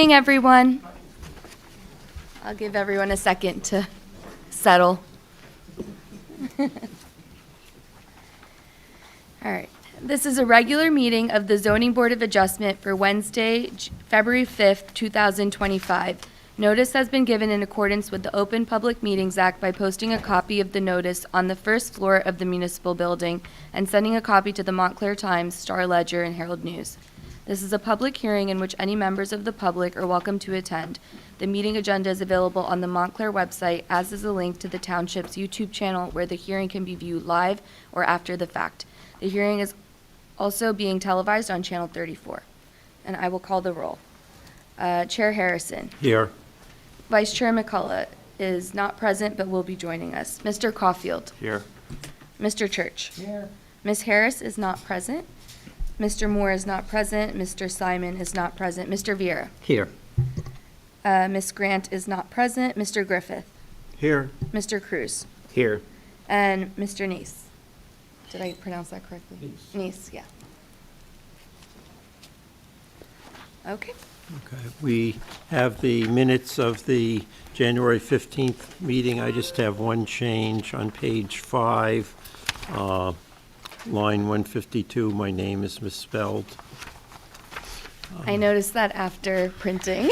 Morning, everyone. I'll give everyone a second to settle. All right. This is a regular meeting of the Zoning Board of Adjustment for Wednesday, February 5th, 2025. Notice has been given in accordance with the Open Public Meetings Act by posting a copy of the notice on the first floor of the municipal building and sending a copy to the Montclair Times, Star Ledger, and Herald News. This is a public hearing in which any members of the public are welcome to attend. The meeting agenda is available on the Montclair website, as is a link to the township's YouTube channel where the hearing can be viewed live or after the fact. The hearing is also being televised on Channel 34. And I will call the roll. Chair Harrison. Here. Vice Chair McCullough is not present but will be joining us. Mr. Caulfield. Here. Mr. Church. Here. Ms. Harris is not present. Mr. Moore is not present. Mr. Simon is not present. Mr. Vieira. Here. Ms. Grant is not present. Mr. Griffith. Here. Mr. Cruz. Here. And Mr. Neese. Did I pronounce that correctly? Neese, yeah. Okay. Okay. We have the minutes of the January 15th meeting. I just have one change on page 5, line 152. My name is misspelled. I noticed that after printing.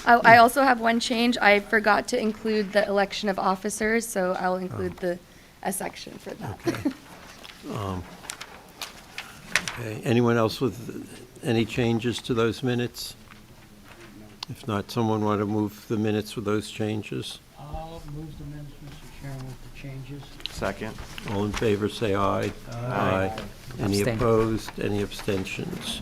I also have one change. I forgot to include the election of officers, so I'll include a section for that. Okay. Okay. Anyone else with any changes to those minutes? If not, someone want to move the minutes with those changes? I'll move the minutes, Mr. Chairman, with the changes. Second. All in favor, say aye. Aye. Any Abstain. opposed? Any abstentions?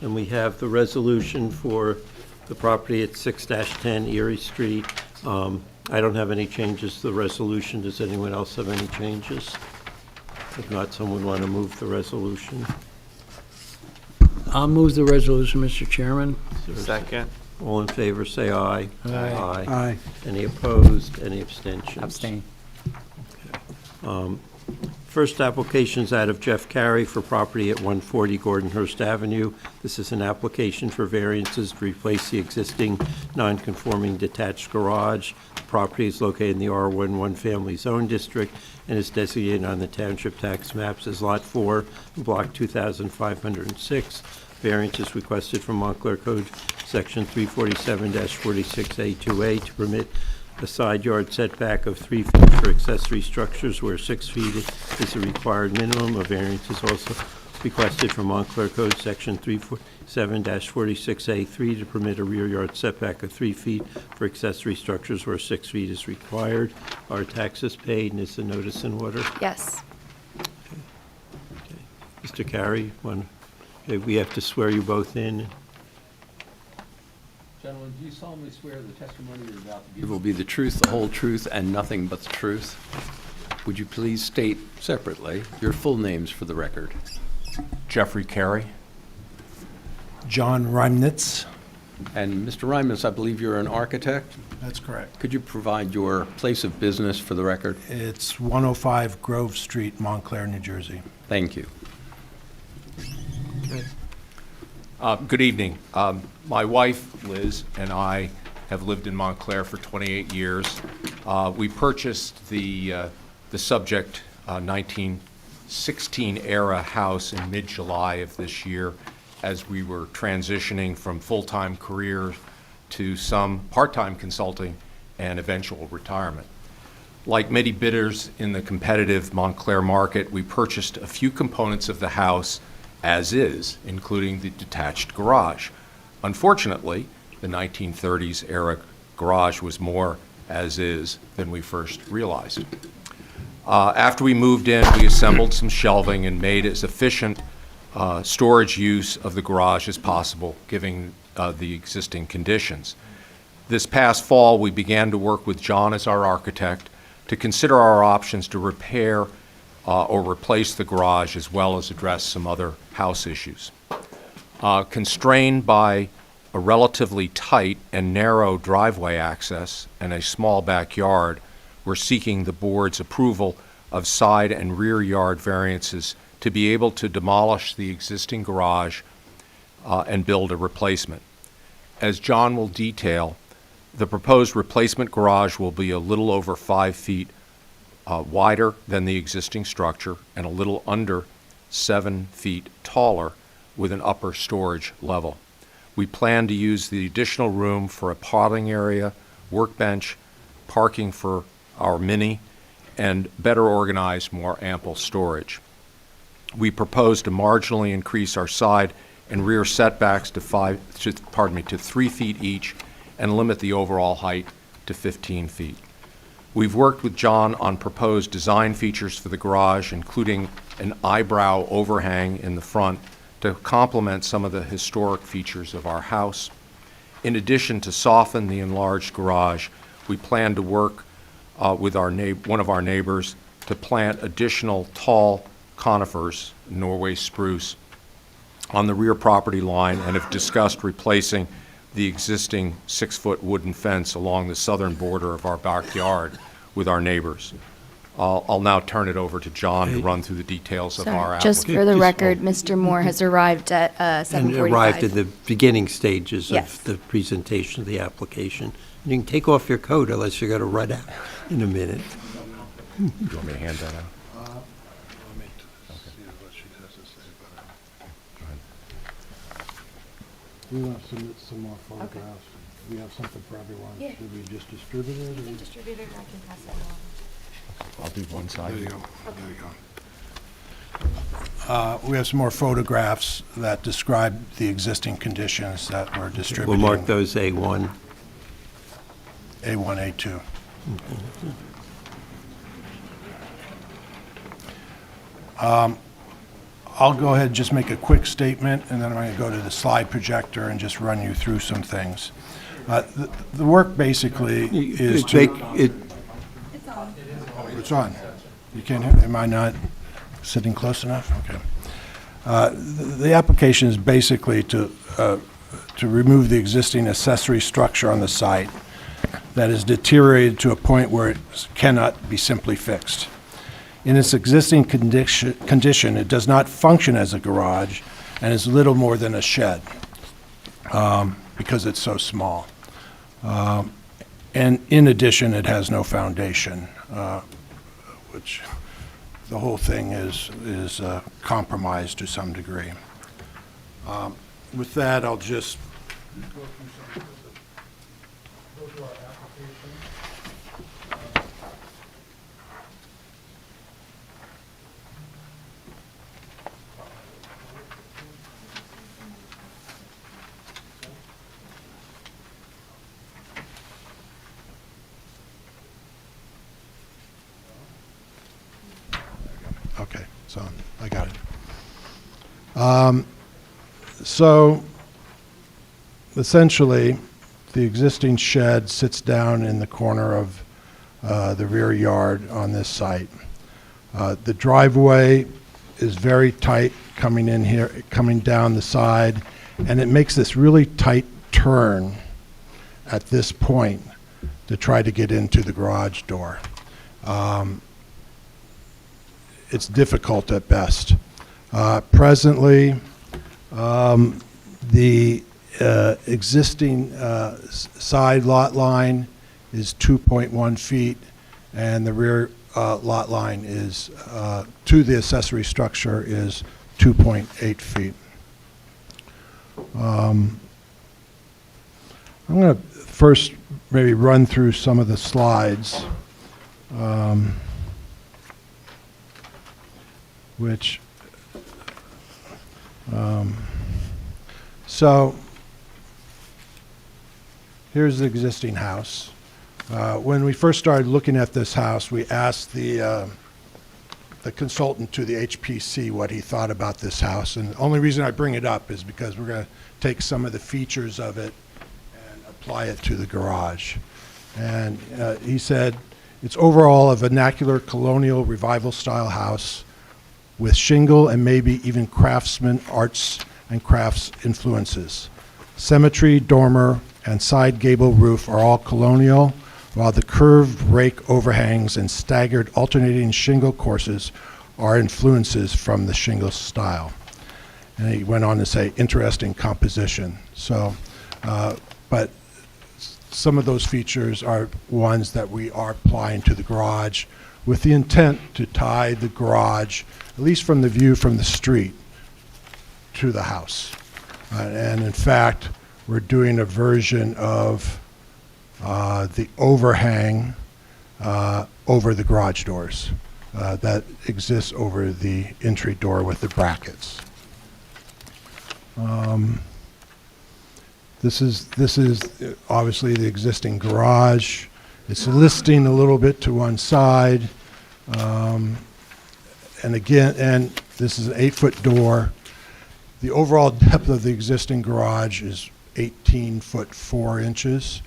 And we have the resolution for the property at 6-10 Erie Street. I don't have any changes to the resolution. Does anyone else have any changes? If not, someone want to move the resolution? I'll move the resolution, Mr. Chairman. Second. All in favor, say aye. Aye. Aye. Any opposed? Any abstentions? Abstain. First application is out of Jeff Carey for property at 140 Gordonhurst Avenue. This is an application for variances to replace the existing non-conforming detached garage. The property is located in the R11 Family Zone District and is designated on the township tax maps as Lot 4, Block 2506. Variance is requested from Montclair Code Section 347-46A2A to permit a side yard setback of 3 feet for accessory structures where 6 feet is a required minimum. A variance is also requested from Montclair Code Section 347-46A3 to permit a rear yard setback of 3 feet for accessory structures where 6 feet is required. Are taxes paid, and is the notice in order? Yes. Okay. Mr. Carey, we have to swear you both in. Gentlemen, do you solemnly swear the testimony you're about to give will be the truth, the whole truth, and nothing but the truth? Would you please state separately your full names for the record? Jeffrey Carey. John Reimnitz. And Mr. Reimers, I believe you're an architect. That's correct. Could you provide your place of business for the record? It's 105 Grove Street, Montclair, New Jersey. Thank you. Good evening. My wife, Liz, and I have lived in Montclair for 28 years. We purchased the subject 1916-era house in mid-July of this year as we were transitioning from full-time careers to some part-time consulting and eventual retirement. Like many bidders in the competitive Montclair market, we purchased a few components of the house as is, including the detached garage. Unfortunately, the 1930s era garage was more as is than we first realized. After we moved in, we assembled some shelving and made as efficient storage use of the garage as possible, given the existing conditions. This past fall, we began to work with John as our architect to consider our options to repair or replace the garage, as well as address some other house issues. Constrained by a relatively tight and narrow driveway access and a small backyard, we're seeking the board's approval of side and rear yard variances to be able to demolish the existing garage and build a replacement. As John will detail, the proposed replacement garage will be a little over 5 feet wider than the existing structure and a little under 7 feet taller with an upper storage level. We plan to use the additional room for a potting area, workbench, parking for our Mini, and better organized, more ample storage. We propose to marginally increase our side and rear setbacks to 3 feet each and limit the overall height to 15 feet. We've worked with John on proposed design features for the garage, including an eyebrow overhang in the front to complement some of the historic features of our house. In addition to soften the enlarged garage, we plan to work with one of our neighbors to plant additional tall conifers, Norway spruce, on the rear property line and have discussed replacing the existing 6-foot wooden fence along the southern border of our backyard with our neighbors. I'll now turn it over to John to run through the details of our Sorry, application. just for the record, Mr. Moore has arrived at And 7:45. arrived at the beginning stages Yes. of the presentation of the application. You can take off your coat unless you're going to run out in a minute. You want me to hand that out? We want to submit some more photographs. We have something for everyone. Yeah. Did we just distribute it? or- Distributor, I can pass that along. I'll do one side. There you go. There you go. We have some more photographs that describe the existing conditions that we're distributing. We'll mark those A1. A1, A2. I'll go ahead and just make a quick statement, and then I'm going to go to the slide projector and just run you through some things. The work basically is to... It's on. You can't hear, am I not sitting close enough? Okay. The application is basically to remove the existing accessory structure on the site that is deteriorated to a point where it cannot be simply fixed. In its existing condition, it does not function as a garage and is little more than a shed because it's so small. And in addition, it has no foundation, which the whole thing is compromised to some degree. With that, I'll just go through our application. Okay, so I got it. So essentially, the existing shed sits down in the corner of the rear yard on this site. The driveway is very tight coming in here, coming down the side, and it makes this really tight turn at this point to try to get into the garage door. It's difficult at best. Presently, the existing side lot line is 2.1 feet, and the rear lot line is to the accessory structure is 2.8 feet. I'm going to first maybe run through some of the slides. So here's the existing house. When we first started looking at this house, we asked the consultant to the HPC what he thought about this house. And the only reason I bring it up is because we're going to take some of the features of it and apply it to the garage. And he said, it's overall a vernacular colonial revival style house with shingle and maybe even craftsman arts and crafts influences. Symmetry, dormer, and side gable roof are all colonial, while the curved rake overhangs and staggered alternating shingle courses are influences from the shingle style. And he went on to say, interesting composition. So, but some of those features are ones that we are applying to the garage with the intent to tie the garage, at least from the view from the street, to the house. And in fact, we're doing a version of the overhang over the garage doors that exists over the entry door with the brackets. This is obviously the existing garage. It's listing a little bit to one side. And again, this is an 8-foot door. The overall depth of the existing garage is 18 foot 4 inches.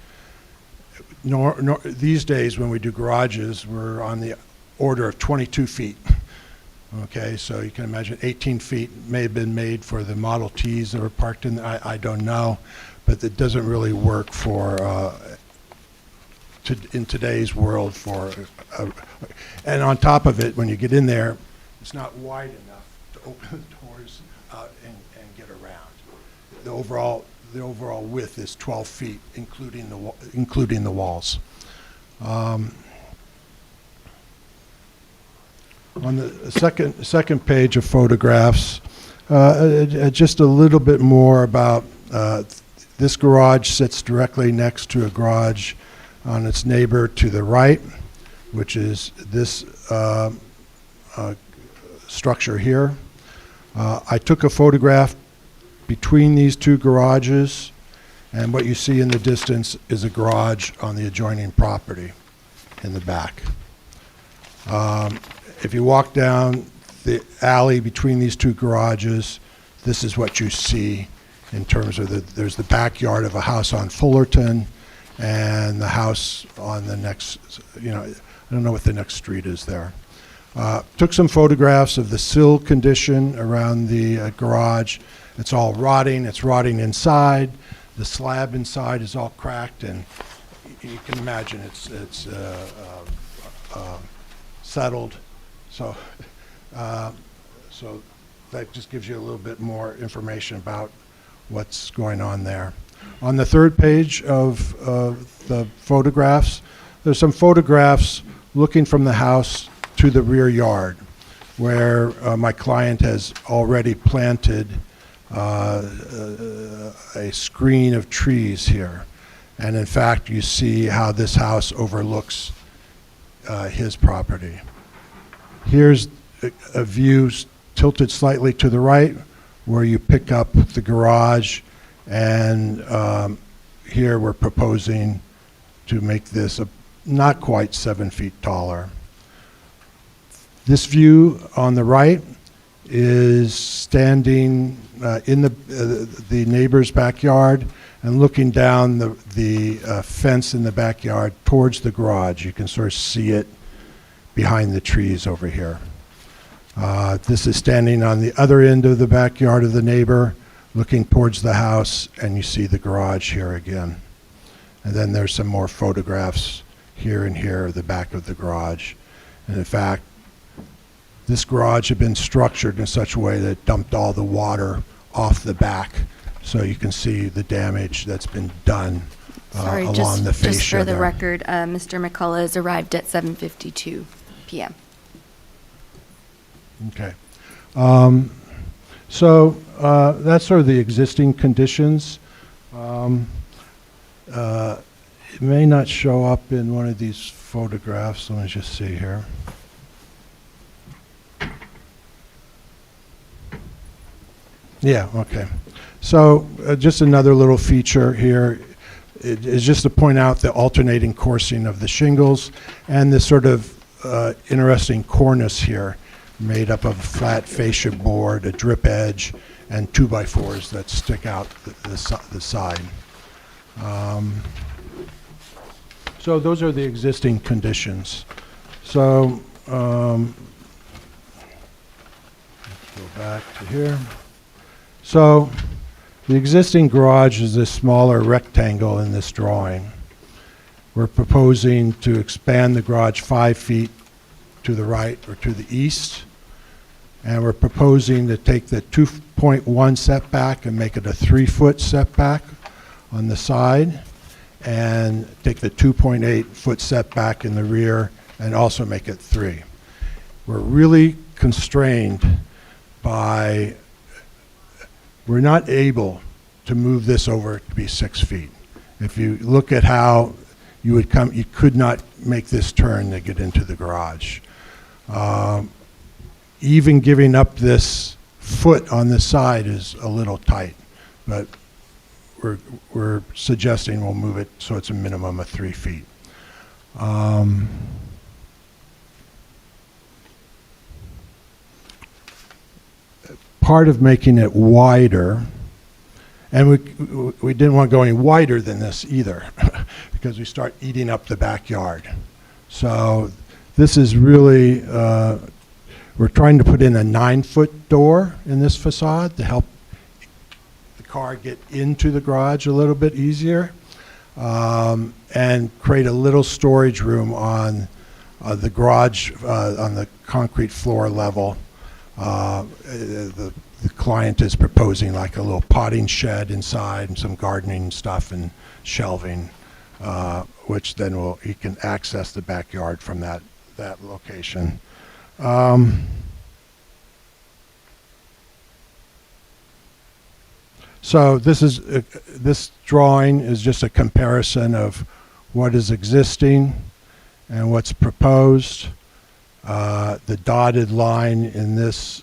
These days, when we do garages, we're on the order of 22 feet. Okay, so you can imagine 18 feet may have been made for the Model Ts that were parked in, I don't know, but it doesn't really work for, in today's world for, and on top of it, when you get in there, it's not wide enough to open the doors and get around. The overall width is 12 feet, including the walls. On the second page of photographs, just a little bit more about this garage sits directly next to a garage on its neighbor to the right, which is this structure here. I took a photograph between these two garages, and what you see in the distance is a garage on the adjoining property in the back. If you walk down the alley between these two garages, this is what you see in terms of there's the backyard of a house on Fullerton and the house on the next, I don't know what the next street is there. Took some photographs of the sill condition around the garage. It's all rotting. It's rotting inside. The slab inside is all cracked, and you can imagine it's settled. So that just gives you a little bit more information about what's going on there. On the third page of the photographs, there's some photographs looking from the house to the rear yard, where my client has already planted a screen of trees here. And in fact, you see how this house overlooks his property. Here's a view tilted slightly to the right, where you pick up the garage, and here we're proposing to make this not quite 7 feet taller. This view on the right is standing in the neighbor's backyard and looking down the fence in the backyard towards the garage. You can sort of see it behind the trees over here. This is standing on the other end of the backyard of the neighbor, looking towards the house, and you see the garage here again. And then there's some more photographs here and here, the back of the garage. And in fact, this garage had been structured in such a way that it dumped all the water off the back, so you can see the damage that's been done Sorry, along the fascia just for the there. record, Mr. McCullough has arrived at 7:52 p.m. Okay. So that's sort of the existing conditions. It may not show up in one of these photographs. Let me just see here. Yeah, okay. So just another little feature here is just to point out the alternating coursing of the shingles and this sort of interesting cornice here made up of a flat fascia board, a drip edge, and 2x4s that stick out the side. So those are the existing conditions. So let's go back to here. So the existing garage is this smaller rectangle in this drawing. We're proposing to expand the garage 5 feet to the right or to the east And we're proposing to take the 2.1 setback and make it a 3-foot setback on the side, and take the 2.8-foot setback in the rear and also make it 3. We're really constrained by, we're not able to move this over to be 6 feet. If you look at how you would come, you could not make this turn to get into the garage. Even giving up this foot on the side is a little tight, but we're suggesting we'll move it so it's a minimum of 3 feet. Part of making it wider, and we didn't want to go any wider than this either, because we start eating up the backyard. So this is really, we're trying to put in a 9-foot door in this facade to help the car get into the garage a little bit easier, and create a little storage room on the garage, on the concrete floor level. The client is proposing like a little potting shed inside and some gardening stuff and shelving, which then he can access the backyard from that location. So this drawing is just a comparison of what is existing and what's proposed. The dotted line in this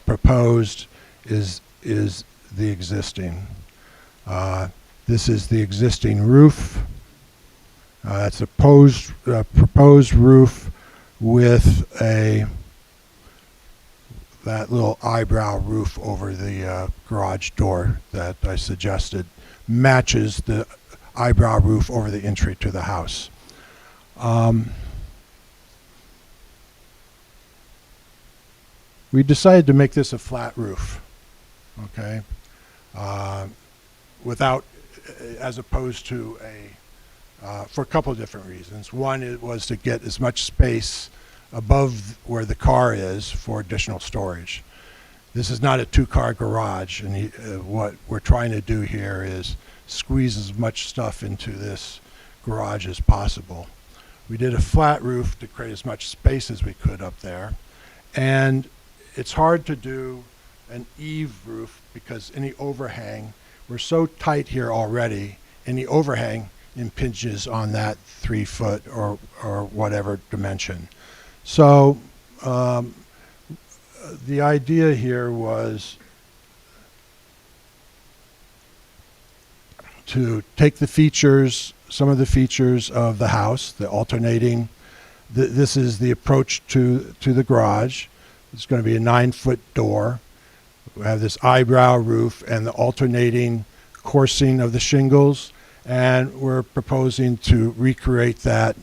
proposed is the existing. This is the existing roof. That's a proposed roof with that little eyebrow roof over the garage door that I suggested matches the eyebrow roof over the entry to the house. We decided to make this a flat roof, okay, as opposed to for a couple of different reasons. One, it was to get as much space above where the car is for additional storage. This is not a 2-car garage, and what we're trying to do here is squeeze as much stuff into this garage as possible. We did a flat roof to create as much space as we could up there, and it's hard to do an eave roof because any overhang, we're so tight here already, any overhang impinges on that 3 foot or whatever dimension. So the idea here was to take the features, some of the features of the house, the alternating, this is the approach to the garage. It's going to be a 9-foot door. We have this eyebrow roof and the alternating coursing of the shingles, and we're proposing to recreate that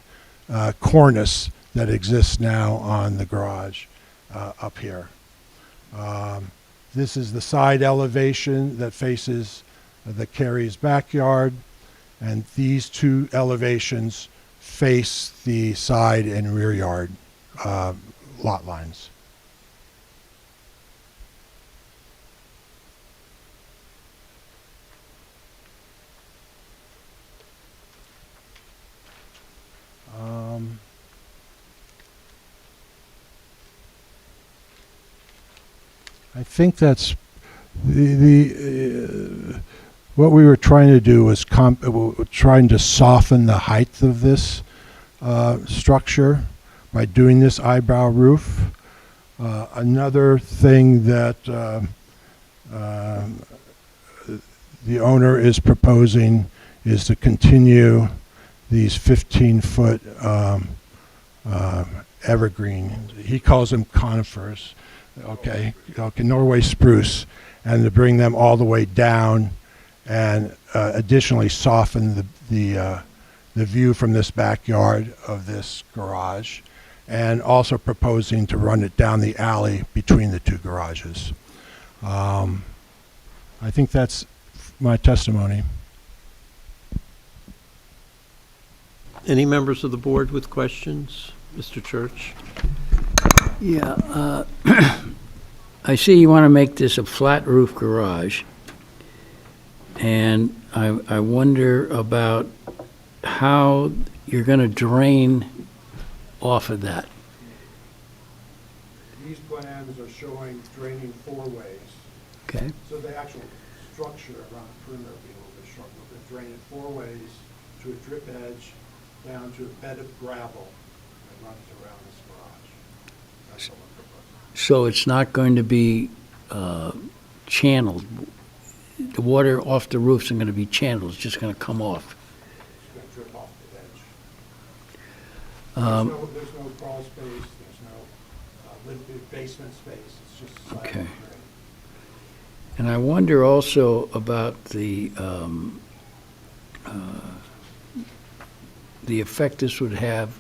cornice that exists now on the garage up here. This is the side elevation that faces the Carey's backyard, and these 2 elevations face the side and rear yard lot lines. I think that's what we were trying to do was trying to soften the height of this structure by doing this eyebrow roof. Another thing that the owner is proposing is to continue these 15-foot evergreen. He calls them conifers. Okay, Norway spruce, and to bring them all the way down, and additionally soften the view from this backyard of this garage, and also proposing to run it down the alley between the 2 garages. I think that's my testimony. Any members of the board with questions? Mr. Church? Yeah, I see you want to make this a flat roof garage, and I wonder about how you're going to drain off of that. These plans are showing draining 4 ways. Okay? So the actual structure around the perimeter will be a little bit short. We're going to drain it 4 ways to a drip edge, down to a bed of gravel that runs around this garage. That's what we're proposing. So it's not going to be channeled. The water off the roof's not going to be channeled, it's just going to come off. It's going to drip off the edge. There's no crawl space, there's no limited basement space, it's just a Okay. drain. And I wonder also about the effect this would have,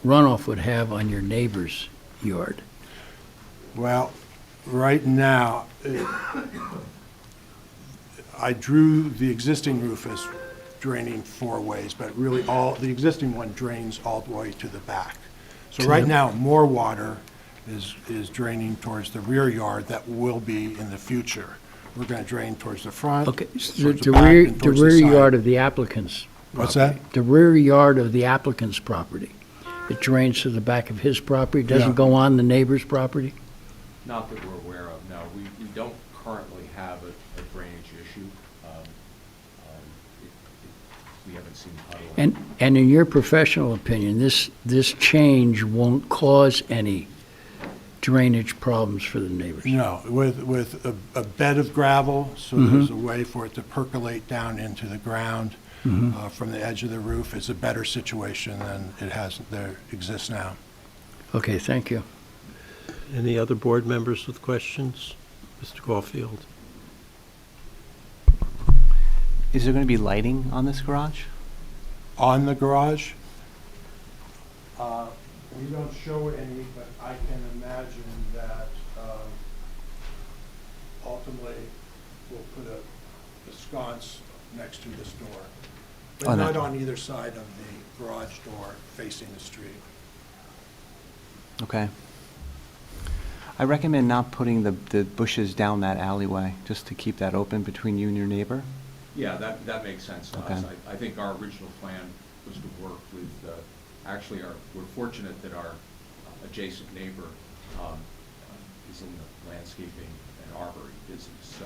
runoff would have on your neighbor's yard. Well, right now, I drew the existing roof as draining 4 ways, but really the existing one drains all the way to the back. So right now, more water is draining towards the rear yard that will be in the future. We're going to drain towards the front, Okay, towards the back, rear, and the towards the rear side. yard of the applicant's. What's property. that? The rear yard of the applicant's property. It drains to the back of his property, doesn't Yeah. go on the neighbor's property? Not that we're aware of, no. We don't currently have a drainage issue. We haven't seen puddling. And in your professional opinion, this change won't cause any drainage problems for the neighbors? No, with a bed of gravel, so there's a way for it to percolate down into the ground from the edge of the roof. It's a better situation than there exists now. Okay, thank you. Any other board members with questions? Mr. Caulfield? Is there going to be lighting on this garage? On the garage, we don't show any, but I can imagine that ultimately we'll put a sconce next to this door, but On that not door. on either side of the garage door facing the street. Okay. I recommend not putting the bushes down that alleyway, just to keep that open between you and your neighbor. Yeah, that makes sense to Okay. us. I think our original plan was to work with, actually, we're fortunate that our adjacent neighbor is in the landscaping and arbory business, so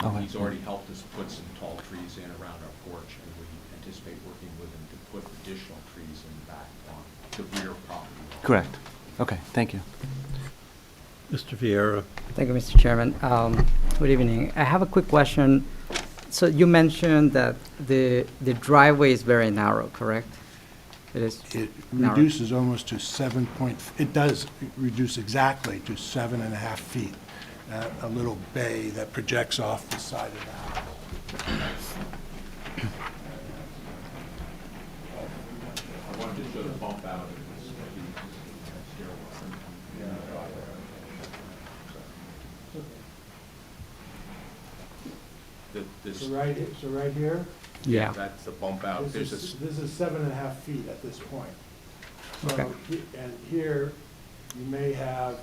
Okay. he's already helped us put some tall trees in around our porch, and we anticipate working with him to put additional trees in the back on the rear property. Correct. Okay, thank you. Mr. Vieira? Thank you, Mr. Chairman. Good evening. I have a quick question. So you mentioned that the driveway is very narrow, correct? It is It narrow. reduces almost to it does reduce exactly to 7.5 feet. A little bay that projects off the side of the house. I wanted to show the bump out of this stairwell. So right here, Yeah. That's the bump out. this is 7.5 feet at this point. So, Okay. and here, you may have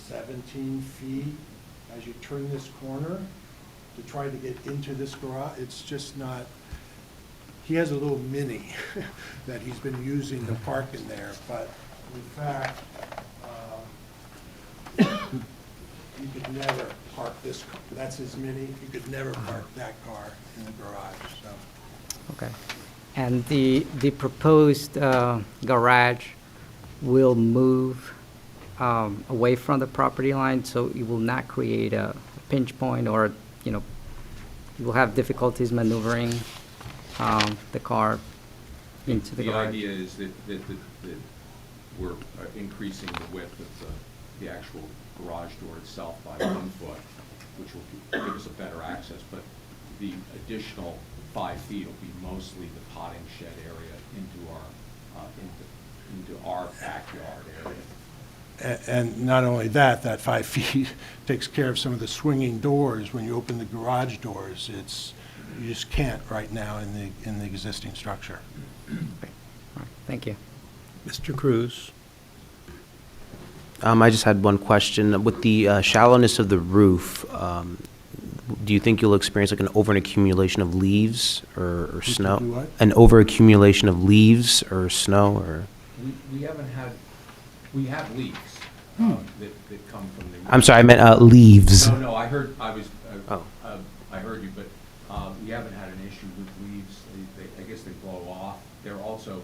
17 feet as you turn this corner to try to get into this garage. It's just not, he has a little Mini that he's been using to park in there, but in fact, you could never park this, that's his Mini, you could never park that car in the garage, so. Okay. And the proposed garage will move away from the property line, so it will not create a pinch point or, you will have difficulties maneuvering the car into the The garage? idea is that we're increasing the width of the actual garage door itself by 1 foot, which will give us a better access, but the additional 5 feet will be mostly the potting shed area into our backyard area. And not only that, that 5 feet takes care of some of the swinging doors. When you open the garage doors, you just can't right now in the existing structure. Okay. All right. Thank you. Mr. Cruz? I just had one question. With the shallowness of the roof, do you think you'll experience like an overaccumulation of leaves or snow? do what? An overaccumulation of leaves or snow or? We haven't had, we have leaks that come from the. I'm sorry, I meant leaves. No, I heard, Oh. I heard you, but we haven't had an issue with leaves. I guess they blow off. There are also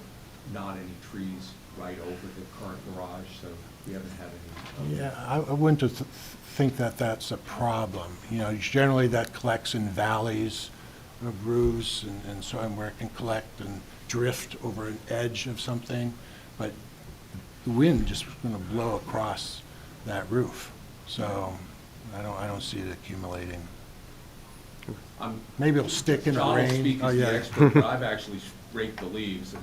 not any trees right over the current garage, so we haven't had any. Yeah, I wouldn't think that that's a problem. You know, generally that collects in valleys of roofs and so on where it can collect and drift over an edge of something, but the wind just going to blow across that roof. So I don't see it accumulating. I'm- Maybe it'll stick in the John will rain. speak Oh, as the yeah. expert, but I've actually raked the leaves and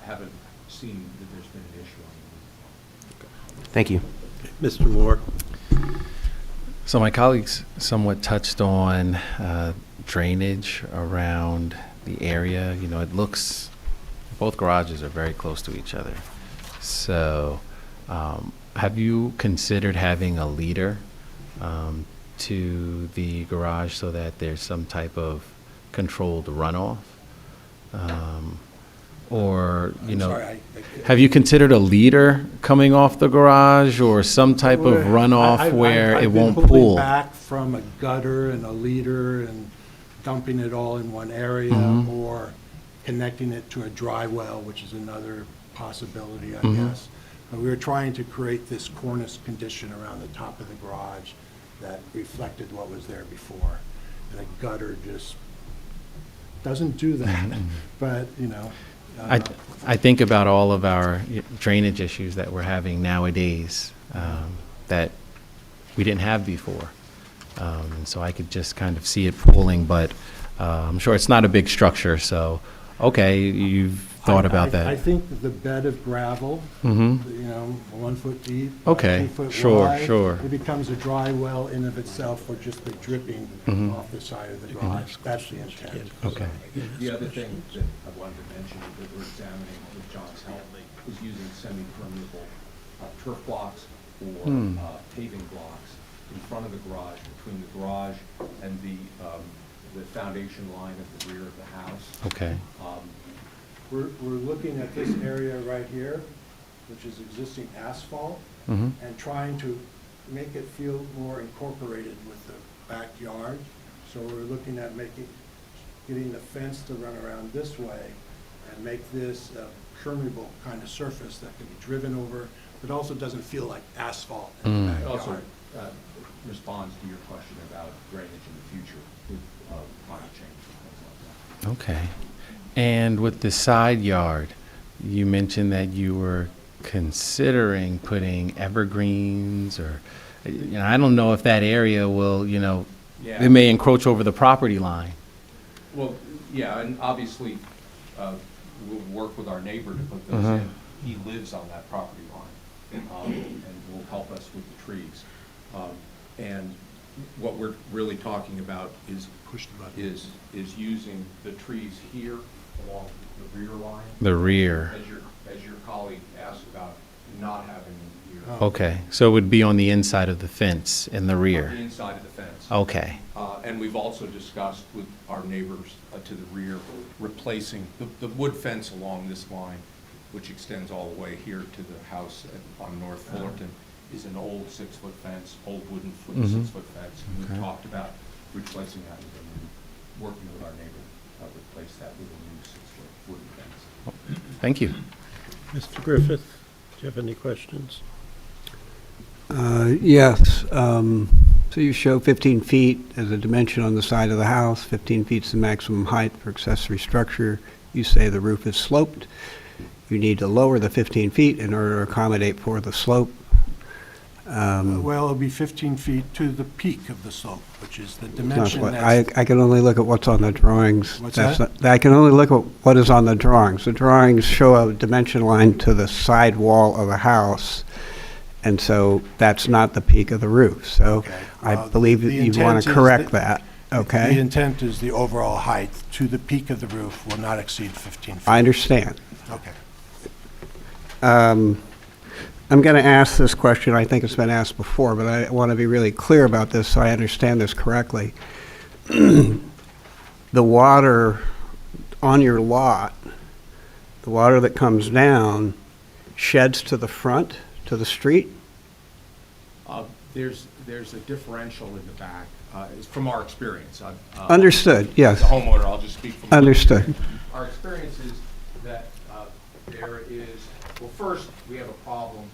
haven't seen that there's been an issue on the Thank you. Mr. Moore? So my colleagues somewhat touched on drainage around the area. You know, it looks, both garages are very close to each other. So have you considered having a leader to the garage so that there's some type of controlled runoff? Or, you I'm know, sorry, have you considered a leader coming off the garage or some type of runoff where it won't I've been pulling pool? back from a gutter and a leader and dumping it all in one area, Mhm. or connecting it to a dry well, which is another possibility, I Mhm. guess. But we were trying to create this cornice condition around the top of the garage that reflected what was there before. And a gutter just doesn't do that, but, you know. I think about all of our drainage issues that we're having nowadays that we didn't have before. And so I could just kind of see it pooling, but I'm sure it's not a big structure, so, okay, you've thought about that. I think the bed of gravel, Mhm. you know, 1 foot deep, Okay, 2 foot sure, wide, sure. it becomes a dry well in of itself, or just the dripping Mhm. off the side of the garage. That's the intent. Okay. The other thing that I wanted to mention that we're examining with John's help is using semi-permeable turf blocks or paving blocks in front of the garage, between the garage and the foundation line of the rear of the house. Okay. We're looking at this area right here, which is existing asphalt, Mhm. and trying to make it feel more incorporated with the backyard. So we're looking at getting the fence to run around this way and make this a permeable kind of surface that can be driven over, but also doesn't feel like asphalt in the Mm. It also backyard. responds to your question about drainage in the future with climate change and things like that. Okay. And with the side yard, you mentioned that you were considering putting evergreens or, you know, I don't know if that area will, you know, Yeah. it may encroach over the property line. Well, yeah, and obviously, we'll work with our neighbor to put those Uh-huh. in. He lives on that property line, and will help us with the trees. And what we're really talking about is, Push the button. is using the trees here along the rear line. The rear. As your colleague asked about, not having them here. Okay. So it would be on the inside of the fence in the On the rear. inside of the fence. Okay. And we've also discussed with our neighbors to the rear, replacing the wood fence along this line, which extends all the way here to the house on North Fullerton, is an old 6-foot fence, old wooden Mhm. 6-foot fence. And Okay. we've talked about replacing that with a new, working with our neighbor, replace that with a new 6-foot wooden fence. Thank you. Mr. Griffith, do you have any questions? Yes. So you show 15 feet as a dimension on the side of the house, 15 feet is the maximum height for accessory structure. You say the roof is sloped. You need to lower the 15 feet in order to accommodate for the slope. Well, it'll be 15 feet to the peak of the slope, which is the dimension I that's... I can only look at what's on the drawings. What's That's that? not- I can only look at what is on the drawings. The drawings show a dimension line to the side wall of the house, and so that's not the peak of the roof. So Okay. I Well, believe that the you want intent to is correct that- that, okay? The intent is the overall height to the peak of the roof will not exceed 15 feet. I understand. Okay. I'm going to ask this question, I think it's been asked before, but I want to be really clear about this so I understand this correctly. The water on your lot, the water that comes down, sheds to the front, to the street? There's a differential in the back, it's from our experience. Understood, yes. As a homeowner, I'll just speak from my Understood. experience. Our experience is that there is, well, first, we have a problem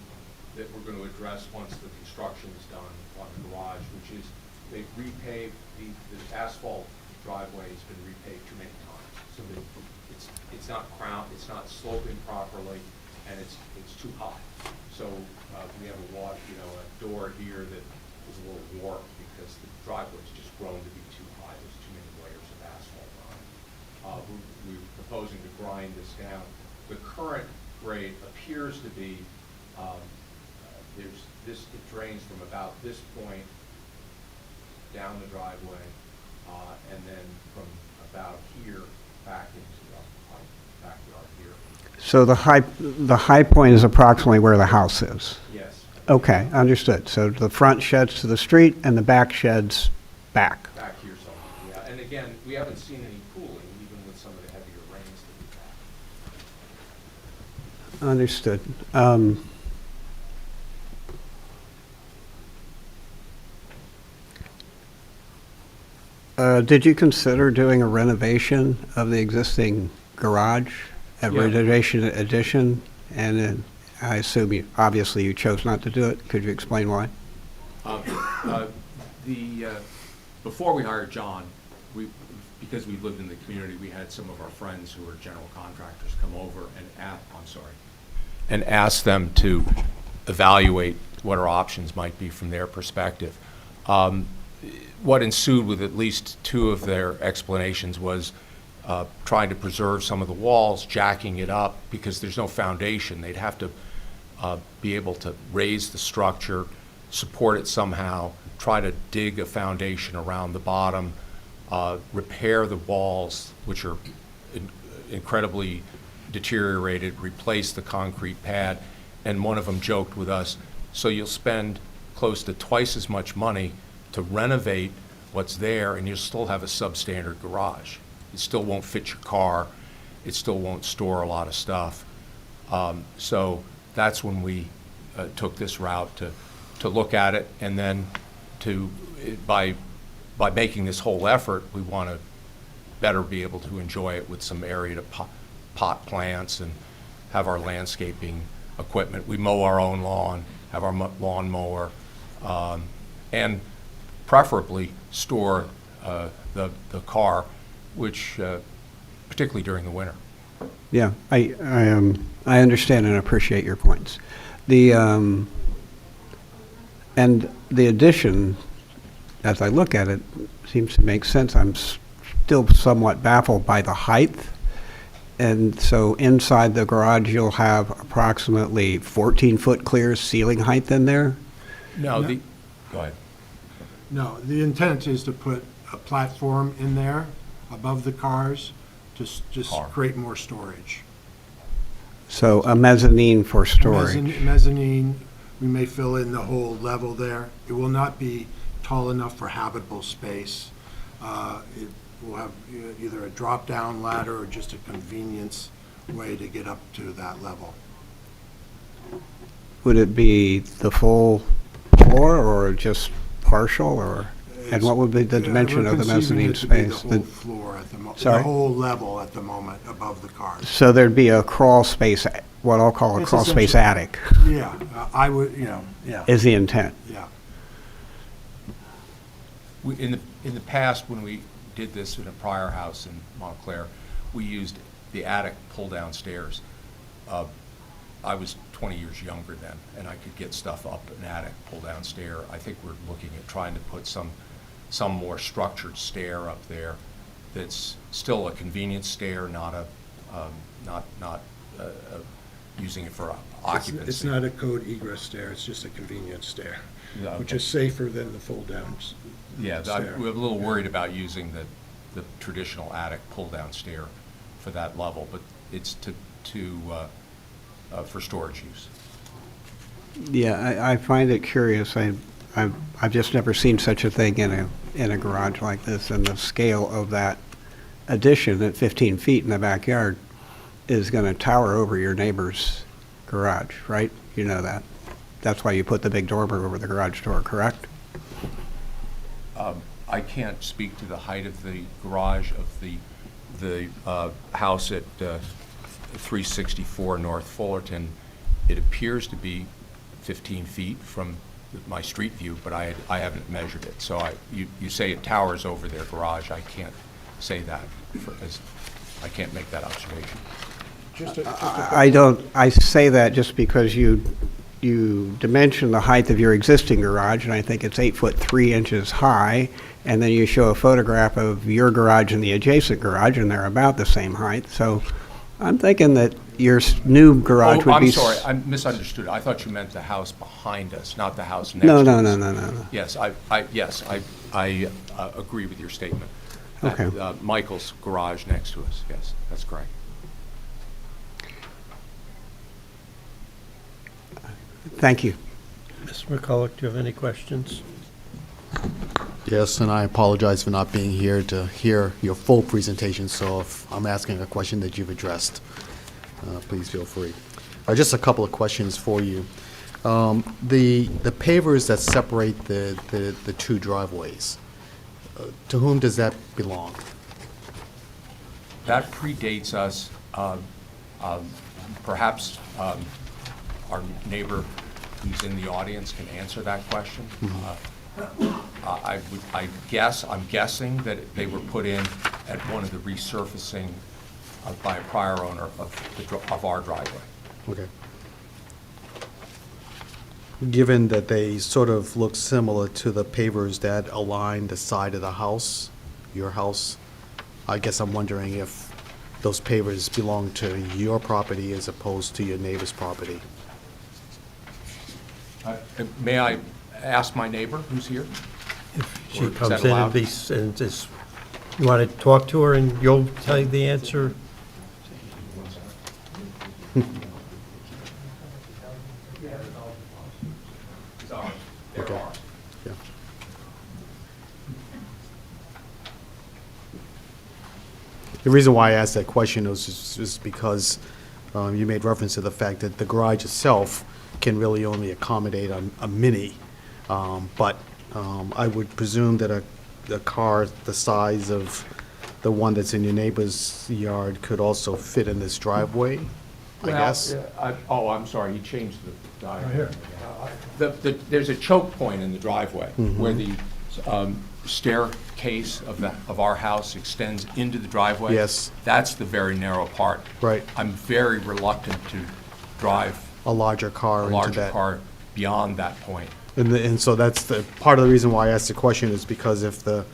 that we're going to address once the construction is done on the garage, which is they've repaved, the asphalt driveway has been repaved too many times. So that it's not it's not sloping properly, and it's too high. So we have a door here that is a little warped because the driveway's just grown to be too high. There's too many layers of asphalt on it. We're proposing to grind this down. The current grade appears to be, it drains from about this point down the driveway, and then from about here back into the backyard here. So the high point is approximately where the house is? Yes. Okay, understood. So the front sheds to the street and the back sheds back? Back here somewhere, yeah. And again, we haven't seen any pooling, even with some of the heavier rains that we've had. Understood. Did you consider doing a renovation of the existing garage, a Yeah. renovation addition? And then I assume obviously you chose not to do it. Could you explain why? Before we hired John, because we lived in the community, we had some of our friends who were general contractors come over and ask them to evaluate what our options might be from their perspective. What ensued with at least two of their explanations was trying to preserve some of the walls, jacking it up, because there's no foundation. They'd have to be able to raise the structure, support it somehow, try to dig a foundation around the bottom, repair the walls, which are incredibly deteriorated, replace the concrete pad. And one of them joked with us, so you'll spend close to twice as much money to renovate what's there, and you'll still have a substandard garage. It still won't fit your car. It still won't store a lot of stuff. So that's when we took this route to look at it, and then by making this whole effort, we want to better be able to enjoy it with some area to pot plants and have our landscaping equipment. We mow our own lawn, have our lawn mower, and preferably store the car, which particularly during the winter. Yeah, I understand and appreciate your points. And the addition, as I look at it, seems to make sense. I'm still somewhat baffled by the height. And so inside the garage, you'll have approximately 14-foot clear ceiling height in there? No, go ahead. No, the intent is to put a platform in there above the cars to just create more storage. So a mezzanine for storage? Mezzanine, we may fill in the whole level there. It will not be tall enough for habitable space. It will have either a drop-down ladder or just a convenience way to get up to that level. Would it be the full floor or just partial, or, and what would be the dimension of the mezzanine space? The whole floor at the moment, Sorry? the whole level at the moment above the cars. So there'd be a crawl space, what I'll call a It's crawl space essentially- attic, Yeah, I would, yeah, is the intent. yeah. In the past, when we did this in a prior house in Montclair, we used the attic pull-down stairs. I was 20 years younger then, and I could get stuff up an attic, pull-down stair. I think we're looking at trying to put some more structured stair up there that's still a convenience stair, not using it for occupancy. It's not a code egress stair, it's just a convenience stair, Yeah, which okay. is safer than the fold-down Yeah, stair. we're a little worried about using the traditional attic pull-down stair for that level, but it's for storage use. Yeah, I find it curious. I've just never seen such a thing in a garage like this, and the scale of that addition at 15 feet in the backyard is going to tower over your neighbor's garage, right? You know that. That's why you put the big dormer over the garage door, correct? I can't speak to the height of the garage of the house at 364 North Fullerton. It appears to be 15 feet from my street view, but I haven't measured it. So you say it towers over their garage. I can't say that, I can't make that observation. I say that just because you dimension the height of your existing garage, and I think it's 8 foot 3 inches high, and then you show a photograph of your garage and the adjacent garage, and they're about the same height. So I'm thinking that your new garage would be... I'm sorry, I misunderstood. I thought you meant the house behind us, not the house next No, to us. no. Yes, I agree with your statement. Okay. Michael's garage next to us, yes, that's correct. Thank you. Mr. McCulloch, do you have any questions? Yes, and I apologize for not being here to hear your full presentation, so if I'm asking a question that you've addressed, please feel free. Just a couple of questions for you. The pavers that separate the two driveways, to whom does that belong? That predates us. Perhaps our neighbor who's in the audience can answer that question. I'm guessing that they were put in at one of the resurfacing by a prior owner of our driveway. Okay. Given that they sort of look similar to the pavers that align the side of the house, your house, I guess I'm wondering if those pavers belong to your property as opposed to your neighbor's property. May I ask my neighbor who's here? She Or is comes that in allowed? and just, you want to talk to her and you'll tell you the answer? Yeah. The reason why I asked that question is just because you made reference to the fact that the garage itself can really only accommodate a mini, but I would presume that a car the size of the one that's in your neighbor's yard could also fit in this driveway, I guess? I'm sorry, he changed the diagram. There's a choke point in the driveway where the staircase of our house extends into the driveway. Yes. That's the very narrow part. Right. I'm very reluctant to drive A larger car a into larger that. car beyond that point. And so that's the, part of the reason why I asked the question is because if the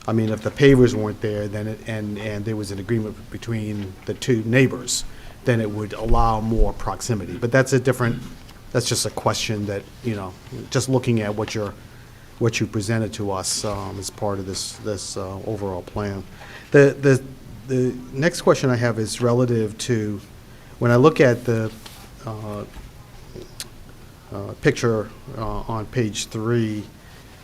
pavers weren't there, then and there was an agreement between the two neighbors, then it would allow more proximity. But that's just a question that, just looking at what you presented to us as part of this overall plan. The next question I have is relative to, when I look at the picture on page 3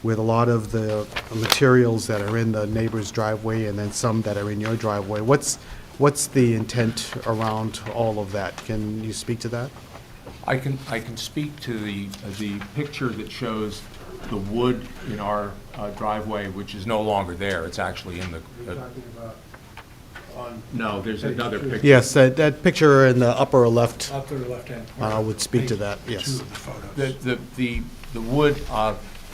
with a lot of the materials that are in the neighbor's driveway and then some that are in your driveway, what's the intent around all of that? Can you speak to that? I can speak to the picture that shows the wood in our driveway, which is no longer there. It's actually in the. No, there's another picture. Yes, that picture in the upper left Upper left-hand corner. would speak to that, yes. The wood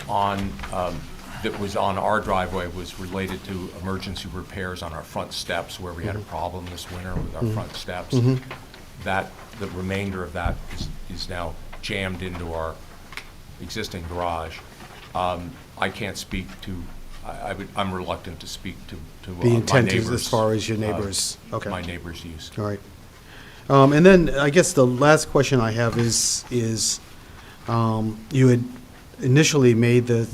that was on our driveway was related to emergency repairs on our front steps, where we had a problem this winter with our front steps. The remainder of that is now jammed into our existing garage. I can't speak to, I'm reluctant to speak to The my intent is neighbors. as far as your neighbors, okay. My neighbors' use. All right. And then I guess the last question I have is you had initially made the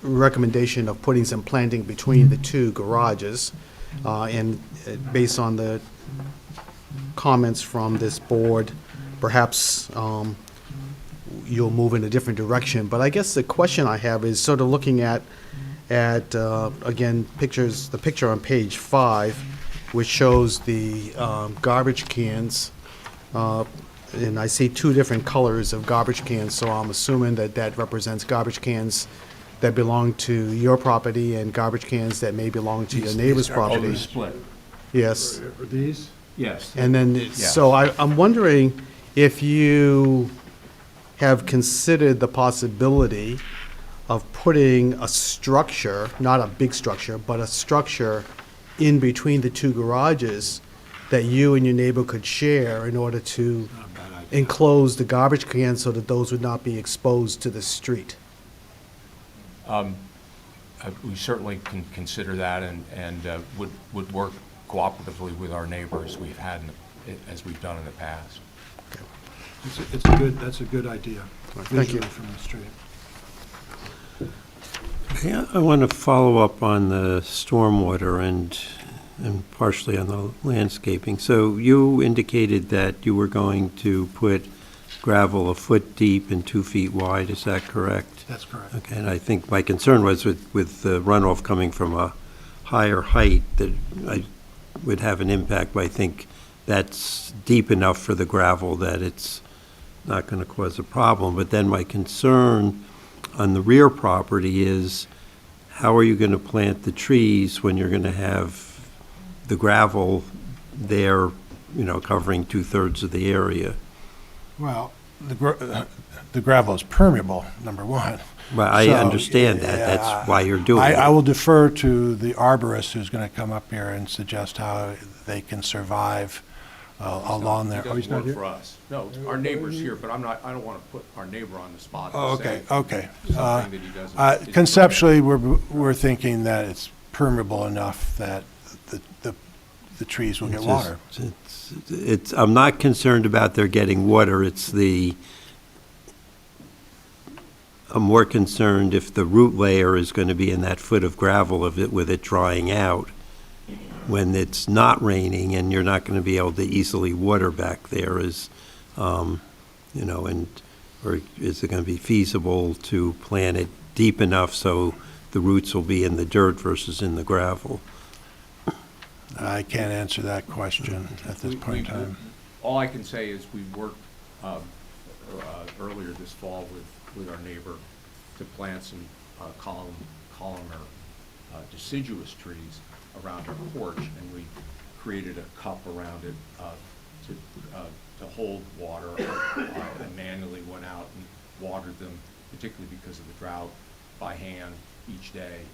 recommendation of putting some planting between the two garages, and based on the comments from this board, perhaps you'll move in a different direction. But I guess the question I have is sort of looking at again, the picture on page 5, which shows the garbage cans, and I see 2 different colors of garbage cans, so I'm assuming that that represents garbage cans that belong to your property and garbage cans that may belong to your neighbor's property. split. Yes. Are these? Yes. And then, so I'm wondering if you have considered the possibility of putting a structure, not a big structure, but a structure in between the 2 garages that you and your neighbor could share in order to enclose the garbage cans so that those would not be exposed to the street. We certainly can consider that and would work cooperatively with our neighbors as we've done in the past. That's a good idea. Thank you. Visually from the street. Yeah, I want to follow up on the stormwater and partially on the landscaping. So you indicated that you were going to put gravel a foot deep and 2 feet wide, is that correct? That's correct. Okay, and I think my concern was with the runoff coming from a higher height, that I would have an impact, but I think that's deep enough for the gravel that it's not going to cause a problem. But then my concern on the rear property is, how are you going to plant the trees when you're going to have the gravel there, covering 2/3 of the area? Well, the gravel is permeable, number one. Well, I So, understand that. yeah, That's why you're doing it. I will defer to the arborist who's going to come up here and suggest how they can survive along there. Oh, he's not here? for us. No, our neighbor's here, but I don't want to put our neighbor on the spot. Oh, to say okay. something that he doesn't. Conceptually, we're thinking that it's permeable enough that the trees will get water. I'm not concerned about their getting water, I'm more concerned if the root layer is going to be in that foot of gravel with it drying out when it's not raining, and you're not going to be able to easily water back there, or is it going to be feasible to plant it deep enough so the roots will be in the dirt versus in the gravel? I can't answer that question at this point in time. All I can say is we worked earlier this fall with our neighbor to plant some columnar deciduous trees around our porch, and we created a cup around it to hold water, and manually went out and watered them, particularly because of the drought, by hand each day,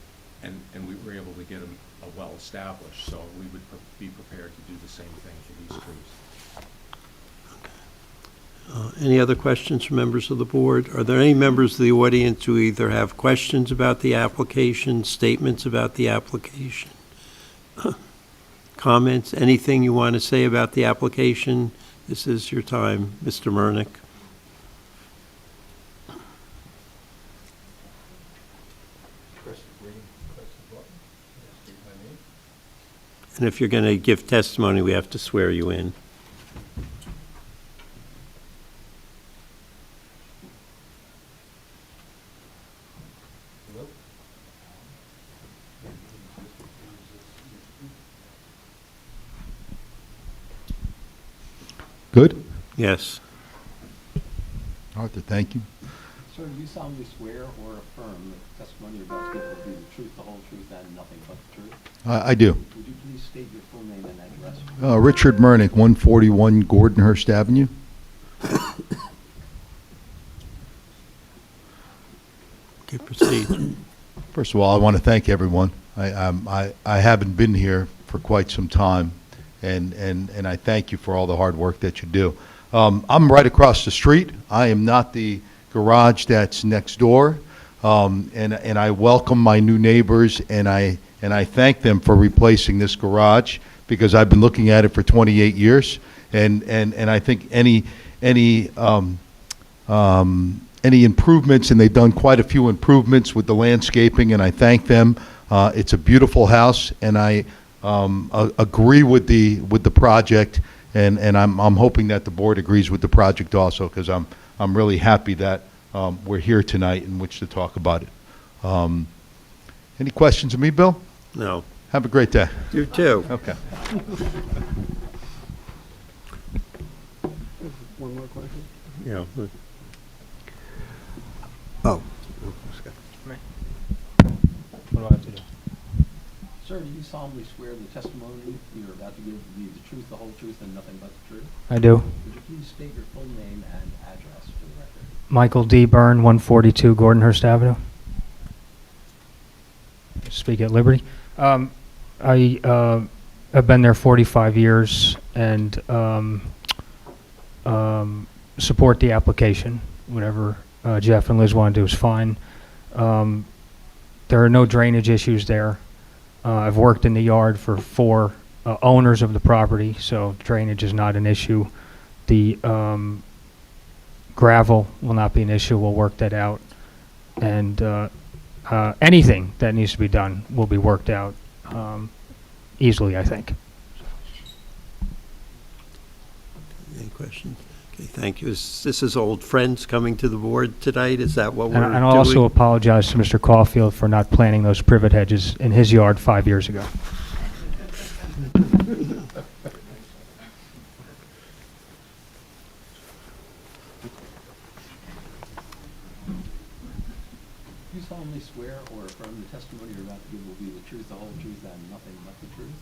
and we were able to get them well established. So we would be prepared to do the same thing for these trees. Any other questions from members of the board? Are there any members of the audience who either have questions about the application, statements about the application, comments, anything you want to say about the application? This is your time, Mr. Murnick. And if you're going to give testimony, we have to swear you in. Good? Yes. Arthur, thank you. Sir, do you solemnly swear or affirm that the testimony you're about to give will be the truth, the whole truth, and nothing but the truth? I do. Would you please state your full name and address? Richard Murnick, 141 Gordonhurst Avenue. Okay, proceed. First of all, I want to thank everyone. I haven't been here for quite some time, and I thank you for all the hard work that you do. I'm right across the street. I am not the garage that's next door, and I welcome my new neighbors, and I thank them for replacing this garage, because I've been looking at it for 28 years, and I think any improvements, and they've done quite a few improvements with the landscaping, and I thank them. It's a beautiful house, and I agree with the project, and I'm hoping that the board agrees with the project also, because I'm really happy that we're here tonight in which to talk about it. Any questions of me, Bill? No. Have a great day. You too. Okay. One more question? Yeah. Oh. What do I have to do? Sir, do you solemnly swear the testimony you're about to give will be the truth, the whole truth, and nothing but the truth? I do. Would you please state your full name and address for the record? Michael D. Byrne, 142 Gordonhurst Avenue. Speak at liberty. I've been there 45 years and support the application. Whatever Jeff and Liz want to do is fine. There are no drainage issues there. I've worked in the yard for 4 owners of the property, so drainage is not an issue. The gravel will not be an issue. We'll work that out. And anything that needs to be done will be worked out easily, I think. Any questions? Okay, thank you. This is old friends coming to the board tonight? Is that what we're doing? And I'll also apologize to Mr. Caulfield for not planting those privet hedges in his yard 5 years ago. Do you solemnly swear or affirm the testimony you're about to give will be the truth, the whole truth, and nothing but the truth?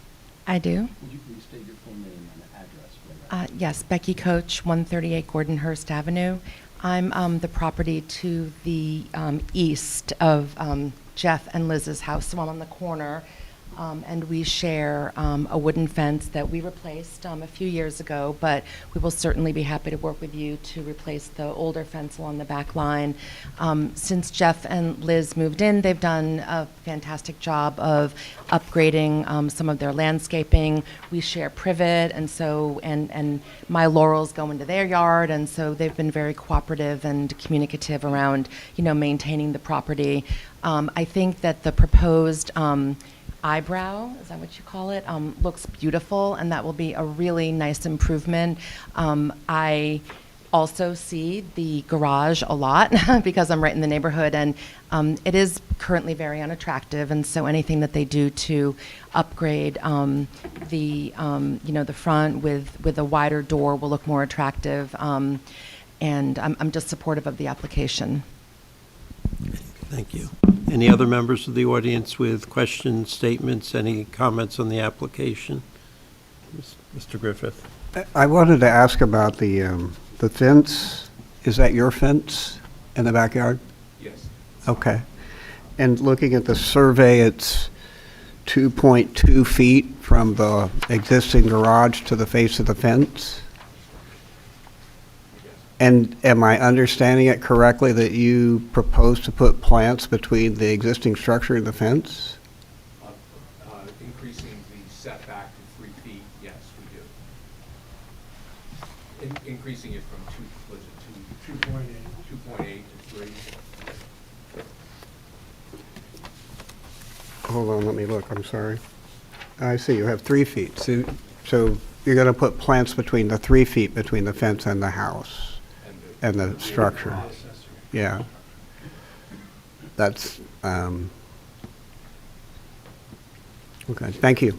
I do. Would you please state your full name and address for the record? Yes, Becky Coach, 138 Gordonhurst Avenue. I'm the property to the east of Jeff and Liz's house, so I'm on the corner. And we share a wooden fence that we replaced a few years ago, but we will certainly be happy to work with you to replace the older fence along the back line. Since Jeff and Liz moved in, they've done a fantastic job of upgrading some of their landscaping. We share privet, and so and my laurels go into their yard, and so they've been very cooperative and communicative around, maintaining the property. I think that the proposed eyebrow, is that what you call it, looks beautiful, and that will be a really nice improvement. I also see the garage a lot because I'm right in the neighborhood, and it is currently very unattractive, and so anything that they do to upgrade the front with a wider door will look more attractive, and I'm just supportive of the application. Thank you. Any other members of the audience with questions, statements, any comments on the application? Mr. Griffith? I wanted to ask about the fence. Is that your fence in the backyard? Yes. Okay. And looking at the survey, it's 2.2 feet from the existing garage to the face of the fence? And am I understanding it correctly that you propose to put plants between the existing structure and the fence? Increasing the setback to 3 feet, yes, we do. Increasing it from 2.8 to 3. Hold on, let me look, I'm sorry. I see, you have 3 feet. So you're going to put plants between the 3 feet between the fence and the house? And the structure, yeah. That's, okay, thank you.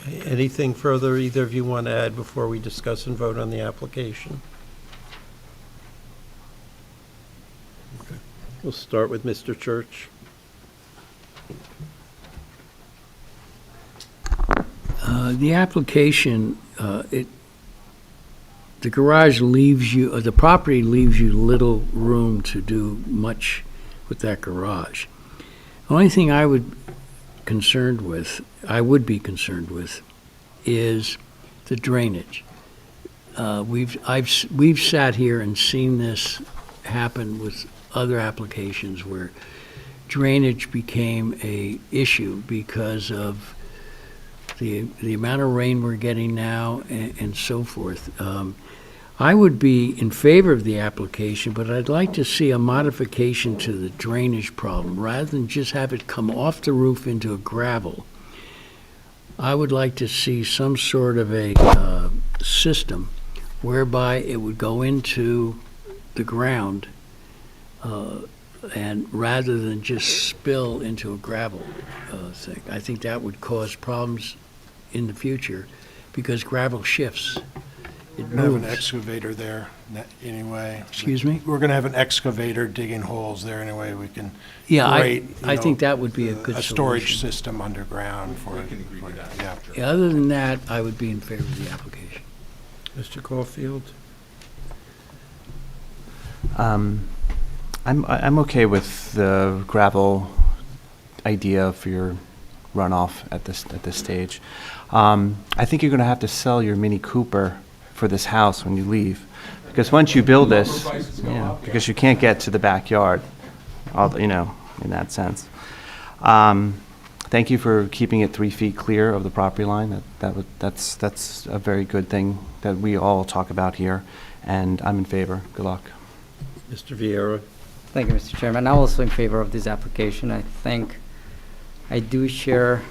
Okay, anything further either of you want to add before we discuss and vote on the application? Okay. We'll start with Mr. Church. The application, the garage leaves you, or the property leaves you little room to do much with that garage. The only thing I would be concerned with is the drainage. We've sat here and seen this happen with other applications where drainage became a issue because of the amount of rain we're getting now and so forth. I would be in favor of the application, but I'd like to see a modification to the drainage problem. Rather than just have it come off the roof into a gravel, I would like to see some sort of a system whereby it would go into the ground And rather than just spill into a gravel thing, I think that would cause problems in the future because gravel shifts. It We're going to have an moves. excavator there anyway. Excuse me? We're going to have an excavator digging holes there anyway. We can Yeah, create, I think that would be a good a storage solution. system underground for it. Yeah. Yeah, other than that, I would be in favor of the application. Mr. Caulfield? I'm okay with the gravel idea for your runoff at this stage. I think you're going to have to sell your Mini Cooper for this house when you leave, because once you build this, because you can't get to the backyard, in that sense. Thank you for keeping it 3 feet clear of the property line. That's a very good thing that we all talk about here, and I'm in favor. Good luck. Mr. Vieira? Thank you, Mr. Chairman. I'm also in favor of this application. I think I do share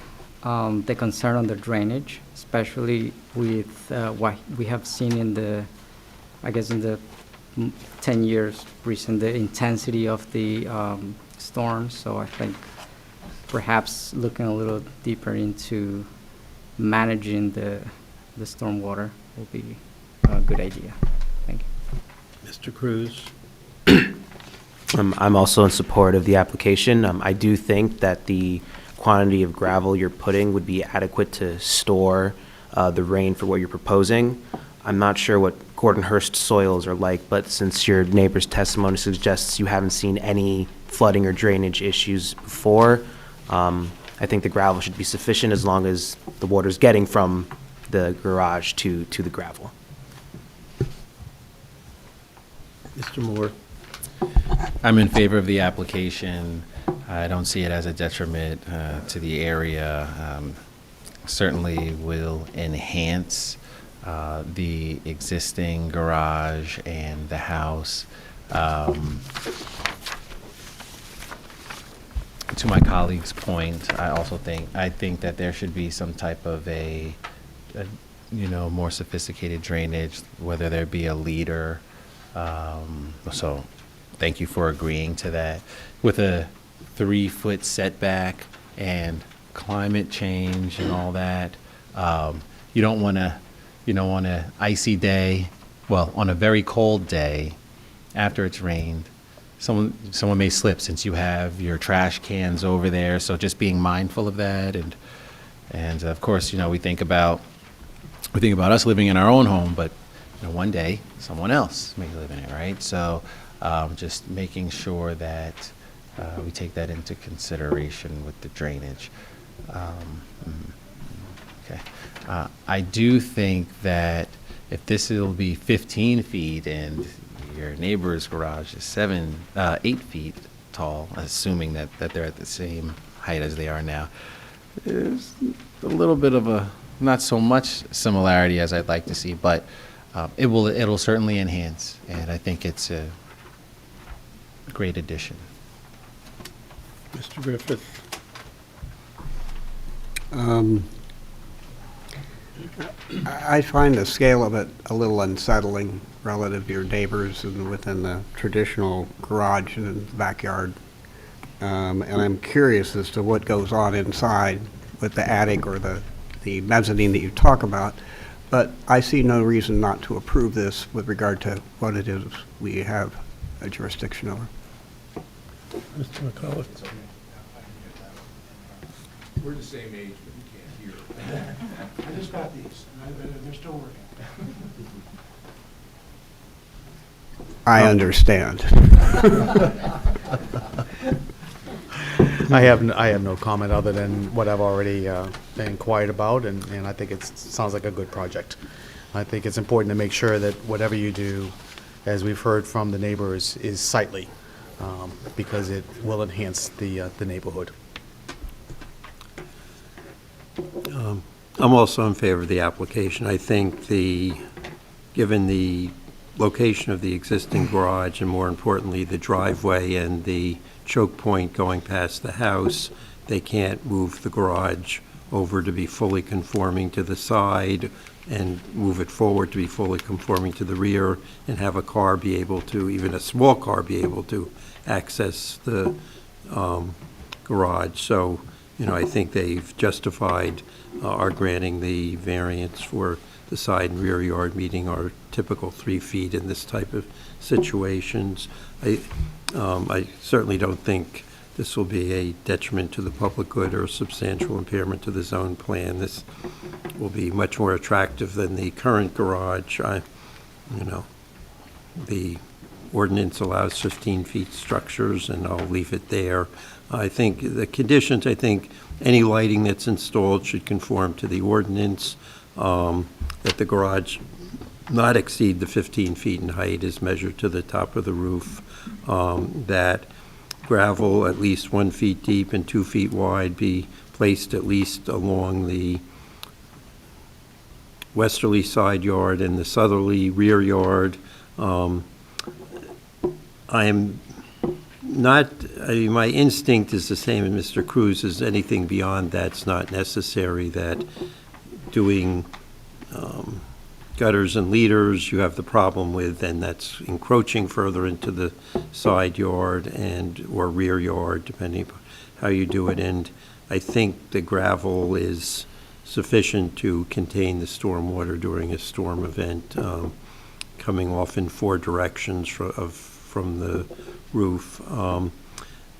the concern on the drainage, especially with what we have seen in the 10 years recent, the intensity of the storms. So I think perhaps looking a little deeper into managing the stormwater will be a good idea. Thank you. Mr. Cruz? I'm also in support of the application. I do think that the quantity of gravel you're putting would be adequate to store the rain for what you're proposing. I'm not sure what Gordonhurst soils are like, but since your neighbor's testimony suggests you haven't seen any flooding or drainage issues before, I think the gravel should be sufficient as long as the water's getting from the garage to the gravel. Mr. Moore? I'm in favor of the application. I don't see it as a detriment to the area. Certainly will enhance the existing garage and the house. To my colleague's point, I think that there should be some type of a more sophisticated drainage, whether there be a leader. So thank you for agreeing to that. With a 3-foot setback and climate change and all that, you don't want on an icy day, well, on a very cold day, after it's rained, someone may slip since you have your trash cans over there. So just being mindful of that, and of course, we think about us living in our own home, but one day someone else may live in it, right? So just making sure that we take that into consideration with the drainage. Okay. I do think that if this will be 15 feet and your neighbor's garage is 8 feet tall, assuming that they're at the same height as they are now, there's a little bit of a not so much similarity as I'd like to see, but it'll certainly enhance, and I think it's a great addition. Mr. Griffith? I find the scale of it a little unsettling relative to your neighbors and within the traditional garage and backyard. And I'm curious as to what goes on inside with the attic or the mezzanine that you talk about. But I see no reason not to approve this with regard to what it is we have a jurisdiction over. Mr. McCullough? We're the same age, but you can't hear. I just got these, and they're still working. I understand. I have no comment other than what I've already been inquired about, and I think it sounds like a good project. I think it's important to make sure that whatever you do, as we've heard from the neighbors, is sightly, because it will enhance the neighborhood. I'm also in favor of the application. I think given the location of the existing garage, and more importantly, the driveway and the choke point going past the house, they can't move the garage over to be fully conforming to the side and move it forward to be fully conforming to the rear, and have a car be able to, even a small car, be able to access the garage. So, I think they've justified our granting the variance for the side and rear yard, meeting our typical 3 feet in this type of situations. I certainly don't think this will be a detriment to the public good or a substantial impairment to the zone plan. This will be much more attractive than the current garage. The ordinance allows 15 feet structures, and I'll leave it there. I think the conditions, any lighting that's installed should conform to the ordinance, that the garage not exceed the 15 feet in height as measured to the top of the roof, that gravel at least 1 feet deep and 2 feet wide be placed at least along the westerly side yard and the southerly rear yard. My instinct is the same as Mr. Cruz's. Anything beyond that's not necessary, that doing gutters and leaders you have the problem with, and that's encroaching further into the side yard or rear yard, depending upon how you do it. And I think the gravel is sufficient to contain the stormwater during a storm event, coming off in 4 directions from the roof.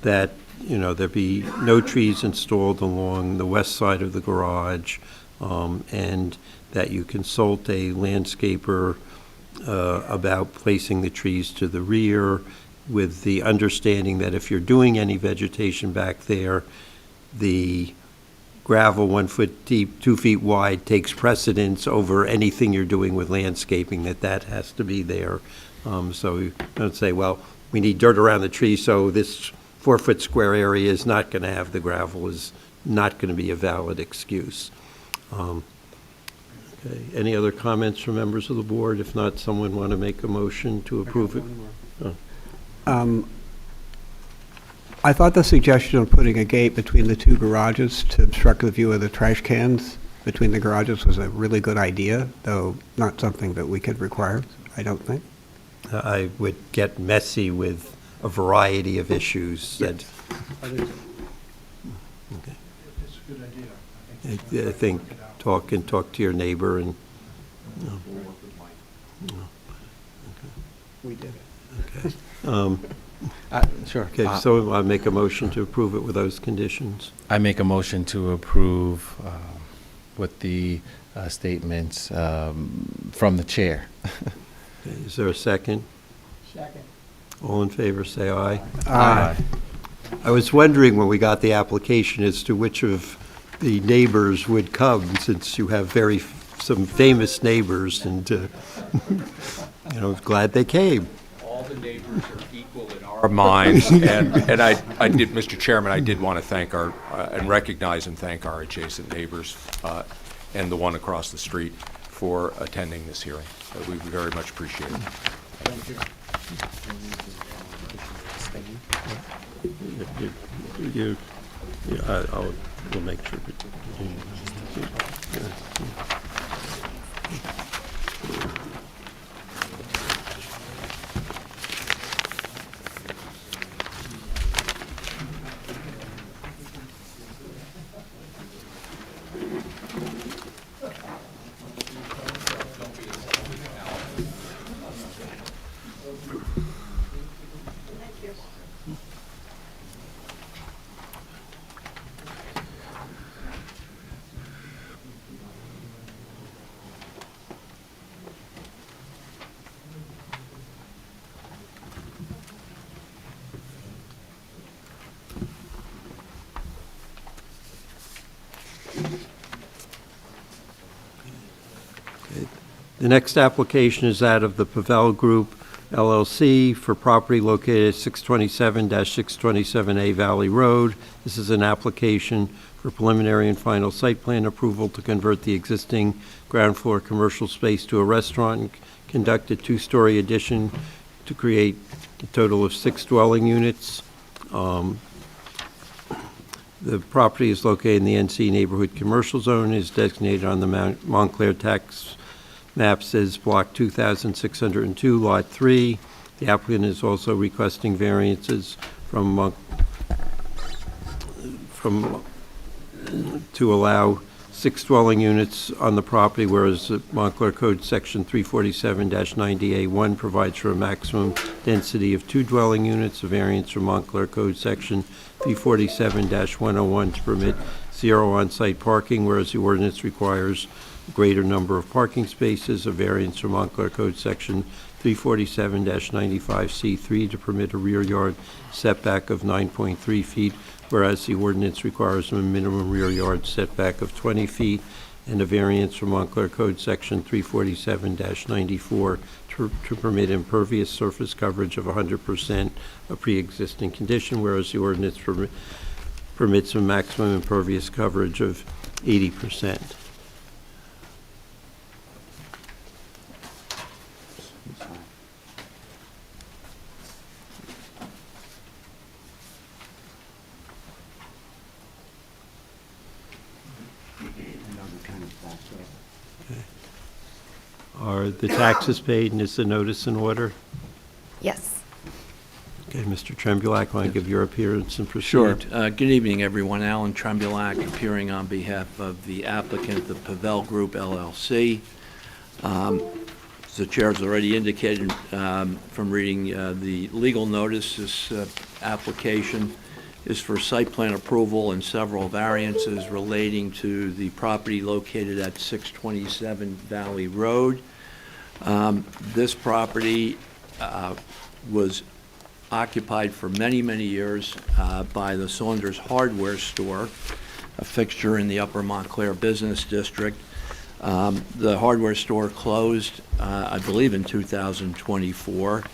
That there be no trees installed along the west side of the garage, and that you consult a landscaper about placing the trees to the rear, with the understanding that if you're doing any vegetation back there, the gravel 1 foot deep, 2 feet wide takes precedence over anything you're doing with landscaping, that has to be there. So you don't say, well, we need dirt around the tree, so this 4 foot square area is not going to have the gravel, is not going to be a valid excuse. Okay. Any other comments from members of the board? If not, someone want to make a motion to approve it? I thought the suggestion of putting a gate between the 2 garages to obstruct the view of the trash cans between the garages was a really good idea, though not something that we could require, I don't think. I would get messy with a variety of issues. Yes. Okay. It's a good idea. I think talk to your neighbor and. We did it. Okay. Sure. Okay, so I'll make a motion to approve it with those conditions. I make a motion to approve with the statements from the chair. Okay, is there a second? Second. All in favor, say aye. Aye. I was wondering when we got the application as to which of the neighbors would come, since you have some famous neighbors, and glad they came. All the neighbors are equal in our minds, and I did, Mr. Chairman, I did want to thank and recognize and thank our adjacent neighbors and the one across the street for attending this hearing. We very much appreciate it. Thank you. We'll make sure. The next application is that of the Pavel Group LLC for property located at 627-627A Valley Road. This is an application for preliminary and final site plan approval to convert the existing ground floor commercial space to a restaurant and conduct a 2-story addition to create a total of 6 dwelling units. The property is located in the NC Neighborhood Commercial Zone, is designated on the Montclair tax maps as Block 2602, Lot 3. The applicant is also requesting variances to allow 6 dwelling units on the property, whereas the Montclair Code Section 347-90A1 provides for a maximum density of 2 dwelling units. A variance from Montclair Code Section 347-101 to permit 0 on-site parking, whereas the ordinance requires a greater number of parking spaces. A variance from Montclair Code Section 347-95C3 to permit a rear yard setback of 9.3 feet, whereas the ordinance requires a minimum rear yard setback of 20 feet, and a variance from Montclair Code Section 347-94 to permit impervious surface coverage of 100%, a pre-existing condition, whereas the ordinance permits a maximum impervious coverage of 80%. Are the taxes paid, and is the notice in order? Yes. Okay, Mr. Trembulac, want to give your appearance and proceed? Sure. Good evening, everyone. Alan Trembulac, appearing on behalf of the applicant, the Pavel Group LLC. As the chair has already indicated from reading the legal notice, this application is for site plan approval and several variances relating to the property located at 627 Valley Road. This property was occupied for many, many years by the Saunders Hardware Store, a fixture in the Upper Montclair Business District. The hardware store closed, I believe, in 2024,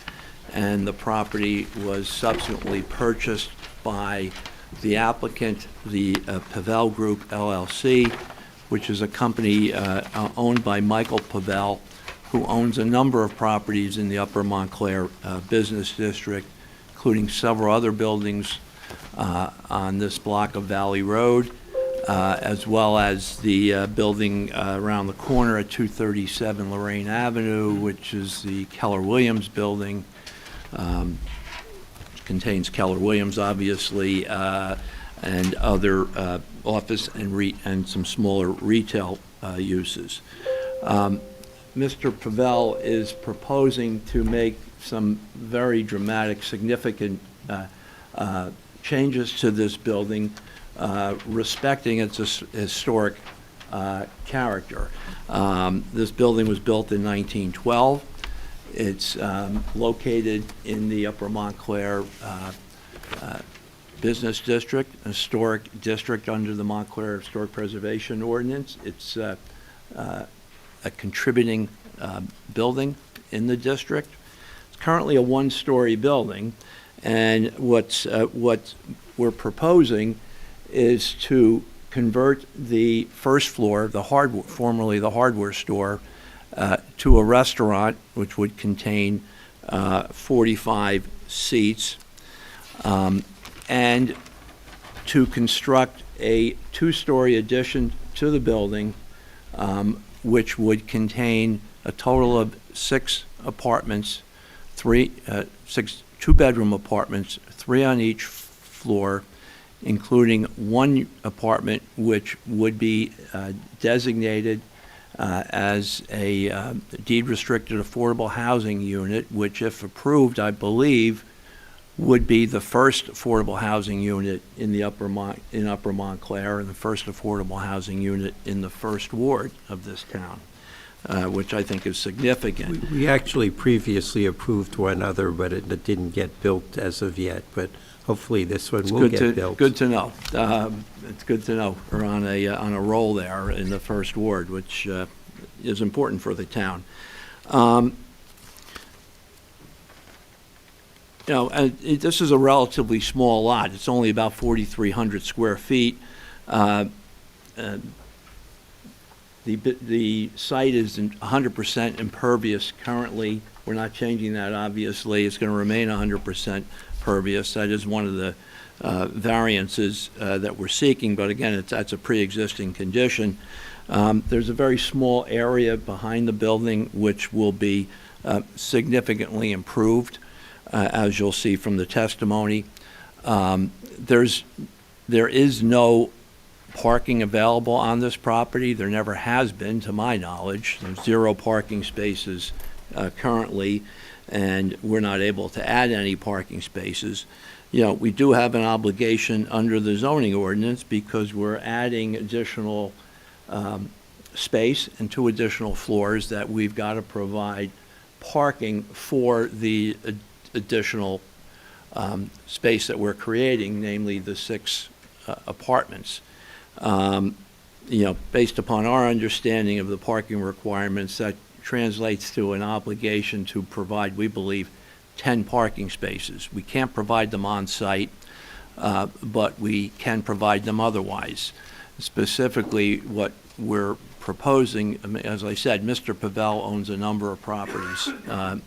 and the property was subsequently purchased by the applicant, the Pavel Group LLC, which is a company owned by Michael Pavel, who owns a number of properties in the Upper Montclair Business District, including several other buildings on this block of Valley Road, as well as the building around the corner at 237 Lorraine Avenue, which is the Keller Williams building. Contains Keller Williams, obviously, and other office and some smaller retail uses. Mr. Pavel is proposing to make some very dramatic, significant changes to this building, respecting its historic character. This building was built in 1912. It's located in the Upper Montclair Business District, a historic district under the Montclair Historic Preservation Ordinance. It's a contributing building in the district. It's currently a one-story building, and what we're proposing is to convert the first floor, formerly the hardware store, to a restaurant, which would contain 45 seats, and to construct a 2-story addition to the building, which would contain a total of 6 apartments, 6 two-bedroom apartments, 3 on each floor, including 1 apartment which would be designated as a deed-restricted affordable housing unit, which, if approved, I believe, would be the first affordable housing unit in the Upper Montclair, and the first affordable housing unit in the first ward of this town, which I think is significant. We actually previously approved one other, but it didn't get built as of yet, but hopefully this one will get built. Good to know. It's good to know we're on a roll there in the first ward, which is important for the town. This is a relatively small lot. It's only about 4,300 square feet. The site is 100% impervious currently. We're not changing that, obviously. It's going to remain 100% impervious. That is one of the variances that we're seeking, but again, that's a pre-existing condition. There's a very small area behind the building which will be significantly improved, as you'll see from the testimony. There is no parking available on this property. There never has been, to my knowledge. There's 0 parking spaces currently, and we're not able to add any parking spaces. We do have an obligation under the zoning ordinance because we're adding additional space and 2 additional floors that we've got to provide parking for the additional space that we're creating, namely the 6 apartments. Based upon our understanding of the parking requirements, that translates to an obligation to provide, we believe, 10 parking spaces. We can't provide them on site, but we can provide them otherwise. Specifically, what we're proposing, as I said, Mr. Pavel owns a number of properties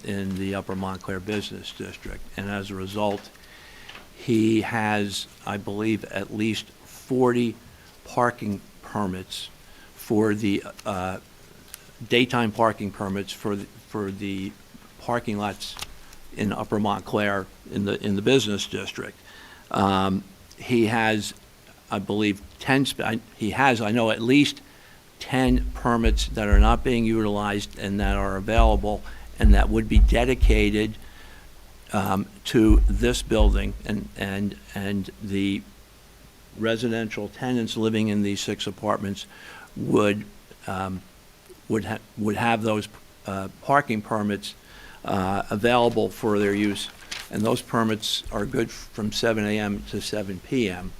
in the Upper Montclair Business District, and as a result, he has, I believe, at least 40 parking permits for the daytime parking permits for the parking lots in Upper Montclair in the business district. He has, I believe, I know at least 10 permits that are not being utilized and that are available and that would be dedicated to this building, and the residential tenants living in these 6 apartments would have those parking permits available for their use, and those permits are good from 7 a.m. to 7 p.m.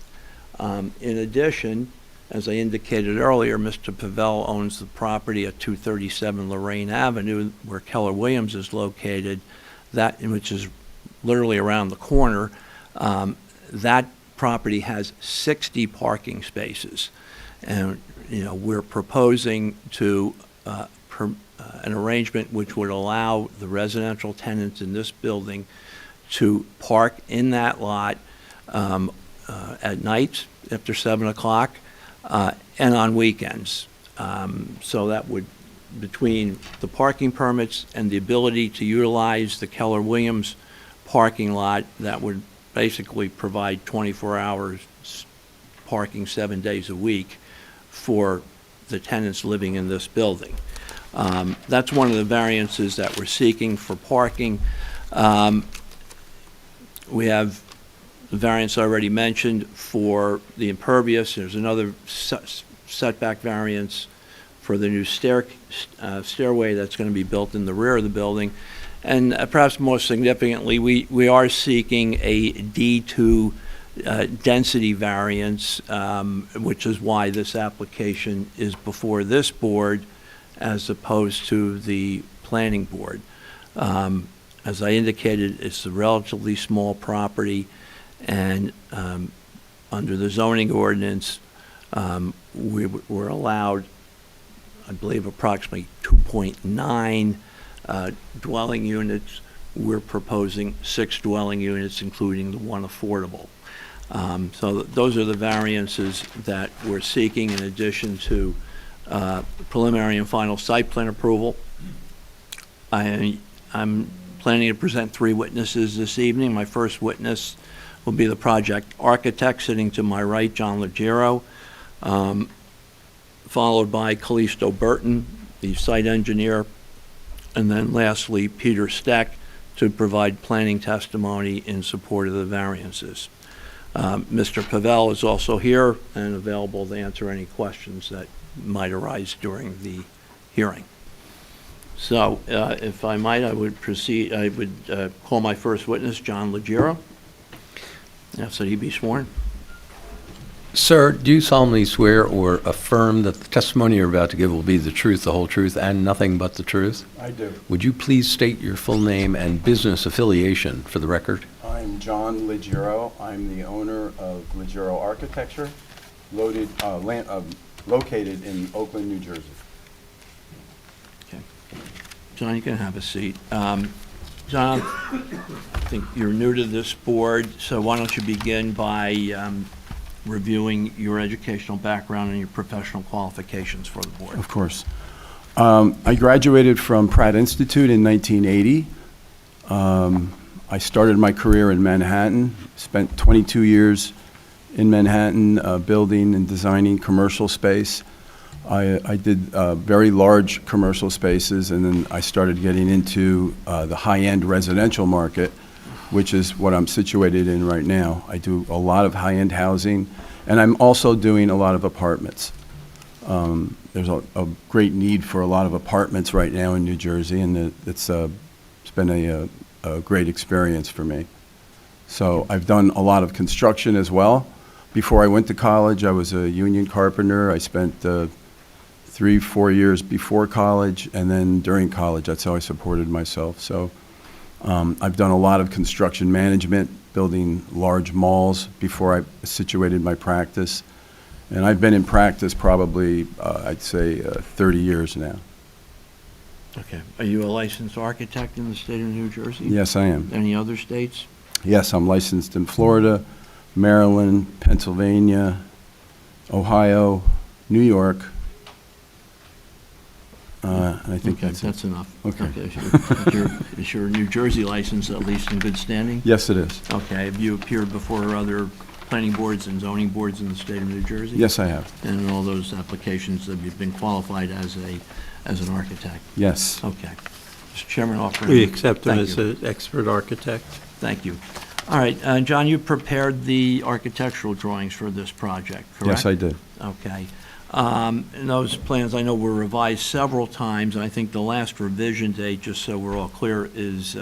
In addition, as I indicated earlier, Mr. Pavel owns the property at 237 Lorraine Avenue, where Keller Williams is located, which is literally around the corner. That property has 60 parking spaces, and we're proposing to an arrangement which would allow the residential tenants in this building to park in that lot at night after 7 o'clock and on weekends. So that would, between the parking permits and the ability to utilize the Keller Williams parking lot, that would basically provide 24 hours parking 7 days a week for the tenants living in this building. That's one of the variances that we're seeking for parking. We have the variance already mentioned for the impervious. There's another setback variance for the new stairway that's going to be built in the rear of the building. And perhaps most significantly, we are seeking a D2 density variance, which is why this application is before this board as opposed to the planning board. As I indicated, it's a relatively small property, and under the zoning ordinance, we were allowed, I believe, approximately 2.9 dwelling units. We're proposing 6 dwelling units, including the 1 affordable. So those are the variances that we're seeking in addition to preliminary and final site plan approval. I'm planning to present 3 witnesses this evening. My first witness will be the project architect sitting to my right, John Liggero, followed by Callisto Burton, the site engineer, and then lastly, Peter Stec, to provide planning testimony in support of the variances. Mr. Pavel is also here and available to answer any questions that might arise during the hearing. So if I might, I would proceed. I would call my first witness, John Liggero. Ask that he be sworn. Sir, do you solemnly swear or affirm that the testimony you're about to give will be the truth, the whole truth, and nothing but the truth? I do. Would you please state your full name and business affiliation for the record? I'm John Liggero. I'm the owner of Liggero Architecture, located in Oakland, New Jersey. Okay. John, you can have a seat. John, I think you're new to this board, so why don't you begin by reviewing your educational background and your professional qualifications for the board? Of course. I graduated from Pratt Institute in 1980. I started my career in Manhattan, spent 22 years in Manhattan building and designing commercial space. I did very large commercial spaces, and then I started getting into the high-end residential market, which is what I'm situated in right now. I do a lot of high-end housing, and I'm also doing a lot of apartments. There's a great need for a lot of apartments right now in New Jersey, and it's been a great experience for me. So I've done a lot of construction as well. Before I went to college, I was a union carpenter. I spent 3-4 years before college, and then during college, that's how I supported myself. So I've done a lot of construction management, building large malls before I situated my practice. And I've been in practice probably, I'd say, 30 years now. Okay. Are you a licensed architect in the state of New Jersey? Yes, I am. Any other states? Yes, I'm licensed in Florida, Maryland, Pennsylvania, Ohio, New York. And I think Okay, that's it. enough. Okay. Is your New Jersey license at least in good standing? Yes, it is. Okay. Have you appeared before other planning boards and zoning boards in the state of New Jersey? Yes, I have. And in all those applications, have you been qualified as an architect? Yes. Okay. Mr. Chairman, offering. We accept him Thank as you. an expert architect. Thank you. All right, John, you prepared the architectural drawings for this project, correct? Yes, I did. Okay. And those plans, I know, were revised several times, and I think the last revision date, just so we're all clear, is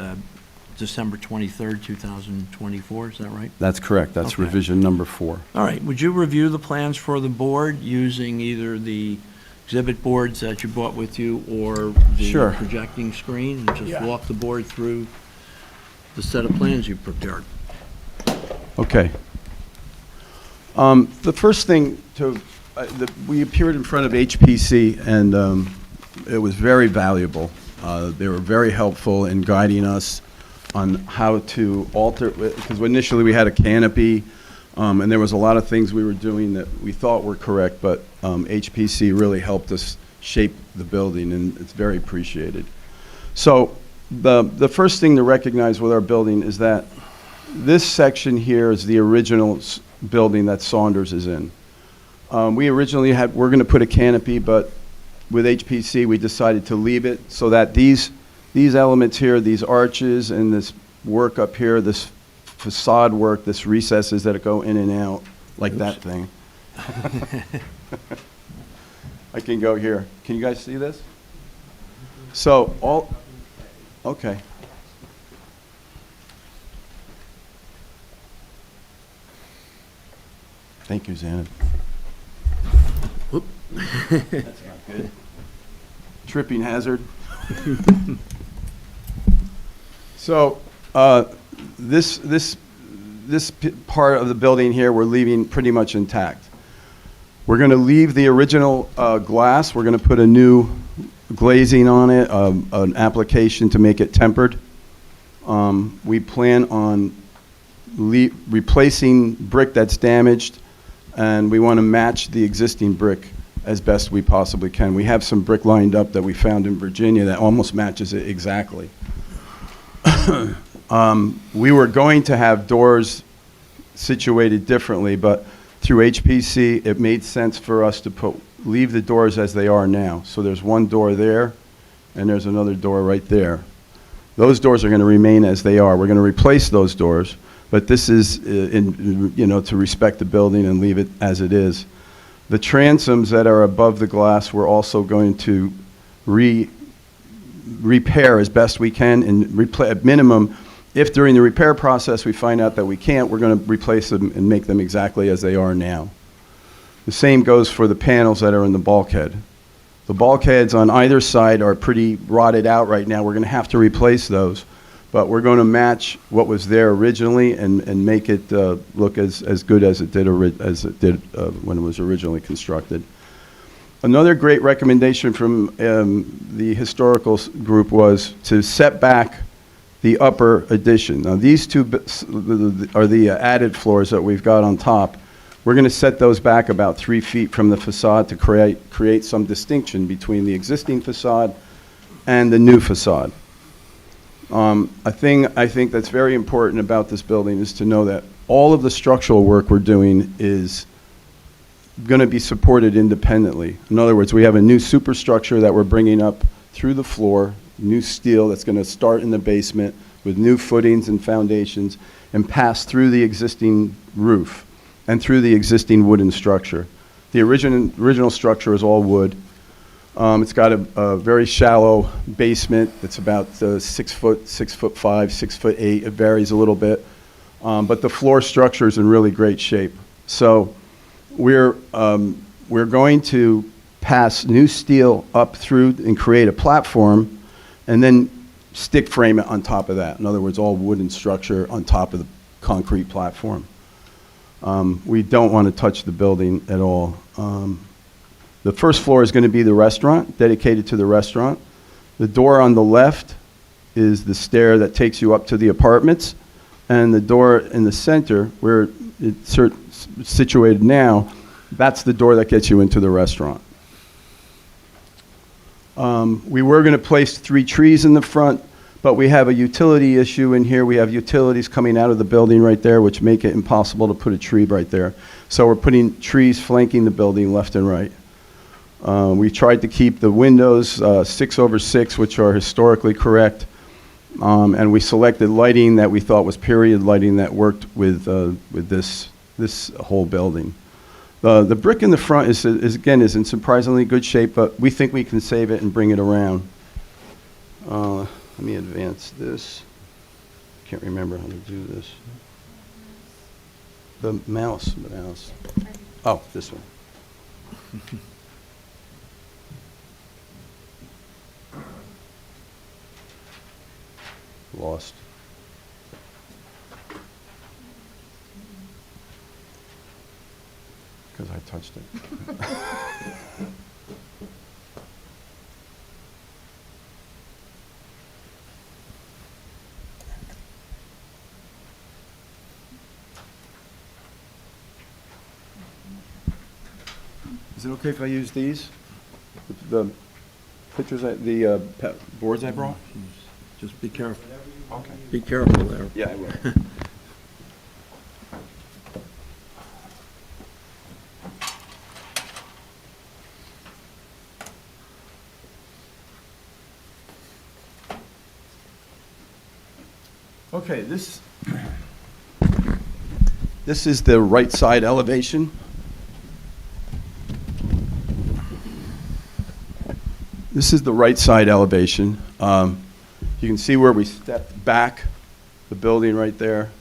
December 23rd, 2024, is that right? That's correct. That's Okay. revision number 4. All right, would you review the plans for the board using either the exhibit boards that you brought with you or the Sure. projecting screen, and just walk the board through the set of plans you prepared? Okay. The first thing we appeared in front of HPC, and it was very valuable. They were very helpful in guiding us on how to alter, because initially we had a canopy, and there was a lot of things we were doing that we thought were correct, but HPC really helped us shape the building, and it's very appreciated. So the first thing to recognize with our building is that this section here is the original building that Saunders is in. We originally we're going to put a canopy, but with HPC we decided to leave it so that these elements here, these arches and this work up here, this facade work, this recesses that go in and out, like that thing. I can go here. Can you guys see this? So okay. Thank you, Xanon. That's not good. Tripping hazard. So this part of the building here we're leaving pretty much intact. We're going to leave the original glass. We're going to put a new glazing on it, an application to make it tempered. We plan on replacing brick that's damaged, and we want to match the existing brick as best we possibly can. We have some brick lined up that we found in Virginia that almost matches it exactly. We were going to have doors situated differently, but through HPC, it made sense for us to leave the doors as they are now. So there's one door there, and there's another door right there. Those doors are going to remain as they are. We're going to replace those doors, but this is, to respect the building and leave it as it is. The transoms that are above the glass, we're also going to repair as best we can, and at minimum, if during the repair process we find out that we can't, we're going to replace them and make them exactly as they are now. The same goes for the panels that are in the bulkhead. The bulkheads on either side are pretty rotted out right now. We're going to have to replace those, but we're going to match what was there originally and make it look as good as it did when it was originally constructed. Another great recommendation from the historical group was to set back the upper addition. Now, these two are the added floors that we've got on top. We're going to set those back about 3 feet from the facade to create some distinction between the existing facade and the new facade. I think that's very important about this building is to know that all of the structural work we're doing is going to be supported independently. In other words, we have a new superstructure that we're bringing up through the floor, new steel that's going to start in the basement with new footings and foundations and pass through the existing roof and through the existing wooden structure. The original structure is all wood. It's got a very shallow basement. It's about 6 foot, 6'5", 6'8". It varies a little bit, but the floor structure is in really great shape. So we're going to pass new steel up through and create a platform, and then stick frame it on top of that. In other words, all wooden structure on top of the concrete platform. We don't want to touch the building at all. The first floor is going to be the restaurant, dedicated to the restaurant. The door on the left is the stair that takes you up to the apartments, and the door in the center, where it's situated now, that's the door that gets you into the restaurant. We were going to place 3 trees in the front, but we have a utility issue in here. We have utilities coming out of the building right there, which make it impossible to put a tree right there. So we're putting trees flanking the building left and right. We tried to keep the windows 6/6, which are historically correct, and we selected lighting that we thought was period lighting that worked with this whole building. The brick in the front is in surprisingly good shape, but we think we can save it and bring it around. Let me advance this. Can't remember how to do this. The mouse. Oh, this one. Lost. Because I touched it. Is it okay if I use these? The pictures, the boards I brought? Just be careful. Okay. Be careful there. Yeah, I will. Okay, this is the right side elevation. This is the right side elevation. You can see where we stepped back the building right there.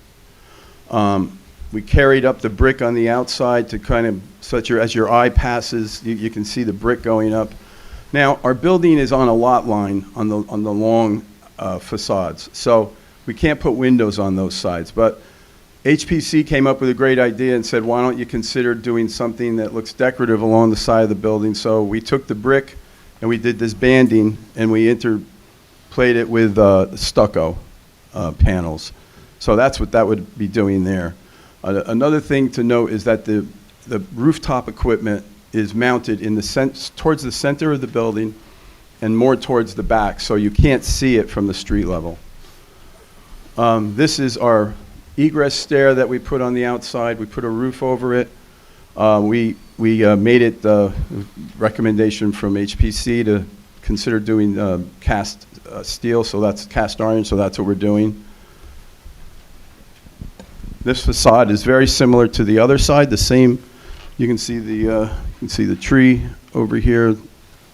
We carried up the brick on the outside to kind of, as your eye passes, you can see the brick going up. Now, our building is on a lot line on the long facades, so we can't put windows on those sides. But HPC came up with a great idea and said, why don't you consider doing something that looks decorative along the side of the building? So we took the brick and we did this banding, and we interplayed it with stucco panels. So that's what that would be doing there. Another thing to note is that the rooftop equipment is mounted in towards the center of the building and more towards the back, so you can't see it from the street level. This is our egress stair that we put on the outside. We put a roof over it. We made it the recommendation from HPC to consider doing cast steel, so that's cast iron, so that's what we're doing. This facade is very similar to the other side, the same. You can see the tree over here.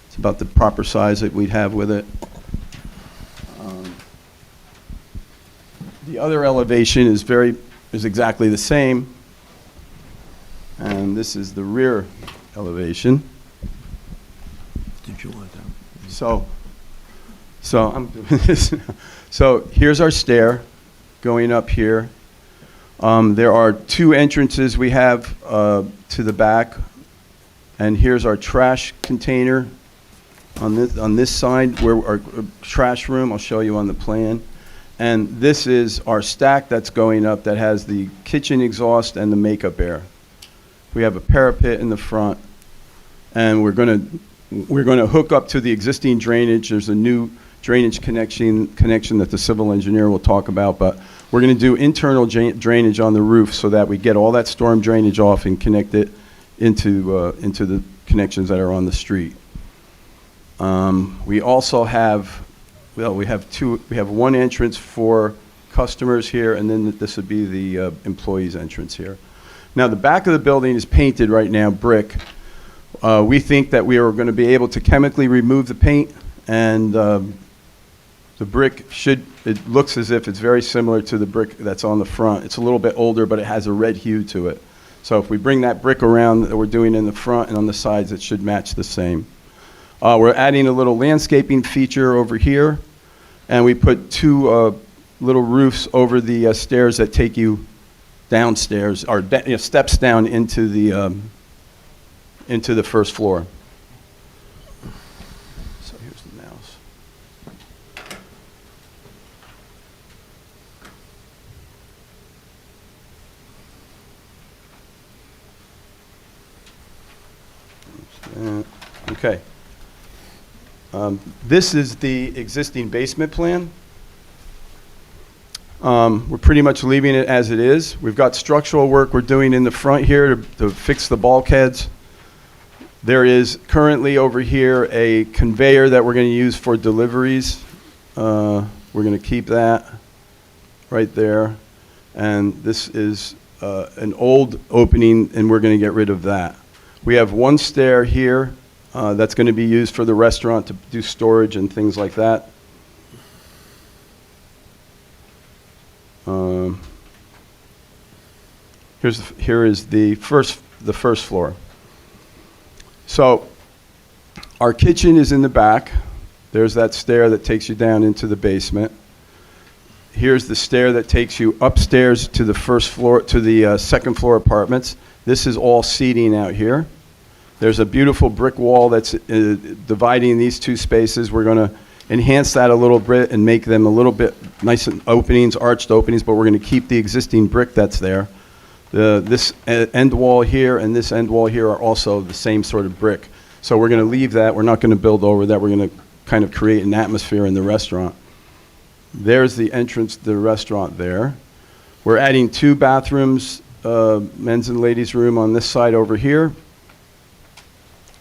It's about the proper size that we'd have with it. The other elevation is exactly the same. And this is the rear elevation. Did you want that? So I'm doing this. So here's our stair going up here. There are 2 entrances we have to the back, and here's our trash container on this side, where our trash room. I'll show you on the plan. And this is our stack that's going up that has the kitchen exhaust and the makeup air. We have a parapet in the front, and we're going to hook up to the existing drainage. There's a new drainage connection that the civil engineer will talk about, but we're going to do internal drainage on the roof so that we get all that storm drainage off and connect it into the connections that are on the street. We also have, well, we have one entrance for customers here, and then this would be the employees' entrance here. Now, the back of the building is painted right now, brick. We think that we are going to be able to chemically remove the paint, and the brick it looks as if it's very similar to the brick that's on the front. It's a little bit older, but it has a red hue to it. So if we bring that brick around that we're doing in the front and on the sides, it should match the same. We're adding a little landscaping feature over here, and we put two little roofs over the stairs that take you downstairs, or steps down into the first floor. So here's the mouse. Okay. This is the existing basement plan. We're pretty much leaving it as it is. We've got structural work we're doing in the front here to fix the bulkheads. There is currently over here a conveyor that we're going to use for deliveries. We're going to keep that right there. And this is an old opening, and we're going to get rid of that. We have one stair here that's going to be used for the restaurant to do storage and things like that. Here is the first floor. So our kitchen is in the back. There's that stair that takes you down into the basement. Here's the stair that takes you upstairs to the first floor, to the second floor apartments. This is all seating out here. There's a beautiful brick wall that's dividing these two spaces. We're going to enhance that a little bit and make them a little bit nice and openings, arched openings, but we're going to keep the existing brick that's there. This end wall here and this end wall here are also the same sort of brick. So we're going to leave that. We're not going to build over that. We're going to kind of create an atmosphere in the restaurant. There's the entrance to the restaurant there. We're adding 2 bathrooms, men's and ladies' room on this side over here.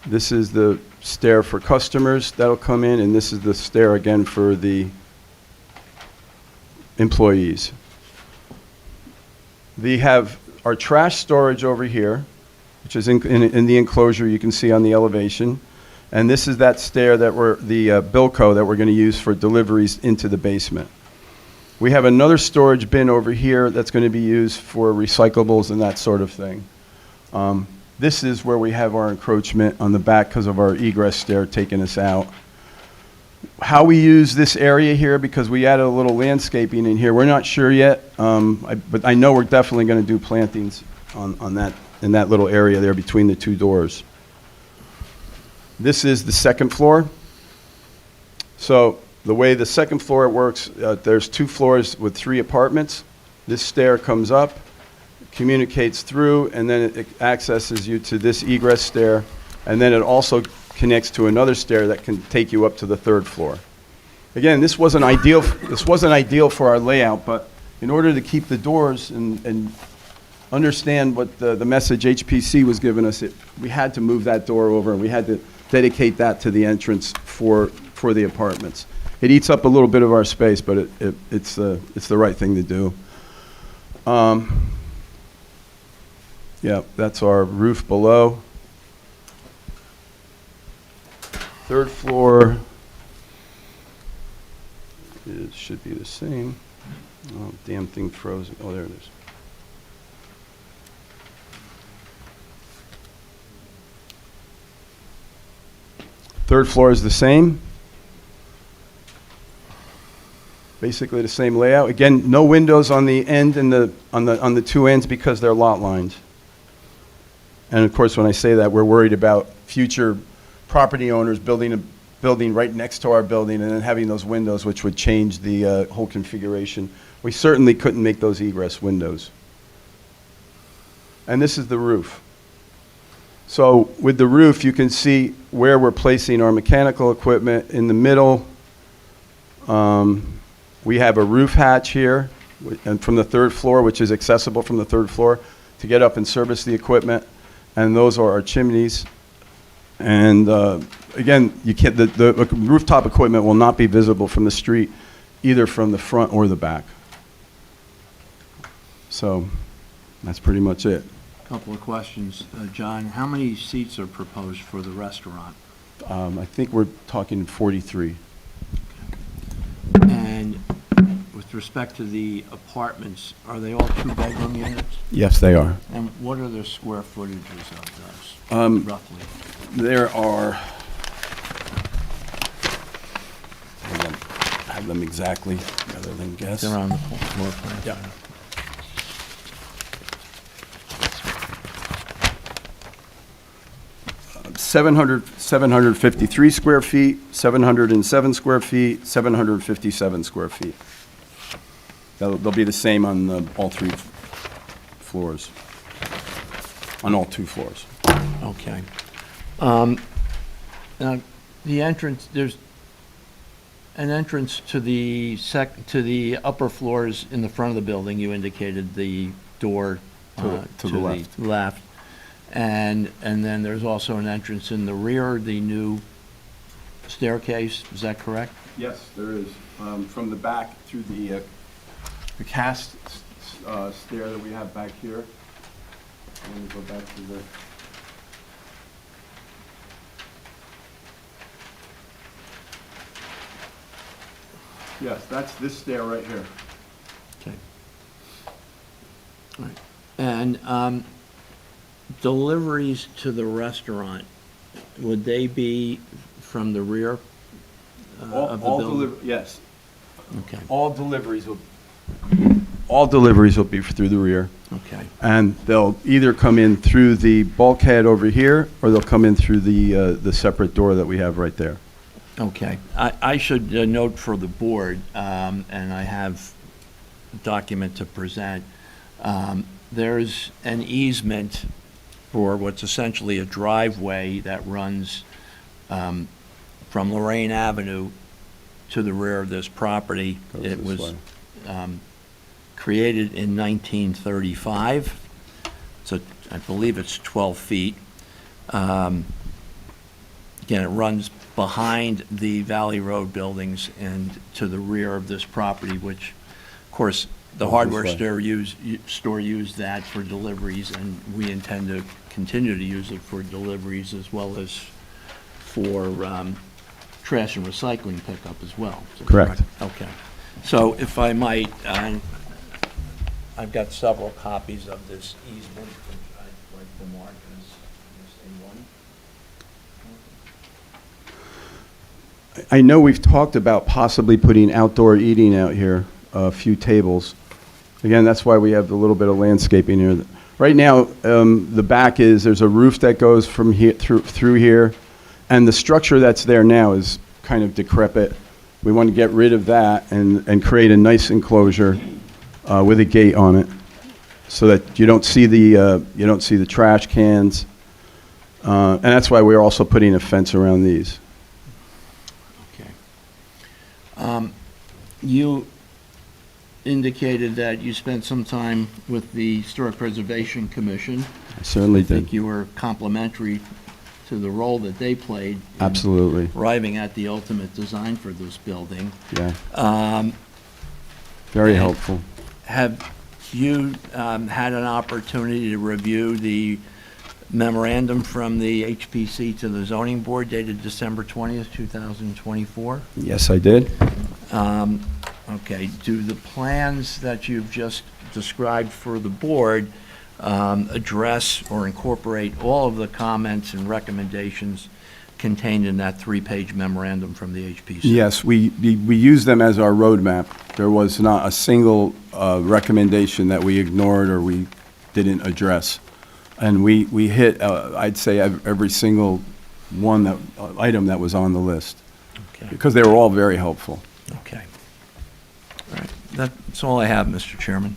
This is the stair for customers that'll come in, and this is the stair again for the employees. We have our trash storage over here, which is in the enclosure you can see on the elevation. And this is that stair that the Bilco that we're going to use for deliveries into the basement. We have another storage bin over here that's going to be used for recyclables and that sort of thing. This is where we have our encroachment on the back because of our egress stair taking us out. How we use this area here, because we added a little landscaping in here, we're not sure yet, but I know we're definitely going to do plantings on that, in that little area there between the 2 doors. This is the second floor. So the way the second floor works, there's 2 floors with 3 apartments. This stair comes up, communicates through, and then it accesses you to this egress stair, and then it also connects to another stair that can take you up to the 3rd floor. Again, this wasn't ideal for our layout, but in order to keep the doors and understand what the message HPC was giving us, we had to move that door over, and we had to dedicate that to the entrance for the apartments. It eats up a little bit of our space, but it's the right thing to do. Yeah, that's our roof below. 3rd floor, it should be the same. Oh, damn thing froze. Oh, there it is. Third floor is the same. Basically the same layout. Again, no windows on the end and on the 2 ends because they're lot lines. And of course, when I say that, we're worried about future property owners building building right next to our building and then having those windows, which would change the whole configuration. We certainly couldn't make those egress windows. And this is the roof. So with the roof, you can see where we're placing our mechanical equipment. In the middle, we have a roof hatch here, and from the third floor, which is accessible from the third floor, to get up and service the equipment. And those are our chimneys. And again, you can't, the rooftop equipment will not be visible from the street, either from the front or the back. So that's pretty much it. Couple of questions. John, how many seats are proposed for the restaurant? I think we're talking 43. And with respect to the apartments, are they all two-bedroom units? Yes, they are. And what are the square footages of those, roughly? There are, I have them exactly, rather than guess. They're on the floor plan. Yeah. Uh, 753 square feet, 707 square feet, 757 square feet. They'll be the same on all three floors, on all two floors. Okay. Now, the entrance, there's an entrance to the upper floors in the front of the building. You indicated the door To the left. And then there's also an entrance in the rear, the new staircase. Is that correct? Yes, there is. From the back through the cast stair that we have back here. Let me go back to the... Yes, that's this stair right here. Okay. All right. And deliveries to the restaurant, would they be from the rear of the building? Yes. Okay. All deliveries will be through the rear. Okay. And they'll either come in through the bulkhead over here, or they'll come in through the separate door that we have right there. Okay. I should note for the board, and I have a document to present, there's an easement for what's essentially a driveway that runs from Lorraine Avenue to the rear of this property. It was created in 1935, so I believe it's 12 feet. Again, it runs behind the Valley Road buildings and to the rear of this property, which, of course, the hardware store used that for deliveries, and we intend to continue to use it for deliveries as well as for trash and recycling pickup as well. Correct. Okay. So if I might, I've got several copies of this easement, which I'd like to mark as A1. I know we've talked about possibly putting outdoor eating out here, a few tables. Again, that's why we have a little bit of landscaping here. Right now, the back is, there's a roof that goes from here through here, and the structure that's there now is kind of decrepit. We want to get rid of that and create a nice enclosure with a gate on it, so that you don't see the trash cans, and that's why we're also putting a fence around these. You indicated that you spent some time with the Historic Preservation Commission. I certainly I think did. you were complimentary to the role that they played in Absolutely. arriving at the ultimate design for this building. Yeah. Very helpful. Have you had an opportunity to review the memorandum from the HPC to the zoning board dated December 20th, 2024? Yes, I did. Okay, do the plans that you've just described for the board address or incorporate all of the comments and recommendations contained in that three-page memorandum from the HPC? Yes, we use them as our roadmap. There was not a single recommendation that we ignored or we didn't address. And we hit, I'd say, every single item that was on the list. because they were all very helpful. Okay. All right, that's all I have, Mr. Chairman.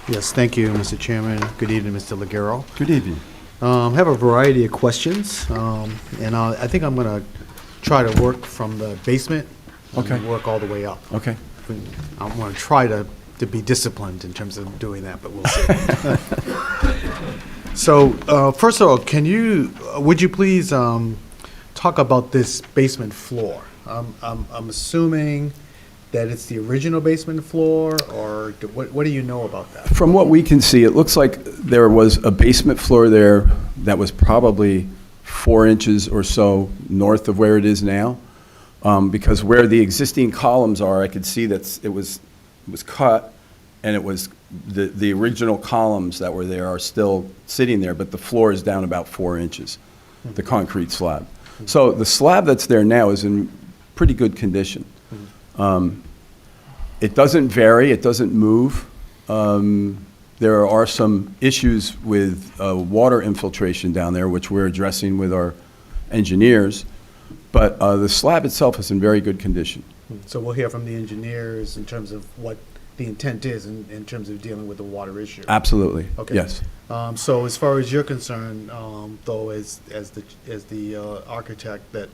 Yes, thank you, Mr. Chairman. Good evening, Mr. Liggero. Good evening. I have a variety of questions, and I think I'm going to try to work from the basement Okay. and work all the way up. Okay. I'm going to try to be disciplined in terms of doing that, but we'll see. So, first of all, would you please talk about this basement floor? I'm assuming that it's the original basement floor, or what do you know about that? From what we can see, it looks like there was a basement floor there that was probably 4 inches or so north of where it is now. Because where the existing columns are, I could see that it was cut, and it was the original columns that were there are still sitting there, but the floor is down about 4 inches, the concrete slab. So the slab that's there now is in pretty good condition. It doesn't vary, it doesn't move. There are some issues with water infiltration down there, which we're addressing with our engineers, but the slab itself is in very good condition. So we'll hear from the engineers in terms of what the intent is in terms of dealing with the water issue. Absolutely, Okay. yes. So as far as you're concerned, though, as the architect, that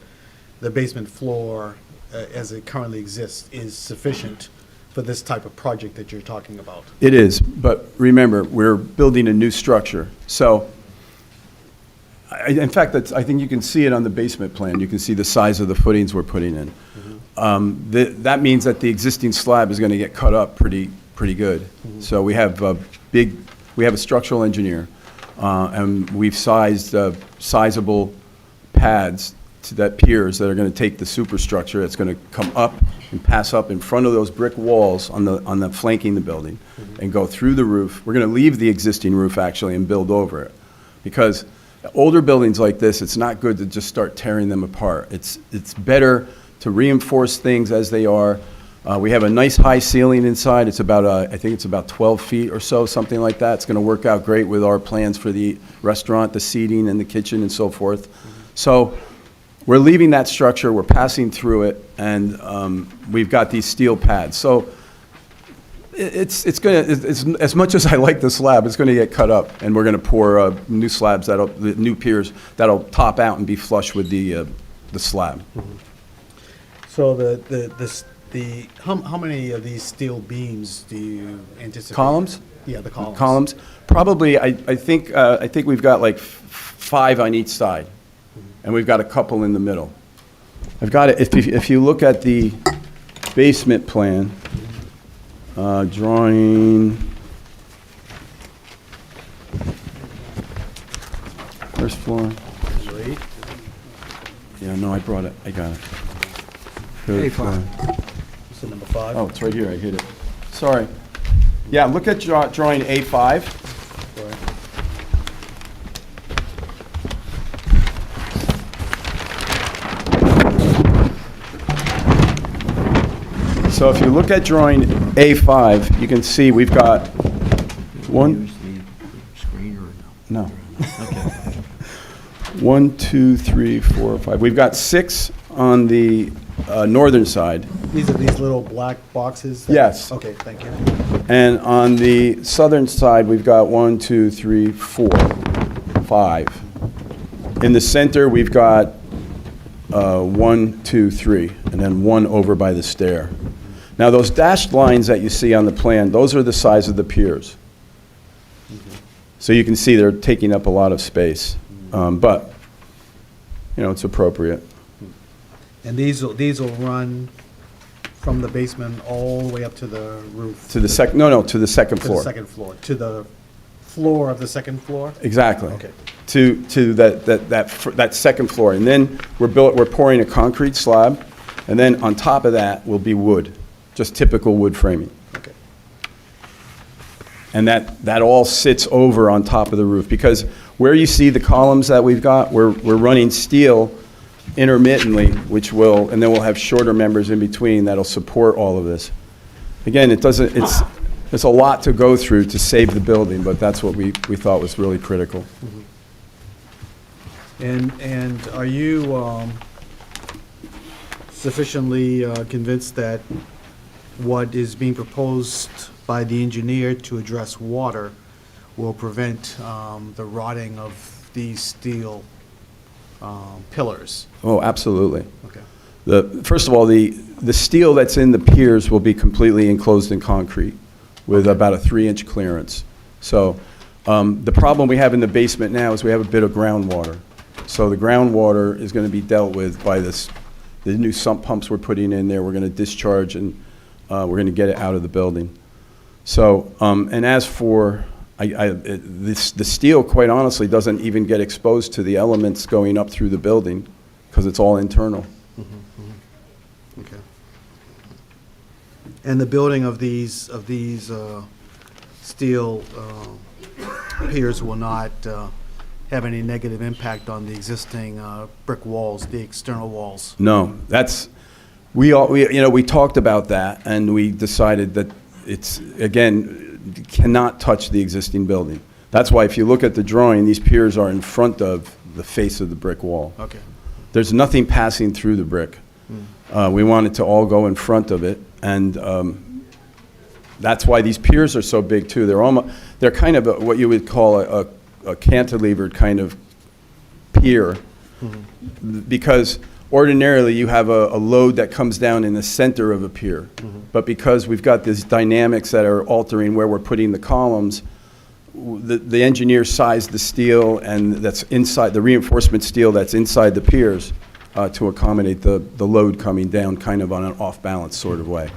the basement floor, as it currently exists, is sufficient for this type of project that you're talking about? It is, but remember, we're building a new structure. So, in fact, I think you can see it on the basement plan. You can see the size of the footings we're putting in. That means that the existing slab is going to get cut up pretty good. So we have a structural engineer, and we've sized sizable pads that piers that are going to take the superstructure that's going to come up and pass up in front of those brick walls on the flanking the building and go through the roof. We're going to leave the existing roof actually and build over it, because older buildings like this, it's not good to just start tearing them apart. It's better to reinforce things as they are. We have a nice high ceiling inside. It's about I think it's about 12 feet or so, something like that. It's going to work out great with our plans for the restaurant, the seating, and the kitchen, and so forth. So we're leaving that structure, we're passing through it, and we've got these steel pads. So it's as much as I like the slab, it's going to get cut up, and we're going to pour new slabs, new piers that'll top out and be flush with the slab. So how many of these steel beams do you anticipate? Columns? Yeah, the columns. Columns, probably, I think we've got like 5 on each side, and we've got a couple in the middle. I've got it, if you look at the basement plan, drawing, first floor. Yeah, no, I brought it, I got it. Third floor. So number 5? Oh, it's right here, I hit it. Sorry. Yeah, look at drawing A5. So if you look at drawing A5, you can see we've got one. No. Okay. 1, 2, 3, 4, 5. We've got 6 on the northern side. These are these little black boxes? Yes. Okay, thank you. And on the southern side, we've got 1, 2, 3, 4, 5. In the center, we've got 1, 2, 3, and then 1 over by the stair. Now, those dashed lines that you see on the plan, those are the size of the piers. So you can see they're taking up a lot of space, but, you know, it's appropriate. And these will run from the basement all the way up to the roof? To the second, no, to the second floor. To the second floor, to the floor of the second floor? Exactly. Okay. To that second floor, and then we're pouring a concrete slab, and then on top of that will be wood, just typical wood framing. Okay. And that all sits over on top of the roof, because where you see the columns that we've got, we're running steel intermittently, and then we'll have shorter members in between that'll support all of this. Again, There's a lot to go through to save the building, but that's what we thought was really critical. And are you sufficiently convinced that what is being proposed by the engineer to address water will prevent the rotting of these steel pillars? Oh, absolutely. Okay. First of all, the steel that's in the piers will be completely enclosed in concrete with about a 3-inch clearance. So the problem we have in the basement now is we have a bit of groundwater. So the groundwater is going to be dealt with by the new sump pumps we're putting in there. We're going to discharge and we're going to get it out of the building. So, and as for the steel, quite honestly, doesn't even get exposed to the elements going up through the building because it's all internal. Okay. And the building of these steel piers will not have any negative impact on the existing brick walls, the external walls? No, we talked about that and we decided that it's, again, cannot touch the existing building. That's why if you look at the drawing, these piers are in front of the face of the brick wall. Okay. There's nothing passing through the brick. We want it to all go in front of it, and that's why these piers are so big too. They're kind of what you would call a cantilevered kind of pier, because ordinarily you have a load that comes down in the center of a pier, but because we've got these dynamics that are altering where we're putting the columns, the engineer sized the steel and that's inside, the reinforcement steel that's inside the piers to accommodate the load coming down kind of on an off-balance sort of way.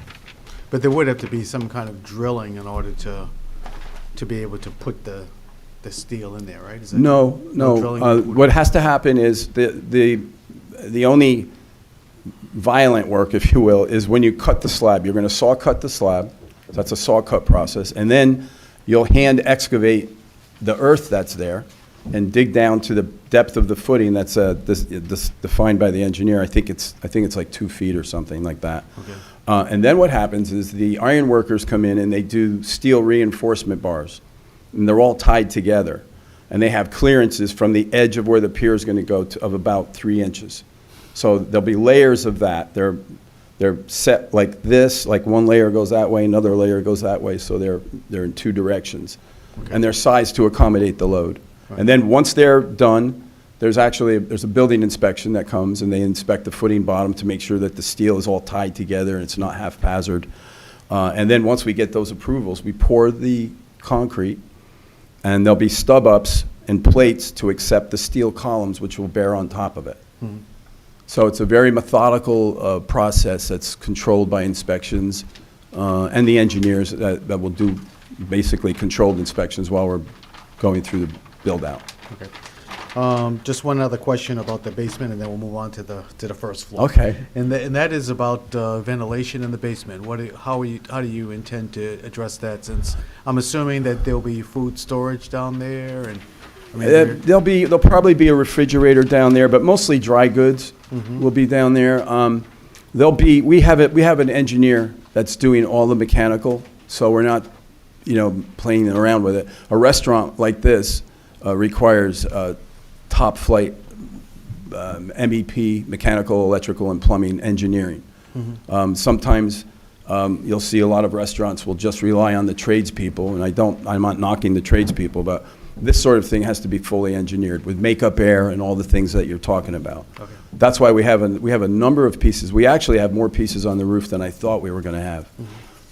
But there would have to be some kind of drilling in order to be able to put the steel in there, right? Is that No. drilling? What has to happen is the only violent work, if you will, is when you cut the slab. You're going to saw cut the slab. That's a saw cut process. And then you'll hand excavate the earth that's there and dig down to the depth of the footing that's defined by the engineer. I think it's like 2 feet or something like that. Okay. And then what happens is the iron workers come in and they do steel reinforcement bars. And they're all tied together. And they have clearances from the edge of where the pier is going to go of about 3 inches. So there'll be layers of that. They're set like this, like one layer goes that way, another layer goes that way, so they're in 2 directions. Okay. And they're sized to accommodate the load. Right. And then once they're done, there's a building inspection that comes, and they inspect the footing bottom to make sure that the steel is all tied together and it's not haphazard. And then once we get those approvals, we pour the concrete, and there'll be stub-ups and plates to accept the steel columns, which will bear on top of it. Mm-hmm. So it's a very methodical process that's controlled by inspections and the engineers that will do basically controlled inspections while we're going through the build-out. Okay. Just one other question about the basement, and then we'll move on to the first floor. Okay. And that is about ventilation in the basement. How do you intend to address that? Since I'm assuming that there'll be food storage down there, and I mean, there'll probably be a refrigerator down there, but mostly dry goods will be down there. We have an engineer that's doing all the mechanical, so we're not, playing around with it. A restaurant like this requires top flight MEP, mechanical, electrical, and plumbing engineering. Sometimes you'll see a lot of restaurants will just rely on the tradespeople, and I'm not knocking the tradespeople, but this sort of thing has to be fully engineered with makeup air and all the things that you're talking about. Okay. That's why we have a number of pieces. We actually have more pieces on the roof than I thought we were going to have.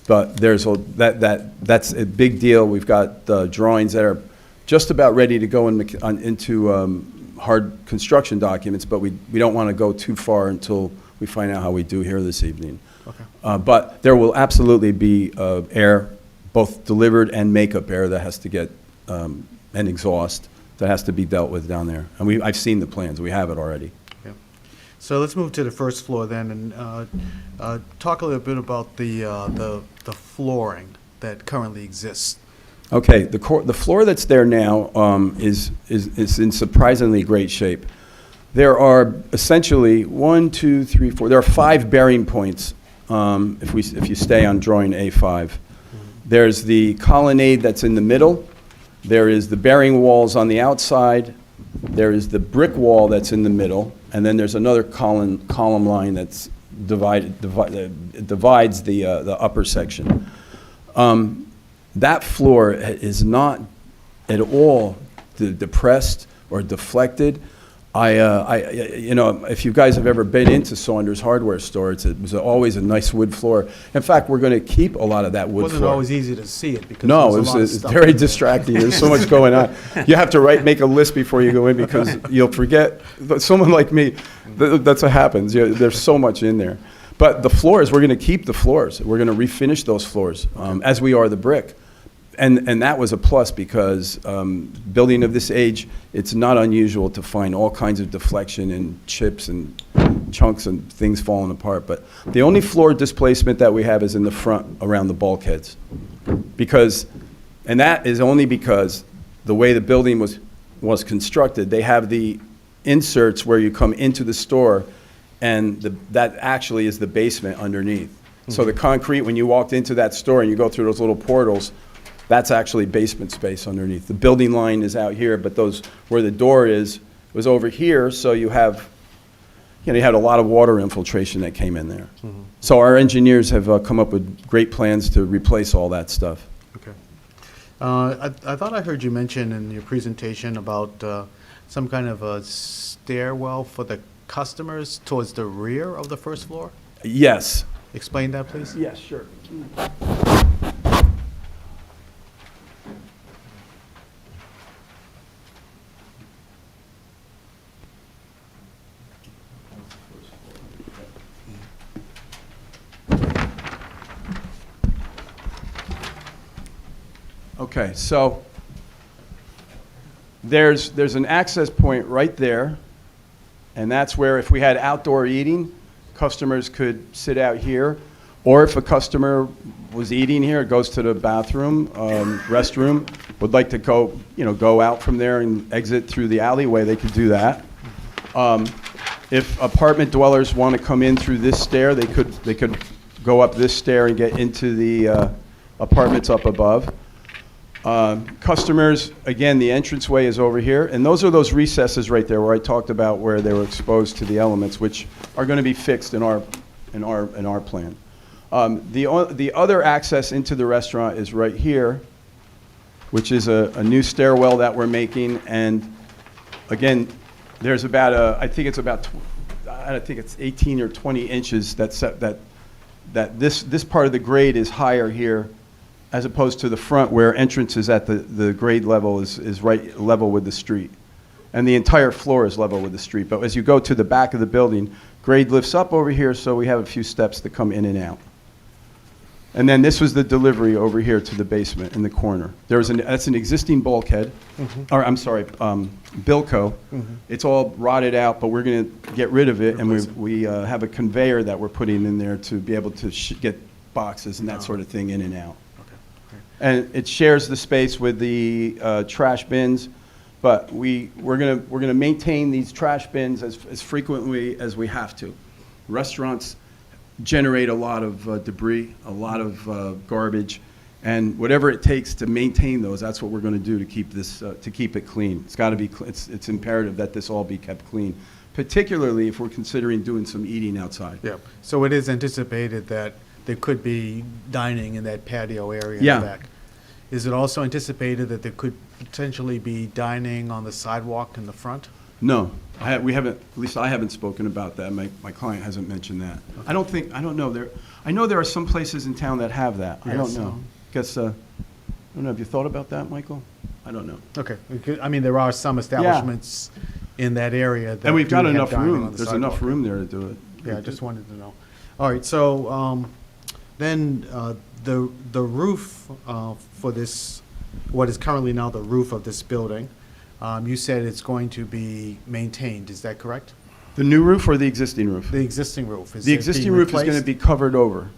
But that's a big deal. We've got drawings that are just about ready to go into hard construction documents, but we don't want to go too far until we find out how we do here this evening. Okay. But there will absolutely be air, both delivered and makeup air that has to get, and exhaust that has to be dealt with down there. And I've seen the plans. We have it already. Yeah. So let's move to the first floor then, and talk a little bit about the flooring that currently exists. Okay, the floor that's there now is in surprisingly great shape. There are essentially 1, 2, 3, 4. There are 5 bearing points if you stay on drawing A5. There's the colonnade that's in the middle. There is the bearing walls on the outside. There is the brick wall that's in the middle. And then there's another column line that's divides the upper section. That floor is not at all depressed or deflected. You know, if you guys have ever been into Saunders Hardware Store, it was always a nice wood floor. In fact, we're going to keep a lot of that wood floor. It wasn't always easy to see it because no, there was a lot of it's stuff very in there. distracting. There's so much going on. You have to make a list before you go in because you'll forget. Someone like me, that's what happens. There's so much in there. But the floors, we're going to keep the floors. We're going to refinish those floors as we are the brick. And that was a plus because building of this age, it's not unusual to find all kinds of deflection and chips and chunks and things falling apart. But the only floor displacement that we have is in the front around the bulkheads. And that is only because the way the building was constructed, they have the inserts where you come into the store and that actually is the basement underneath. So the concrete, when you walked into that store and you go through those little portals, that's actually basement space underneath. The building line is out here, but where the door is was over here, so you had a lot of water infiltration that came in there. So our engineers have come up with great plans to replace all that stuff. Okay. I thought I heard you mention in your presentation about some kind of a stairwell for the customers towards the rear of the first floor? Yes. Explain that, please. Yes, sure. Okay, so there's an access point right there, and that's where if we had outdoor eating, customers could sit out here, or if a customer was eating here, it goes to the bathroom, restroom, would like to go out from there and exit through the alleyway, they could do that. If apartment dwellers want to come in through this stair, they could go up this stair and get into the apartments up above. Customers, again, the entranceway is over here, and those are those recesses right there where I talked about where they were exposed to the elements, which are going to be fixed in our plan. The other access into the restaurant is right here, which is a new stairwell that we're making, and again, there's about I think it's 18 or 20 inches that this part of the grade is higher here, as opposed to the front where entrance is at the grade level is right level with the street. And the entire floor is level with the street. But as you go to the back of the building, grade lifts up over here, so we have a few steps to come in and out. And then this was the delivery over here to the basement in the corner. That's an existing bulkhead, or I'm sorry, Bilco. It's all rotted out, but we're going to get rid of it, and we have a conveyor that we're putting in there to be able to get boxes and that sort of thing in and out. And it shares the space with the trash bins, but we're gonna maintain these trash bins as frequently as we have to. Restaurants generate a lot of debris, a lot of garbage, and whatever it takes to maintain those, that's what we're going to do to keep this to keep it clean. It's got to be. It's imperative that this all be kept clean, particularly if we're considering doing some eating outside. Yeah. So it is anticipated that there could be dining in that patio area in the back. Is it also anticipated that there could potentially be dining on the sidewalk in the front? No, we haven't. At least I haven't spoken about that. My client hasn't mentioned that. Okay. I don't know. I know there are some places in town that have that. Yes. I don't know. Guess I don't know. Have you thought about that, Michael? I don't know. Okay. I mean, there are some establishments in that area that and we've got enough room. The There's sidewalk. enough room there to do it. Yeah, I just wanted to know. All right. So then the roof for this, what is currently now the roof of this building, you said it's going to be maintained. Is that correct? The new roof or the existing roof? The existing roof. The existing roof is going to be covered over.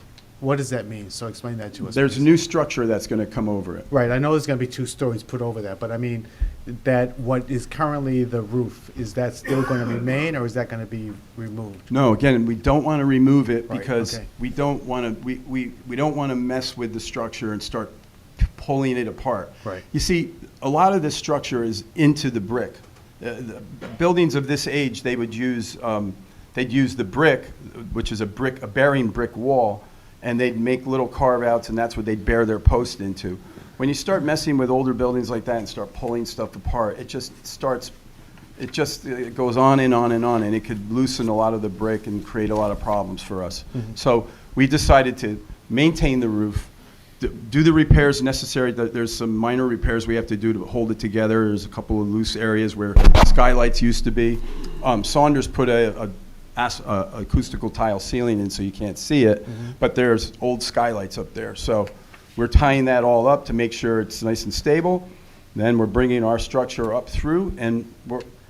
What does that mean? So explain that to us. There's a please. new structure that's going to come over it. Right, I know there's gonna be 2 stories put over that, but I mean, that what is currently the roof, is that still gonna remain, or is that gonna be removed? No, again, we don't want to remove it Right, because okay. we don't want to, we don't want to mess with the structure and start pulling it apart. Right. You see, a lot of this structure is into the brick. The buildings of this age, they would use, they'd use the brick, which is a bearing brick wall, and they'd make little carve-outs, and that's what they'd bear their post into. When you start messing with older buildings like that and start pulling stuff apart, it goes on and on and on, and it could loosen a lot of the brick and create a lot of problems for us. So we decided to maintain the roof, do the repairs necessary. There's some minor repairs we have to do to hold it together. There's a couple of loose areas where skylights used to be. Saunders put a acoustical tile ceiling in so you can't see it, but there's old skylights up there. So we're tying that all up to make sure it's nice and stable. Then we're bringing our structure up through, and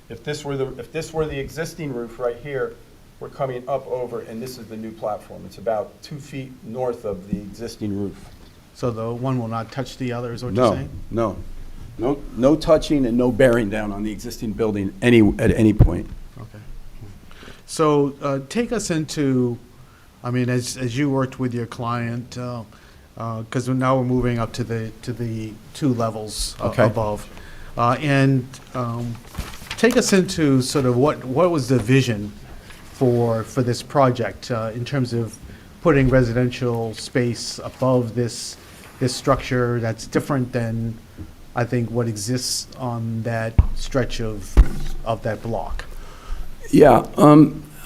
if this were the existing roof right here, we're coming up over, and this is the new platform. It's about 2 feet north of the existing roof. So the one will not touch the other, is what you're saying? No touching and no bearing down on the existing building at any point. Okay. So take us into, I mean, as you worked with your client, because now we're moving up to the 2 levels Okay. above. And take us into sort of what was the vision for this project in terms of putting residential space above this structure that's different than, I think, what exists on that stretch of that block. Yeah,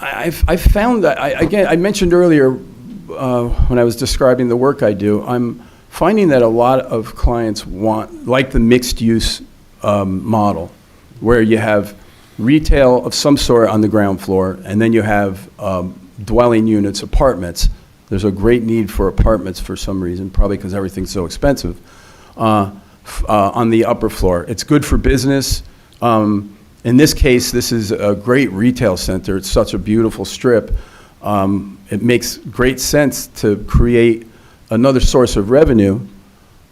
I've found that, again, I mentioned earlier when I was describing the work I do, I'm finding that a lot of clients like the mixed-use model, where you have retail of some sort on the ground floor, and then you have dwelling units, apartments. There's a great need for apartments for some reason, probably because everything's so expensive, on the upper floor. It's good for business. In this case, this is a great retail center. It's such a beautiful strip. It makes great sense to create another source of revenue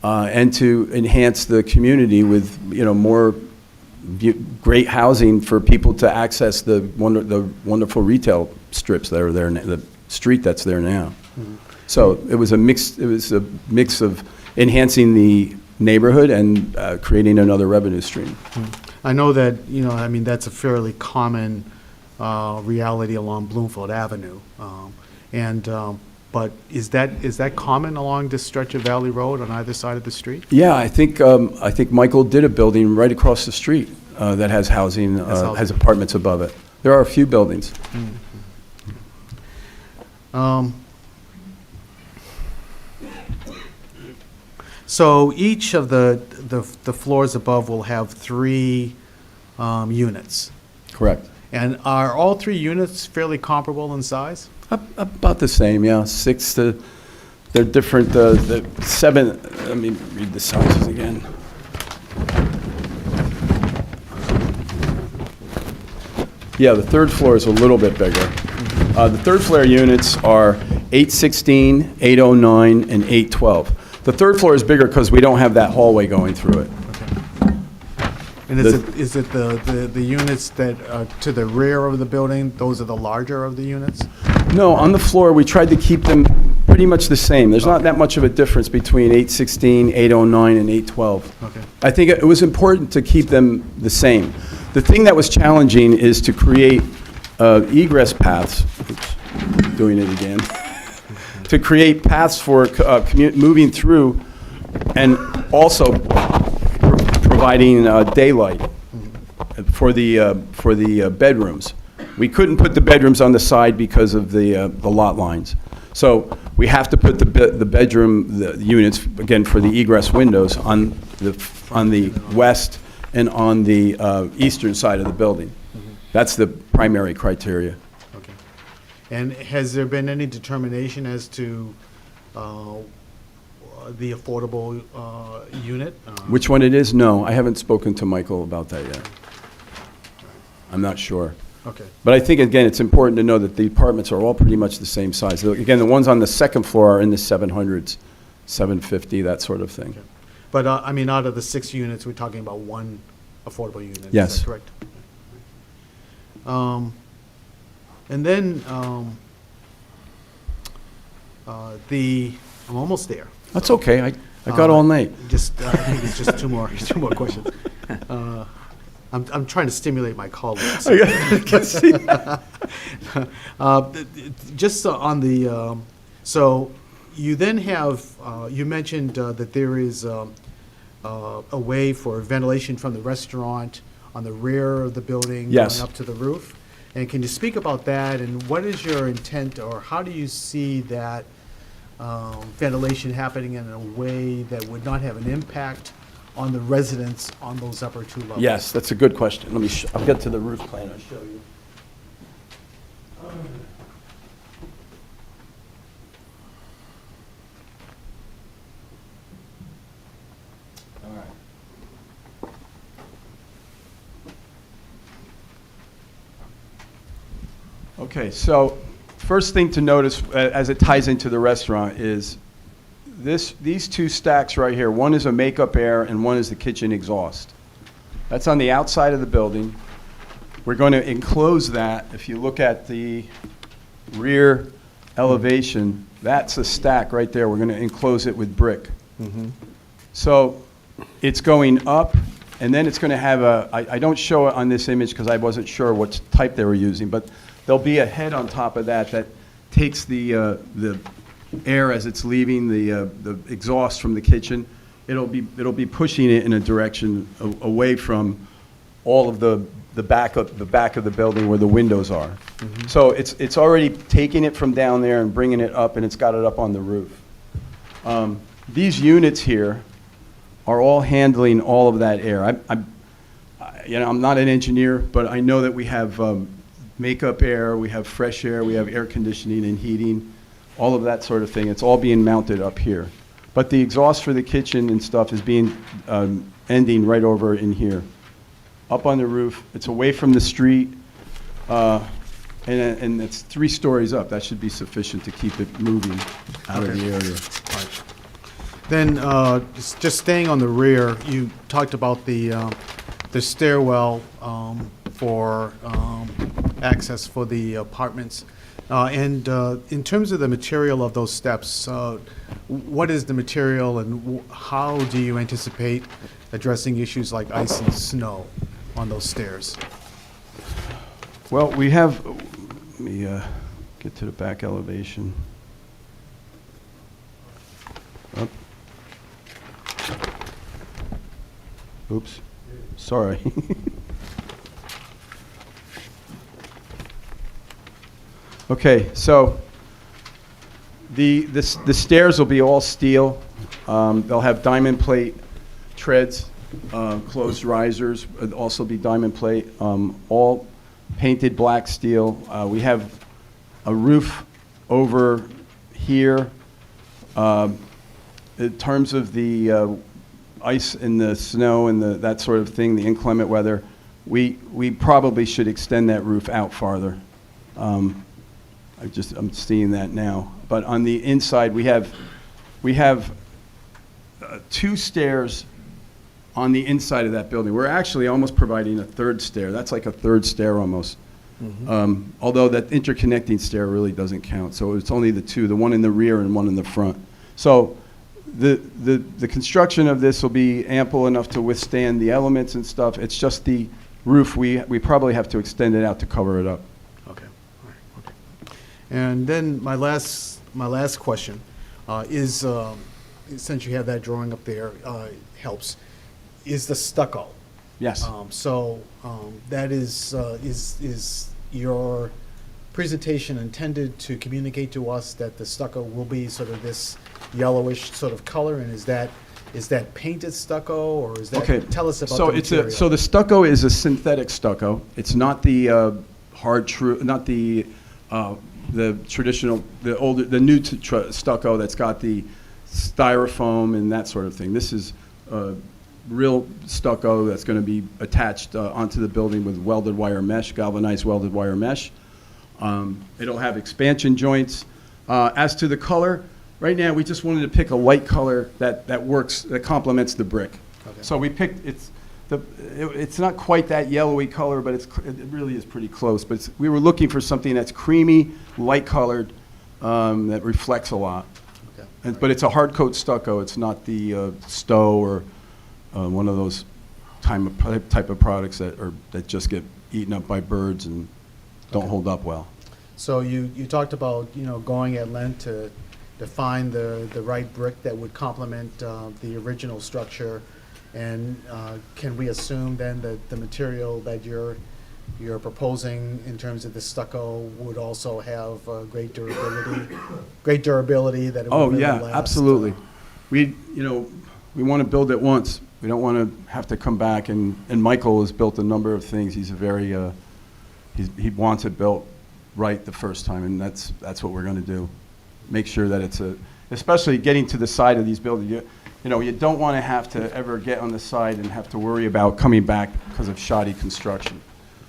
and to enhance the community with, more great housing for people to access the wonderful retail strips that are there, the street that's there now. So it was a mix of enhancing the neighborhood and creating another revenue stream. I know that, I mean, that's a fairly common reality along Bloomfield Avenue. But is that common along this stretch of Valley Road on either side of the street? Yeah, I think Michael did a building right across the street that has housing, has apartments above it. There are a few buildings. So each of the floors above will have 3 units. Correct. And are all 3 units fairly comparable in size? About the same, yeah. 6 to, they're different, the 7, let me read the sizes again. Yeah, the 3rd floor is a little bit bigger. The 3rd floor units are 816, 809, and 812. The 3rd floor is bigger because we don't have that hallway going through it. And is it the units that are to the rear of the building, those are the larger of the units? No, on the floor, we tried to keep them pretty much the same. There's not that much of a difference between 816, 809, and 812. Okay. I think it was important to keep them the same. The thing that was challenging is to create egress paths, oops, doing it again, to create paths for moving through and also providing daylight for the bedrooms. We couldn't put the bedrooms on the side because of the lot lines. So we have to put the bedroom units, again, for the egress windows on the west and on the eastern side of the building. That's the primary criteria. Okay. And has there been any determination as to the affordable unit? Which one it is? No, I haven't spoken to Michael about that yet. I'm not sure. Okay. But I think, again, it's important to know that the apartments are all pretty much the same size. Again, the ones on the second floor are in the 700s, 750, that sort of thing. But, I mean, out of the 6 units, we're talking about 1 affordable unit. Yes. Is that correct? And then, I'm almost there. That's okay, I got all night. Just, I think it's just two more questions. I'm trying to stimulate my colleagues. Just on the, so you then have, you mentioned that there is a way for ventilation from the restaurant on the rear of the building Yes. going up to the roof. And can you speak about that, and what is your intent, or how do you see that ventilation happening in a way that would not have an impact on the residents on those upper 2 levels? Yes, that's a good question. Let me, I'll get to the roof plan, I'll show you. All right. Okay, so first thing to notice as it ties into the restaurant is these 2 stacks right here. One is a makeup air and one is the kitchen exhaust. That's on the outside of the building. We're going to enclose that. If you look at the rear elevation, that's a stack right there. We're going to enclose it with brick. So it's going up, and then it's going to have I don't show it on this image because I wasn't sure what type they were using, but there'll be a head on top of that that takes the air as it's leaving the exhaust from the kitchen. It'll be pushing it in a direction away from all of the back of the building where the windows are. So it's already taking it from down there and bringing it up, and it's got it up on the roof. These units here are all handling all of that air. I'm not an engineer, but I know that we have makeup air, we have fresh air, we have air conditioning and heating, all of that sort of thing. It's all being mounted up here. But the exhaust for the kitchen and stuff is being ending right over in here, up on the roof. It's away from the street, and it's 3 stories up. That should be sufficient to keep it moving out of the area. Right. Then, just staying on the rear, you talked about the stairwell for access for the apartments. And in terms of the material of those steps, what is the material, and how do you anticipate addressing issues like ice and snow on those stairs? Well, we have, let me get to the back elevation. Up. Oops, sorry. Okay, so the stairs will be all steel. They'll have diamond plate treads, closed risers, it'll also be diamond plate, all painted black steel. We have a roof over here. In terms of the ice and the snow and that sort of thing, the inclement weather, we probably should extend that roof out farther. I'm seeing that now. But on the inside, we have 2 stairs on the inside of that building. We're actually almost providing a 3rd stair. That's like a 3rd stair almost. Although that interconnecting stair really doesn't count. So it's only the 2, the one in the rear and one in the front. So the construction of this will be ample enough to withstand the elements and stuff. It's just the roof, we probably have to extend it out to cover it up. Okay. All right. Okay. And then my last question is, since you have that drawing up there, helps, is the stucco. Yes. That is your presentation intended to communicate to us that the stucco will be sort of this yellowish sort of color, and is that painted stucco, or is that? Okay. Tell us about so the material. So the stucco is a synthetic stucco. It's not the not the traditional, the new stucco that's got the styrofoam and that sort of thing. This is real stucco that's going to be attached onto the building with welded wire mesh, galvanized welded wire mesh. It'll have expansion joints. As to the color, right now, we just wanted to pick a light color that works, that complements the brick. Okay. So we picked, it's not quite that yellowy color, but it really is pretty close. But we were looking for something that's creamy, light colored, that reflects a lot. Okay. But it's a hard coat stucco. It's not the Stowe or one of those type of products that just get eaten up by birds and don't hold up well. So you talked about, going at length to find the right brick that would complement the original structure. And can we assume then that the material that you're proposing in terms of the stucco would also have great durability that it Oh, would really yeah, last? absolutely. We want to build it once. We don't want to have to come back, and Michael has built a number of things. He's a very, he wants it built right the first time, and that's what we're going to do. Make sure that it's especially getting to the side of these buildings. You don't want to have to ever get on the side and have to worry about coming back because of shoddy construction.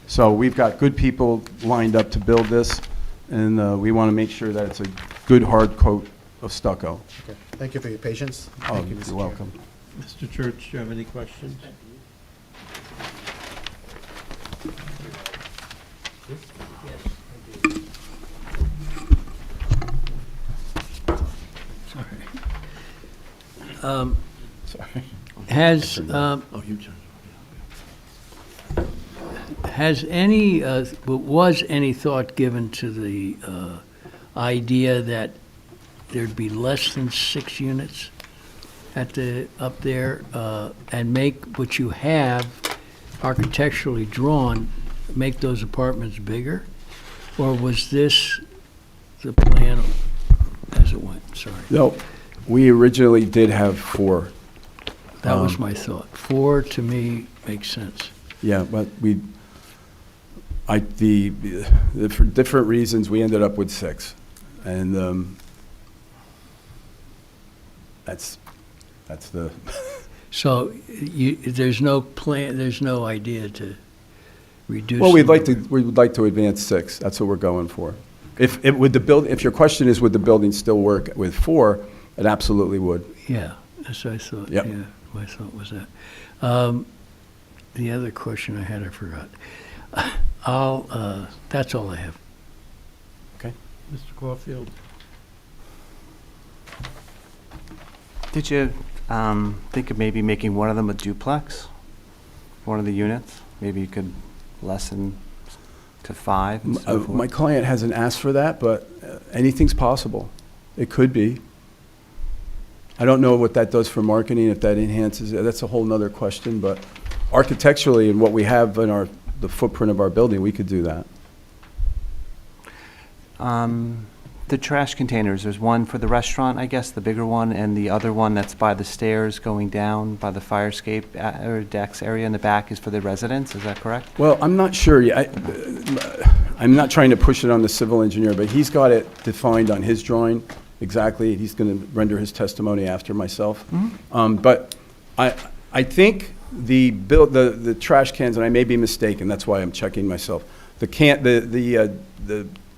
So we've got good people lined up to build this, and we want to make sure that it's a good hard coat of stucco. Okay. Thank you for your patience. Oh, Thank you, Mr. you're Chair. welcome. Mr. Church, do you have any questions? Sorry. Was any thought given to the idea that there'd be less than 6 units up there, and make what you have architecturally drawn, make those apartments bigger? Or was this the plan as it went? Sorry. No, we originally did have 4. That was my thought. 4, to me, makes sense. Yeah, but for different reasons, we ended up with 6. And that's the, So there's no plan, there's no idea to reduce? well, the we would like to advance 6. That's what we're going for. If your question is, would the building still work with 4, it absolutely would. Yeah, that's what I thought. Yep. Yeah, my thought was that. The other question I had, I forgot. That's all I have. Okay. Mr. Caulfield? Did you think of maybe making one of them a duplex? One of the units? Maybe you could lessen to 5 and so forth? My client hasn't asked for that, but anything's possible. It could be. I don't know what that does for marketing, if that enhances it. That's a whole nother question, but architecturally and what we have in the footprint of our building, we could do that. The trash containers, there's one for the restaurant, I guess, the bigger one, and the other one that's by the stairs going down by the fire escape or decks area in the back is for the residents, is that correct? Well, I'm not sure. I'm not trying to push it on the civil engineer, but he's got it defined on his drawing exactly. He's going to render his testimony after myself. Mm-hmm. But I think the trash cans, and I may be mistaken, that's why I'm checking myself. The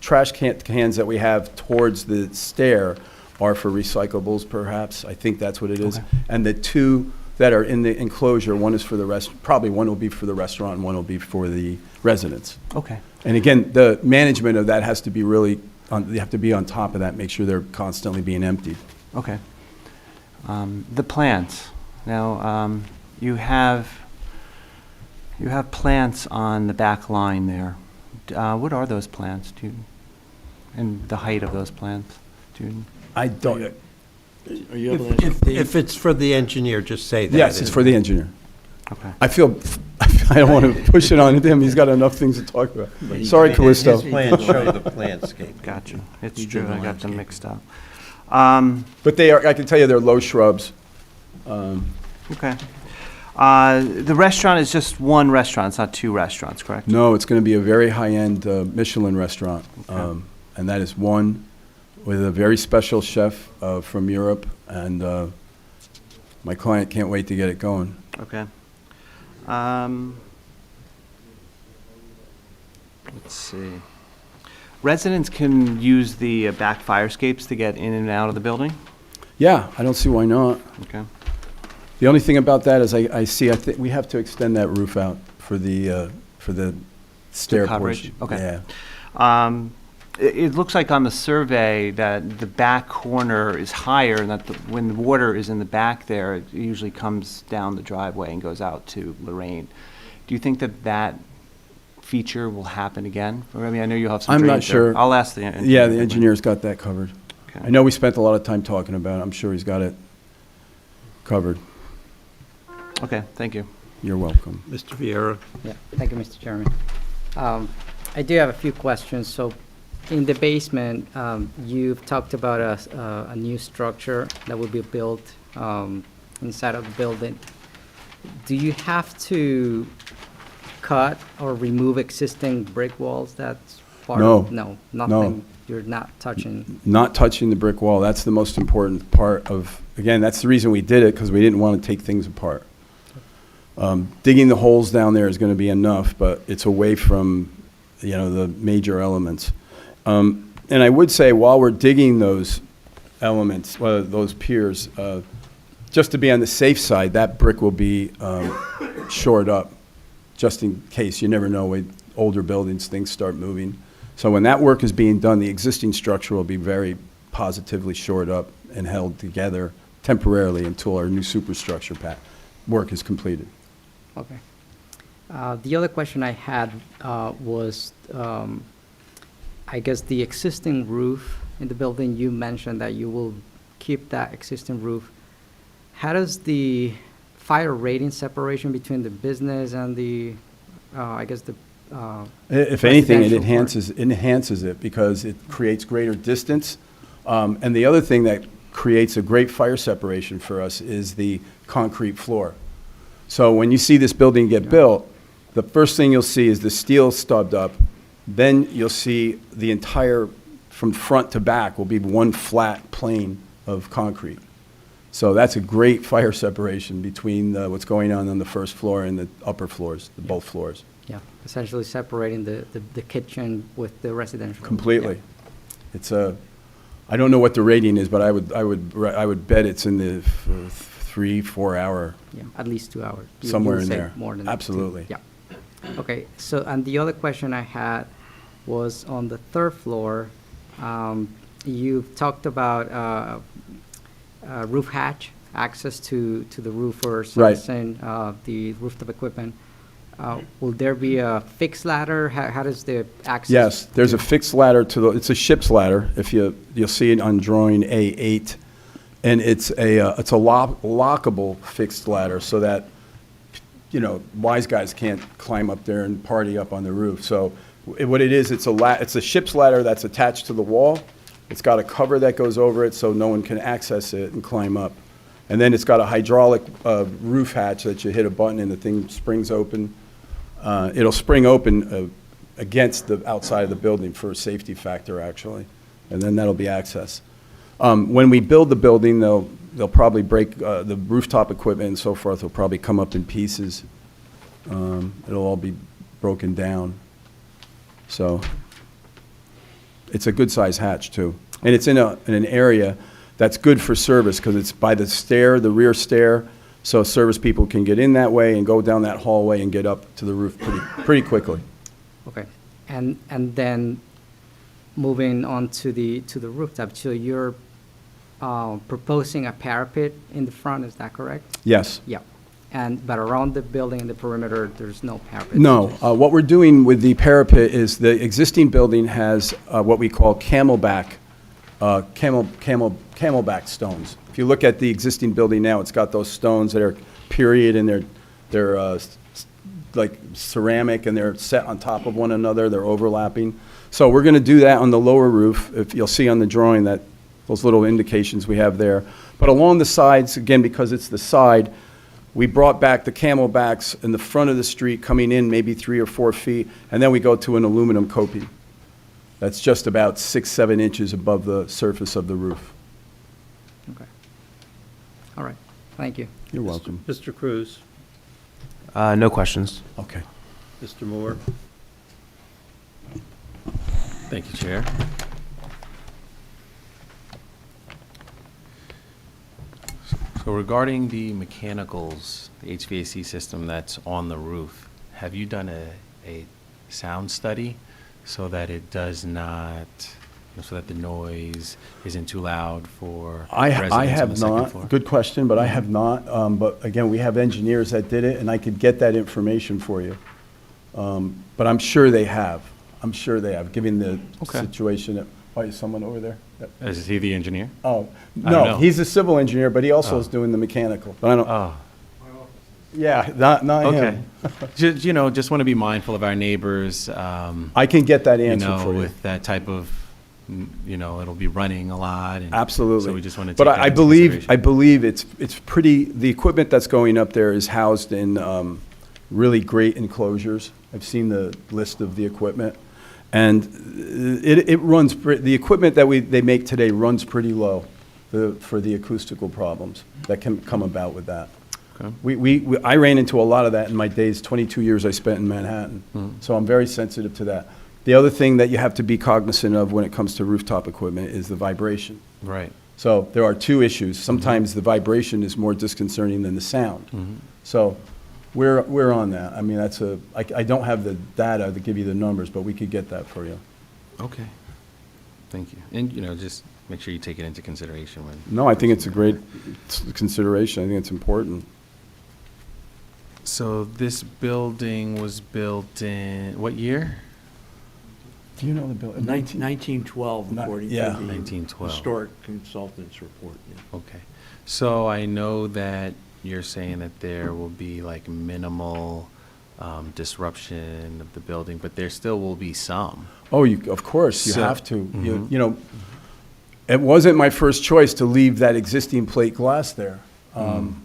trash cans that we have towards the stair are for recyclables, perhaps. I think that's what it is. Okay. And the 2 that are in the enclosure, one is for the probably one will be for the restaurant and one will be for the residents. Okay. And again, the management of that has to be they have to be on top of that, make sure they're constantly being emptied. Okay. The plants. Now, you have plants on the back line there. What are those plants? And the height of those plants? I don't. Are you able to answer? If it's for the engineer, just say that. Yes, it's for the engineer. Okay. I don't want to push it on him. He's got enough things to talk about. Sorry, Callisto. His plans show the landscape. Gotcha. It's You did true, the I got them landscape. mixed up. But I can tell you they're low shrubs. Okay. The restaurant is just one restaurant, it's not 2 restaurants, correct? No, it's going to be a very high-end Michelin restaurant. Okay. And that is one with a very special chef from Europe. And My client can't wait to get it going. Okay. Let's see. Residents can use the back fire escapes to get in and out of the building? Yeah, I don't see why not. Okay. The only thing about that is I think we have to extend that roof out for the stair coverage? portion. Okay. Yeah. It looks like on the survey that the back corner is higher, and that when the water is in the back there, it usually comes down the driveway and goes out to Lorraine. Do you think that that feature will happen again? Or, I mean, I know you'll have some I'm not drainage there. sure. I'll ask the engineer. Yeah, the engineer's got that covered. Okay. I know we spent a lot of time talking about it. I'm sure he's got it covered. Okay, thank you. You're welcome. Mr. Vieira? Yeah, thank you, Mr. Chairman. I do have a few questions. So in the basement, you've talked about a new structure that will be built inside of the building. Do you have to cut or remove existing brick walls? That's part No. of? No, No. nothing. You're not touching. Not touching the brick wall. That's the most important part of, again, that's the reason we did it, because we didn't want to take things apart. Digging the holes down there is going to be enough, but it's away from, the major elements. And I would say while we're digging those elements, those piers, just to be on the safe side, that brick will be shored up, just in case. You never know with older buildings, things start moving. So when that work is being done, the existing structure will be very positively shored up and held together temporarily until our new superstructure work is completed. Okay. The other question I had was, I guess the existing roof in the building, you mentioned that you will keep that existing roof. How does the fire rating separation between the business and the, I guess the If anything, it residential enhances it because it creates greater distance. And the other thing that creates a great fire separation for us is the concrete floor. So when you see this building get built, the first thing you'll see is the steel stubbed up. Then you'll see the entire, from front to back, will be one flat plane of concrete. So that's a great fire separation between what's going on the first floor and the upper floors, both floors. Yeah, essentially separating the kitchen with the residential. Completely. Yeah. It's I don't know what the rating is, but I would bet it's in the 3-4 hour. Yeah, at least 2 hours. Somewhere would in say there. More than Absolutely. 2. Yeah. Okay, so, and the other question I had was on the third floor, you've talked about roof hatch, access to the roof for Right. servicing the rooftop equipment. Will there be a fixed ladder? How does the access? Yes, there's a fixed ladder it's a ship's ladder, if you'll see it on drawing A8. And it's a lockable fixed ladder so that, wise guys can't climb up there and party up on the roof. So what it is, it's a ship's ladder that's attached to the wall. It's got a cover that goes over it so no one can access it and climb up. And then it's got a hydraulic roof hatch that you hit a button and the thing springs open. It'll spring open against the outside of the building for a safety factor, actually. And then that'll be access. When we build the building, they'll probably break the rooftop equipment and so forth will probably come up in pieces. It'll all be broken down. So it's a good-sized hatch, too. And it's in an area that's good for service because it's by the rear stair, so service people can get in that way and go down that hallway and get up to the roof pretty quickly. Okay, and then moving on to the rooftop, so you're proposing a parapet in the front, is that correct? Yes. Yeah, but around the building and the perimeter, there's no parapet? No. What we're doing with the parapet is the existing building has what we call camelback stones. If you look at the existing building now, it's got those stones that are period and they're like ceramic and they're set on top of one another. They're overlapping. So we're going to do that on the lower roof. If you'll see on the drawing that those little indications we have there. But along the sides, again, because it's the side, we brought back the camelbacks in the front of the street coming in maybe 3 or 4 feet, and then we go to an aluminum coping. That's just about 6-7 inches above the surface of the roof. Okay. All right. Thank you. You're welcome. Mr. Cruz? No questions. Okay. Mr. Moore? Thank you, Chair. So regarding the mechanicals, the HVAC system that's on the roof, have you done a sound study so that it does not, so that the noise isn't too loud for I residents on the have second not. floor? Good question, but I have not. But again, we have engineers that did it, and I could get that information for you. But I'm sure they have. I'm sure they have, given the Okay. situation. Why, is someone over there? Is he the engineer? Oh, I don't no, know. he's a civil engineer, but he also Oh. is doing the mechanical. But I don't, Oh, yeah, not okay. him. Just want to be mindful of our neighbors. I can get that answer for you. With that type of, it'll be running a lot. And Absolutely. So we just want to take But that I into believe, consideration. it's pretty, the equipment that's going up there is housed in really great enclosures. I've seen the list of the equipment. And it runs, the equipment that they make today runs pretty low for the acoustical problems that can come about with that. Okay. I ran into a lot of that in my days, 22 years I spent in Manhattan. Mm. So I'm very sensitive to that. The other thing that you have to be cognizant of when it comes to rooftop equipment is the vibration. Right. So there are two issues. Sometimes the vibration is more disconcerting than the sound. Mhm. So we're on that. I mean, I don't have the data to give you the numbers, but we could get that for you. Okay. Thank you. And, just make sure you take it into consideration when. No, I think it's a great consideration. I think it's important. So this building was built in what year? Do you know the building? 1912, according to yeah. the 1912. historic consultant's report. Yeah. Okay. So I know that you're saying that there will be like minimal disruption of the building, but there still will be some. Oh, of course, you So- have to. Mhm. You know, it wasn't my first choice to leave that existing plate glass there.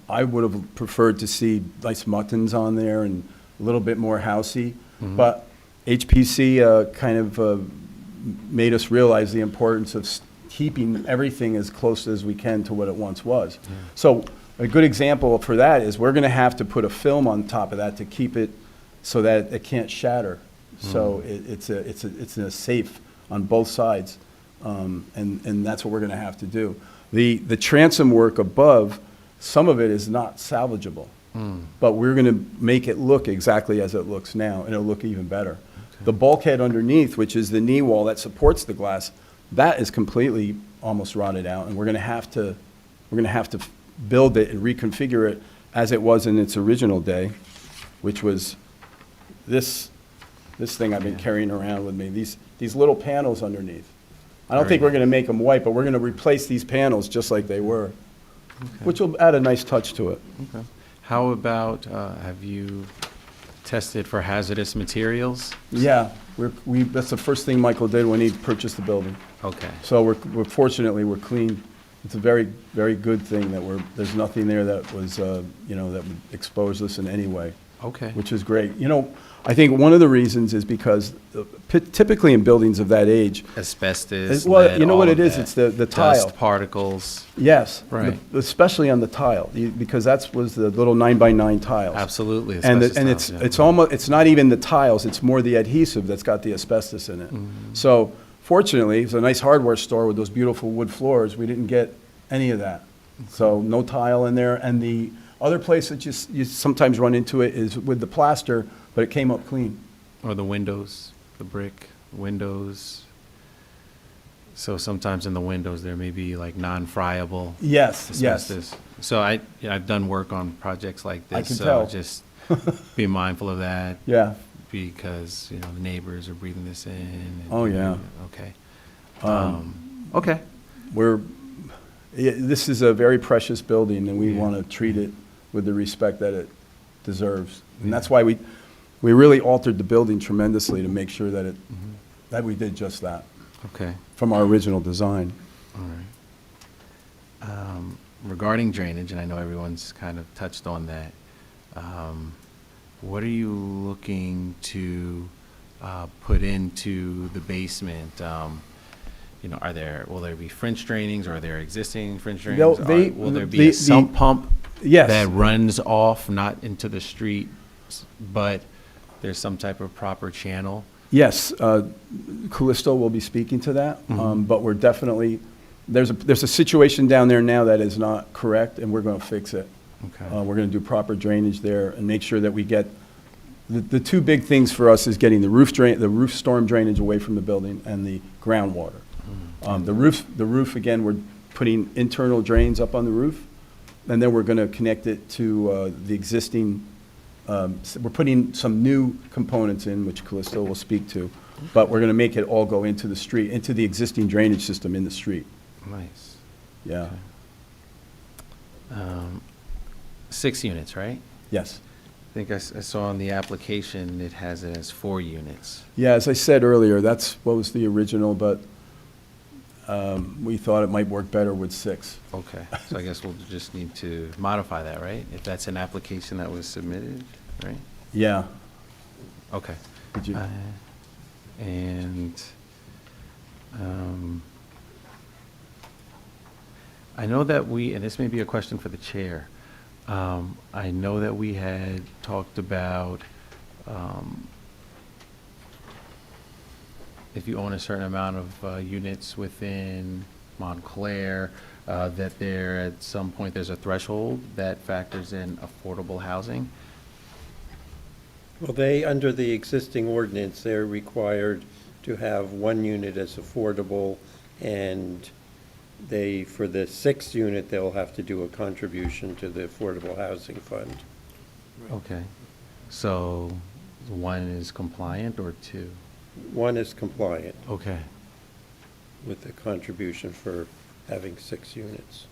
I would have preferred to see nice muttons on there and a little bit more housey. Mhm. But HPC kind of made us realize the importance of keeping everything as close as we can to what it once was. So a good example for that is we're going to have to put a film on top of that to keep it so that it can't shatter. So it's a safe on both sides, and that's what we're going to have to do. The transom work above, some of it is not salvageable, but we're going to make it look exactly as it looks now, and it'll look even better. The bulkhead underneath, which is the knee wall that supports the glass, that is completely almost rotted out, and we're going to have to build it and reconfigure it as it was in its original day, which was this thing I've been carrying around with me, these little panels underneath. I don't think we're going to make them white, but we're going to replace these panels just like they were, which will add a nice touch to it. Okay. How about, have you tested for hazardous materials? Yeah, that's the first thing Michael did when he purchased the building. Okay. So fortunately, we're clean. It's a very, very good thing that there's nothing there that was, that would expose us in any way. Okay. Which is great. I think one of the reasons is because typically in buildings of that age. Asbestos, Well, lead, you know all what of it is? that. It's the tile. Dust particles. Yes. Right. Especially on the tile, because was the little 9x9 tiles. Absolutely. And asbestos tiles, it's almost, it's not even the tiles, it's more the adhesive that's got the asbestos in it. So fortunately, it's a nice hardware store with those beautiful wood floors. We didn't get any of that. So no tile in there. And the other place that you sometimes run into it is with the plaster, but it came up clean. Or the windows, the brick windows. So sometimes in the windows, there may be like non-friable Yes, asbestos. yes. So I've done work on projects like this. I can so tell. Just be mindful of that. Yeah. Because, the neighbors are breathing this in. and- Oh, yeah. Okay. Okay. This is a very precious building, and we want to treat it with the respect that it deserves. And that's why we really altered the building tremendously to make sure that that we did just that. Okay. From our original design. All right. Regarding drainage, and I know everyone's kind of touched on that, what are you looking to put into the basement? Will there be French drainings, or are there existing French drainings? Will there be a sump pump Yes. That runs off, not into the street, but there's some type of proper channel? Yes, Callisto will be speaking to that, but we're definitely, there's a situation down there now that is not correct, and we're going to fix it. Okay. We're going to do proper drainage there and make sure that we get, the two big things for us is getting the roof storm drainage away from the building and the groundwater. The roof, again, we're putting internal drains up on the roof, and then we're going to connect it to the existing, we're putting some new components in, which Callisto will speak to, but we're going to make it all go into the street, into the existing drainage system in the street. Nice. Yeah. 6 units, right? Yes. I think I saw on the application, it has it as 4 units. Yeah, as I said earlier, that's what was the original, but we thought it might work better with 6. Okay, so I guess we'll just need to modify that, right? If that's an application that was submitted, right? Yeah. Okay. Did you? And I know that and this may be a question for the chair, I know that we had talked about if you own a certain amount of units within Montclair, that there, at some point, there's a threshold that factors in affordable housing. Well, under the existing ordinance, they're required to have 1 unit as affordable, and for the 6th unit, they'll have to do a contribution to the Affordable Housing Fund. Okay, so 1 is compliant or 2? 1 is compliant Okay. with the contribution for having 6 units.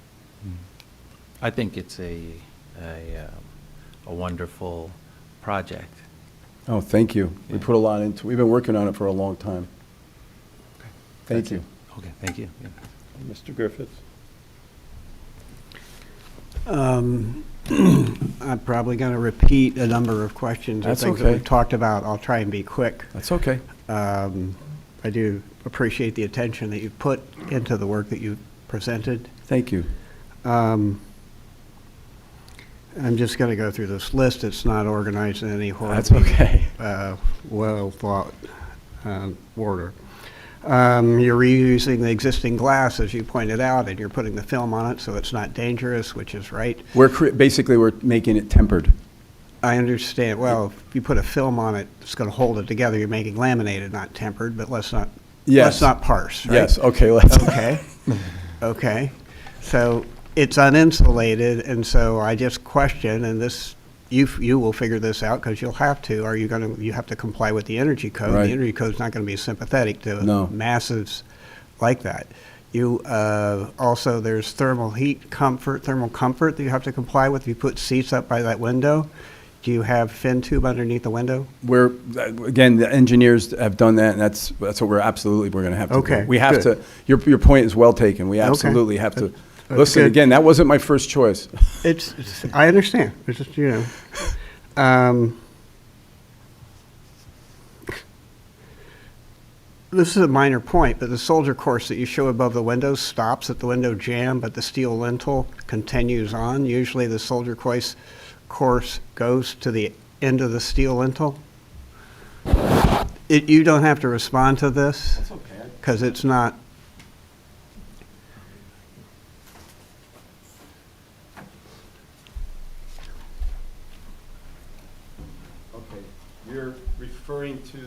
I think it's a wonderful project. Oh, thank you. We put a lot into, we've been working on it for a long time. Thank you. Okay, thank you. Yeah. Mr. Griffiths? I'm probably going to repeat a number of questions. That's things okay. that we've talked about. I'll try and be quick. That's okay. I do appreciate the attention that you've put into the work that you've presented. Thank you. I'm just going to go through this list. It's not organized in any horribly That's okay. well-thought order. You're reusing the existing glass, as you pointed out, and you're putting the film on it so it's not dangerous, which is right. Basically, we're making it tempered. I understand. Well, if you put a film on it, it's going to hold it together. You're making laminated, not tempered, but let's not parse, right? Yes, okay, Okay. Okay. So it's uninsulated, and so I just question, and this, you will figure this out because you'll have to. You have to comply with the energy code. Right. The energy code's not going to be sympathetic to No. massives like that. You also, there's thermal comfort that you have to comply with. If you put seats up by that window, do you have fin tube underneath the window? Again, the engineers have done that, and that's what we're going to have to do. Okay, We have good. to, your point is well taken. We absolutely have to. That's Listen, good. again, that wasn't my first choice. I understand. It's just, this is a minor point, but the soldier course that you show above the window stops at the window jamb, but the steel lintel continues on. Usually the soldier course goes to the end of the steel lintel. You don't have to respond to this. That's okay. Because it's not. Okay, you're referring to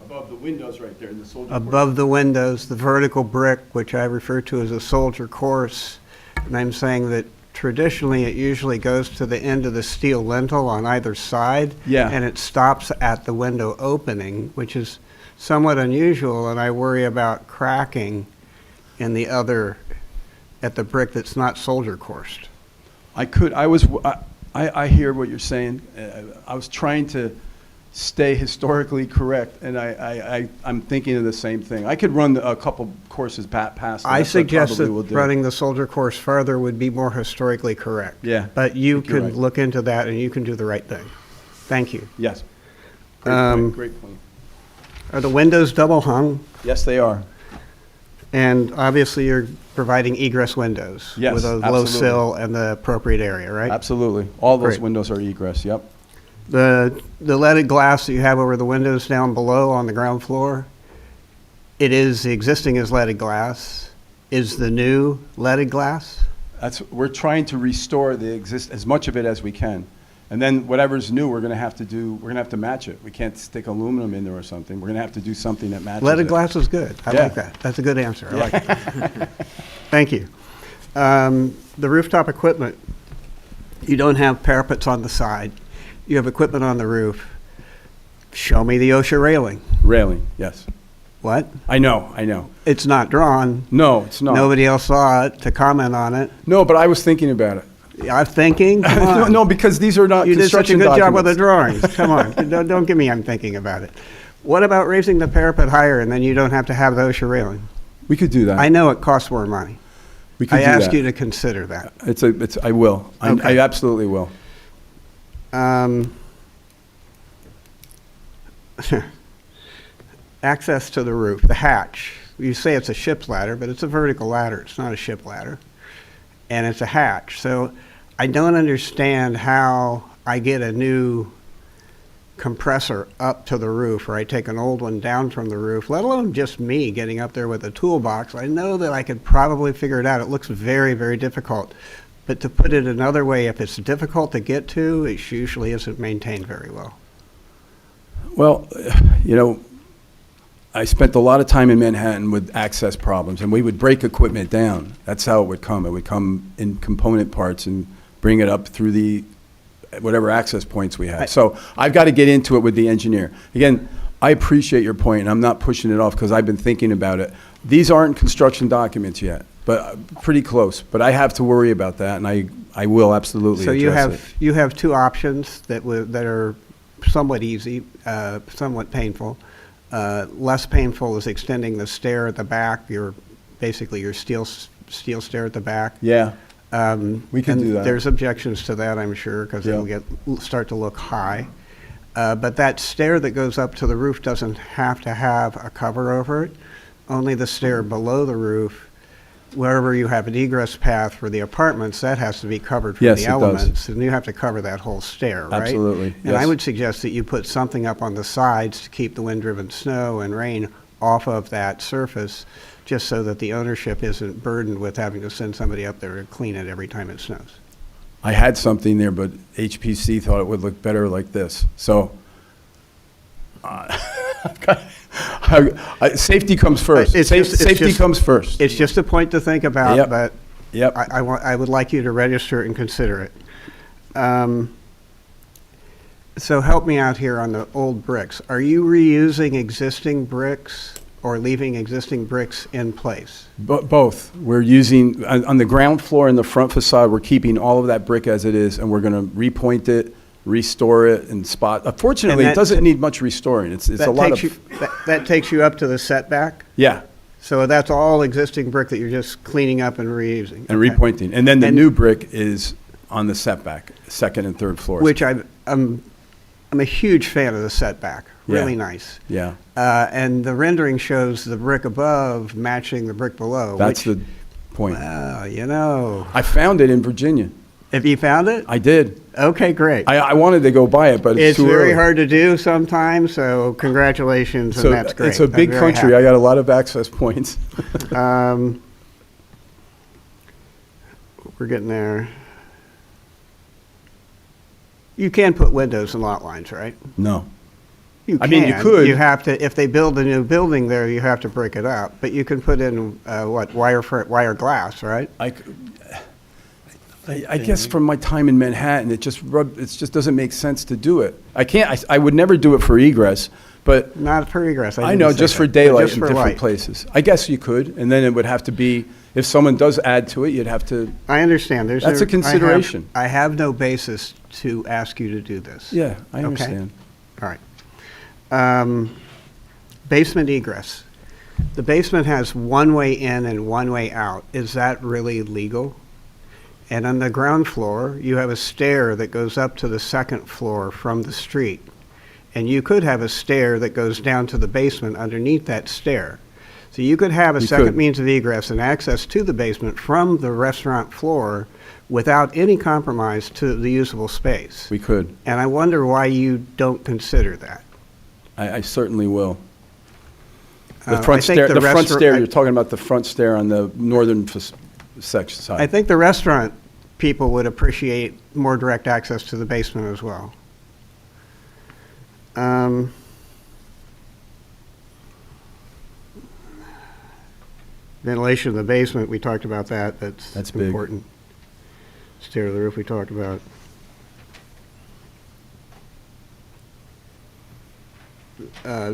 above the windows right there in the soldier course? Above the windows, the vertical brick, which I refer to as a soldier course, and I'm saying that traditionally it usually goes to the end of the steel lintel on either side. Yeah. And it stops at the window opening, which is somewhat unusual, and I worry about cracking at the brick that's not soldier coursed. I hear what you're saying. I was trying to stay historically correct, and I'm thinking of the same thing. I could run a couple courses past that. I suggest that probably will do. running the soldier course farther would be more historically correct. Yeah, But you I think you're can right. look into that, and you can do the right thing. Thank you. Yes. Great point. Are the windows double hung? Yes, they are. And obviously, you're providing egress windows. Yes, with a low absolutely. sill and the appropriate area, right? Absolutely. All those Great. windows are egress, yep. The leaded glass that you have over the windows down below on the ground floor, the existing is leaded glass. Is the new leaded glass? We're trying to restore as much of it as we can. And then whatever's new, we're gonna have to match it. We can't stick aluminum in there or something. We're gonna have to do something that matches Leaded it. glass is good. I Yeah. like that. That's a good answer. I like it. Thank you. The rooftop equipment, you don't have parapets on the side. You have equipment on the roof. Show me the OSHA railing. Railing, yes. What? I know. It's not drawn. No, it's not. Nobody else saw it to comment on it. No, but I was thinking about it. I'm thinking? Come on. No, because these are not You did such a construction good job with the documents. drawings. Come on. Don't give me I'm thinking about it. What about raising the parapet higher and then you don't have to have the OSHA railing? We could do that. I know it costs more money. We could I do ask that. you to consider that. I will. Okay. I absolutely will. Access to the roof, the hatch. You say it's a ship's ladder, but it's a vertical ladder. It's not a ship ladder. And it's a hatch. So I don't understand how I get a new compressor up to the roof, or I take an old one down from the roof, let alone just me getting up there with a toolbox. I know that I could probably figure it out. It looks very, very difficult. But to put it another way, if it's difficult to get to, it usually isn't maintained very well. Well, I spent a lot of time in Manhattan with access problems, and we would break equipment down. That's how it would come. It would come in component parts and bring it up through the whatever access points we had. So I've got to get into it with the engineer. Again, I appreciate your point, and I'm not pushing it off because I've been thinking about it. These aren't construction documents yet, but pretty close. But I have to worry about that, and I will absolutely So address it. you have two options that are somewhat easy, somewhat painful. Less painful is extending the stair at the back, basically your steel stair at the back. Yeah, we can do that. There's objections to that, I'm sure, because it'll start to look high. But that stair that goes up to the roof doesn't have to have a cover over it. Only the stair below the roof, wherever you have an egress path for the apartments, that has to be covered from Yes, the it does. elements. And you have to cover that whole stair, right? Absolutely, And I yes. would suggest that you put something up on the sides to keep the wind-driven snow and rain off of that surface, just so that the ownership isn't burdened with having to send somebody up there to clean it every time it snows. I had something there, but HPC thought it would look better like this. So safety comes first. Safety comes first. It's just a point to think about, Yep. but Yep. I would like you to register it and consider it. So help me out here on the old bricks. Are you reusing existing bricks or leaving existing bricks in place? Both. We're using, on the ground floor and the front facade, we're keeping all of that brick as it is, and we're going to repoint it, restore it, and spot. Fortunately, it doesn't need much restoring. It's a lot of. That takes you up to the setback? Yeah, So that's all existing brick that you're just cleaning up and reusing? and Okay. repointing. And then the new brick is on the setback, second and third floors. Which I'm a huge fan of the setback, really Yeah. nice. Yeah, And the rendering shows the brick above matching the brick below. that's which, the point. Well, I found it in Virginia. Have you found it? I did. Okay, great. I wanted to go buy it, but It's too very early. hard to do sometimes, so congratulations, So and that's great. it's a I'm big very country. happy. I got a lot of access points. We're getting there. You can put windows in lot lines, right? No. You I mean, you can. could. You have to, if they build a new building there, you have to break it up. But you can put in, wire glass, right? I guess from my time in Manhattan, it just doesn't make sense to do it. I would never do it for egress, but. Not for egress. I didn't know, say just that, for but daylight just in for different light. places. I guess you could, and then it would have to be, if someone does add to it, you'd have to. I understand. That's a consideration. I have no basis to ask you to do this. Yeah, I Okay? understand. All right. Basement egress. The basement has one way in and one way out. Is that really legal? And on the ground floor, you have a stair that goes up to the second floor from the street. And you could have a stair that goes down to the basement underneath that stair. So you could have a We second could. means of egress and access to the basement from the restaurant floor without any compromise to the usable space. We could. And I wonder why you don't consider that. I certainly will. I The front think stair, the the front restaurant- stair, you're talking about the front stair on the northern section side. I think the restaurant people would appreciate more direct access to the basement as well. Ventilation of the basement, we talked about that. That's big. important. Stair to the roof, we talked about.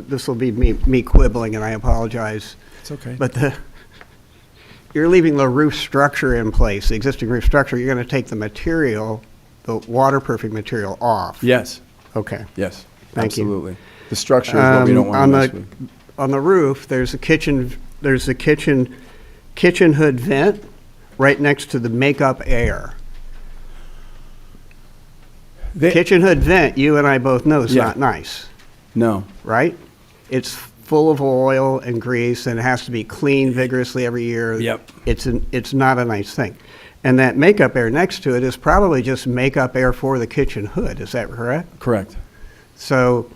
This will be me quibbling, and I apologize. It's okay. But you're leaving the roof structure in place, the existing roof structure. You're going to take the material, the waterproofing material off. Yes, Okay. yes. Thank you. Absolutely. The structure is what we don't want to On mess the- with. On the roof, there's a kitchen hood vent right next to the makeup air. Kitchen hood vent, you and I both know, is Yeah. not nice, No. right? It's full of oil and grease, and it has to be cleaned vigorously every year. Yep. It's not a nice thing. And that makeup air next to it is probably just makeup air for the kitchen hood, is that correct? Correct. So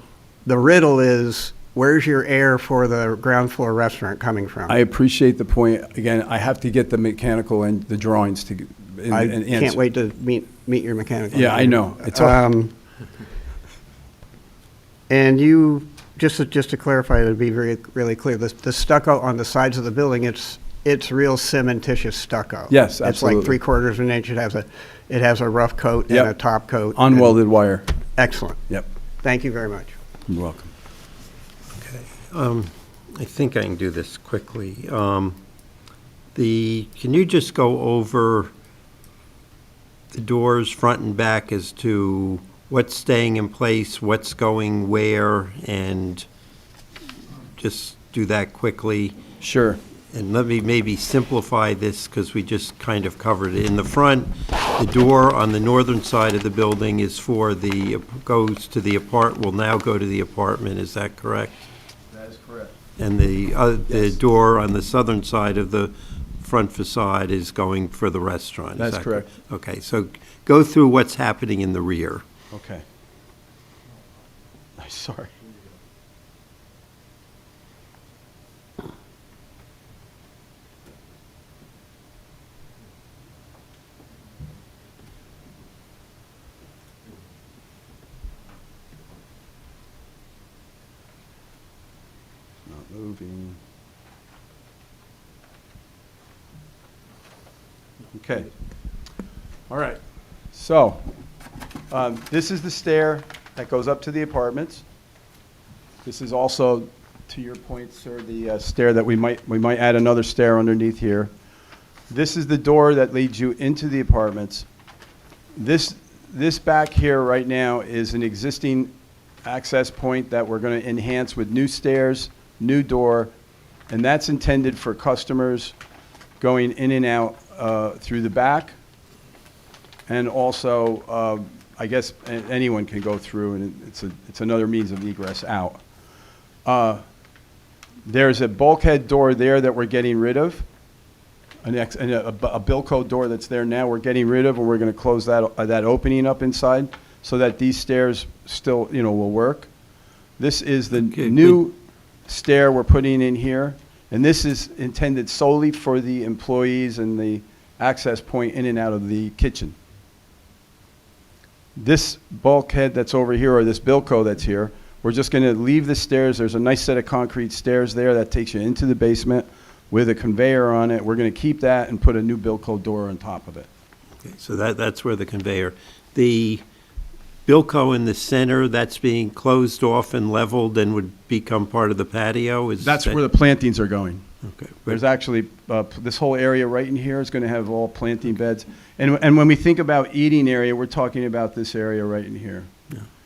the riddle is, where's your air for the ground floor restaurant coming from? I appreciate the point. Again, I have to get the mechanical and the drawings to. I can't wait to meet your mechanical. Yeah, I know. It's all. And you, just to clarify, to be really clear, the stucco on the sides of the building, it's real cementitious stucco. Yes, It's absolutely. like 3/4 of an inch. It has a rough coat and Yep. a top coat. Unwelded wire. Excellent. Yep. Thank you very much. You're welcome. I think I can do this quickly. Can you just go over the doors front and back as to what's staying in place, what's going where, and just do that quickly? Sure. And let me maybe simplify this, because we just kind of covered it. In the front, the door on the northern side of the building is goes to the will now go to the apartment, is that correct? That is correct. And the door on the southern side of the front facade is going for the restaurant? is That's that correct. Okay, so go through what's happening in the rear. Okay. I'm sorry. Not moving. Okay. All right. So, this is the stair that goes up to the apartments. This is also, to your point, sir, the stair that we might add another stair underneath here. This is the door that leads you into the apartments. This back here right now is an existing access point that we're going to enhance with new stairs, new door, and that's intended for customers going in and out through the back. And also, I guess anyone can go through, and it's another means of egress out. There's a bulkhead door there that we're getting rid of, a Bilco door that's there now we're getting rid of, and we're going to close that opening up inside so that these stairs still, will work. This is the new stair we're putting in here, and this is intended solely for the employees and the access point in and out of the kitchen. This bulkhead that's over here, or this Bilco that's here, we're just going to leave the stairs. There's a nice set of concrete stairs there that takes you into the basement with a conveyor on it. We're going to keep that and put a new Bilco door on top of it. Okay, so that's where the conveyor. The Bilco in the center, that's being closed off and leveled and would become part of the patio? That's where the plantings are going. Okay. There's actually, this whole area right in here is going to have all planting beds. And when we think about eating area, we're talking about this area right in here.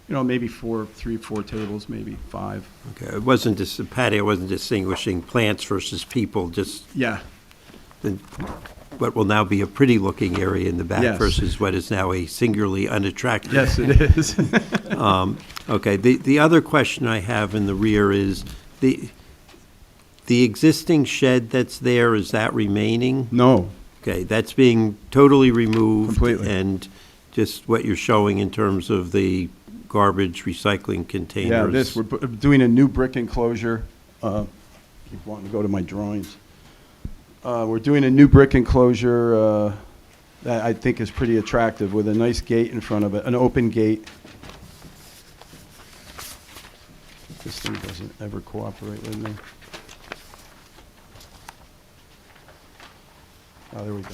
Yeah. Maybe 3 or 4 tables, maybe 5. Okay, it wasn't just, the patio wasn't distinguishing plants versus people, just Yeah. what will now be a pretty-looking area in the back Yes. versus what is now a singularly unattractive. Yes, it is. Okay, the other question I have in the rear is, the existing shed that's there, is that remaining? No, Okay, that's being totally removed? Completely. And just what you're showing in terms of the garbage recycling containers? we're doing a new brick enclosure. Keep wanting to go to my drawings. We're doing a new brick enclosure that I think is pretty attractive with a nice gate in front of it, an open gate. This thing doesn't ever cooperate with me. Oh, there we go.